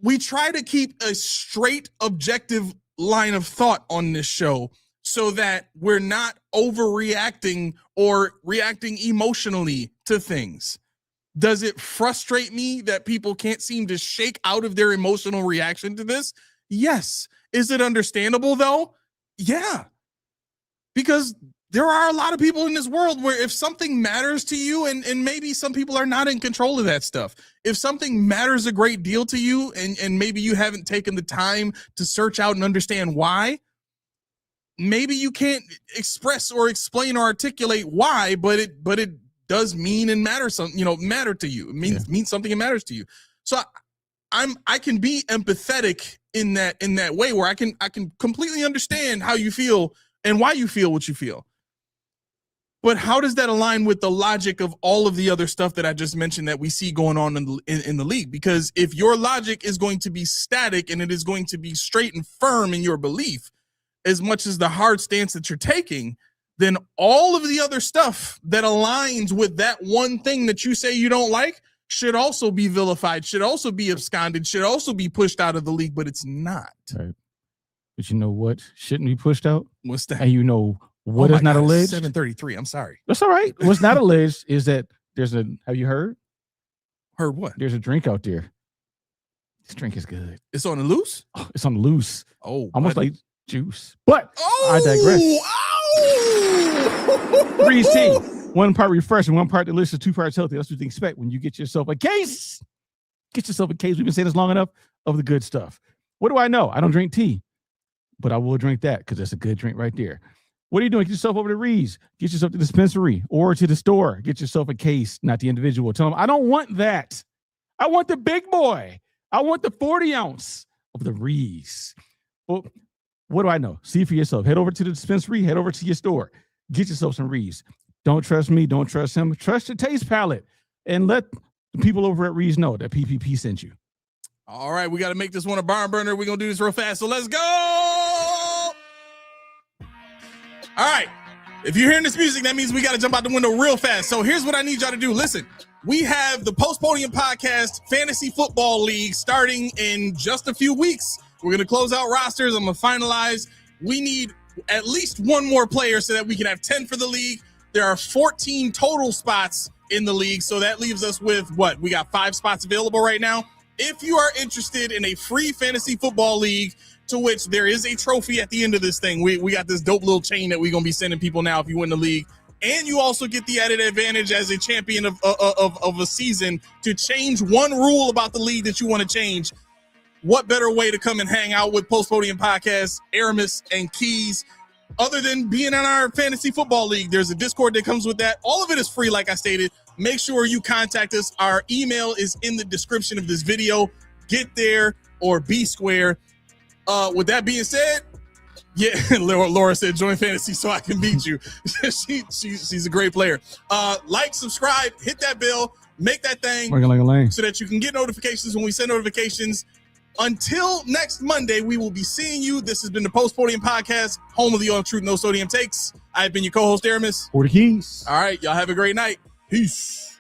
we try to keep a straight, objective line of thought on this show so that we're not overreacting or reacting emotionally to things. Does it frustrate me that people can't seem to shake out of their emotional reaction to this? Yes. Is it understandable though? Yeah. Because there are a lot of people in this world where if something matters to you, and maybe some people are not in control of that stuff. If something matters a great deal to you and maybe you haven't taken the time to search out and understand why, maybe you can't express or explain or articulate why, but it does mean and matter matter to you. It means something and matters to you. So I can be empathetic in that way where I can completely understand how you feel and why you feel what you feel. But how does that align with the logic of all of the other stuff that I just mentioned that we see going on in the league? Because if your logic is going to be static and it is going to be straight and firm in your belief, as much as the hard stance that you're taking, then all of the other stuff that aligns with that one thing that you say you don't like should also be vilified, should also be absconded, should also be pushed out of the league, but it's not. Right. But you know what shouldn't be pushed out? What's that? And you know what is not alleged? 733. I'm sorry. That's all right. What's not alleged is that have you heard? Heard what? There's a drink out there. This drink is good. It's on the loose? Oh, it's on the loose. Oh, almost like juice. But I digress. 3C. One part refreshing, one part delicious, two parts healthy. That's what you expect when you get yourself a case. Get yourself a case. We've been saying this long enough of the good stuff. What do I know? I don't drink tea, but I will drink that because that's a good drink right there. What are you doing? Get yourself over to Reed's. Get yourself to the dispensary or to the store. Get yourself a case, not the individual. Tell them, I don't want that. I want the big boy. I want the 40 ounce of the Reed's. Well, what do I know? See for yourself. Head over to the dispensary. Head over to your store. Get yourself some Reed's. Don't trust me. Don't trust him. Trust your taste palette. And let the people over at Reed's know that PPP sent you. All right, we got to make this one a barn burner. We're going to do this real fast, so let's go! All right, if you're hearing this music, that means we got to jump out the window real fast. So here's what I need y'all to do. Listen, we have the Post-Podium Podcast Fantasy Football League starting in just a few weeks. We're going to close out rosters. I'm going to finalize. We need at least one more player so that we can have 10 for the league. There are 14 total spots in the league, so that leaves us with what? We got 5 spots available right now. If you are interested in a free fantasy football league to which there is a trophy at the end of this thing, we got this dope little chain that we're going to be sending people now if you win the league. And you also get the added advantage as a champion of a season to change one rule about the league that you want to change. What better way to come and hang out with Post-Podium Podcast, Aramis, and Keys, other than being in our fantasy football league? There's a Discord that comes with that. All of it is free, like I stated. Make sure you contact us. Our email is in the description of this video. Get there or be square. With that being said, yeah, Laura said, join fantasy so I can beat you. She's a great player. Like, subscribe, hit that bell, make that thing so that you can get notifications when we send notifications. Until next Monday, we will be seeing you. This has been the Post-Podium Podcast, home of the All Truth No Sodium Takes. I've been your co-host, Aramis. For the Keys. All right, y'all have a great night. Peace.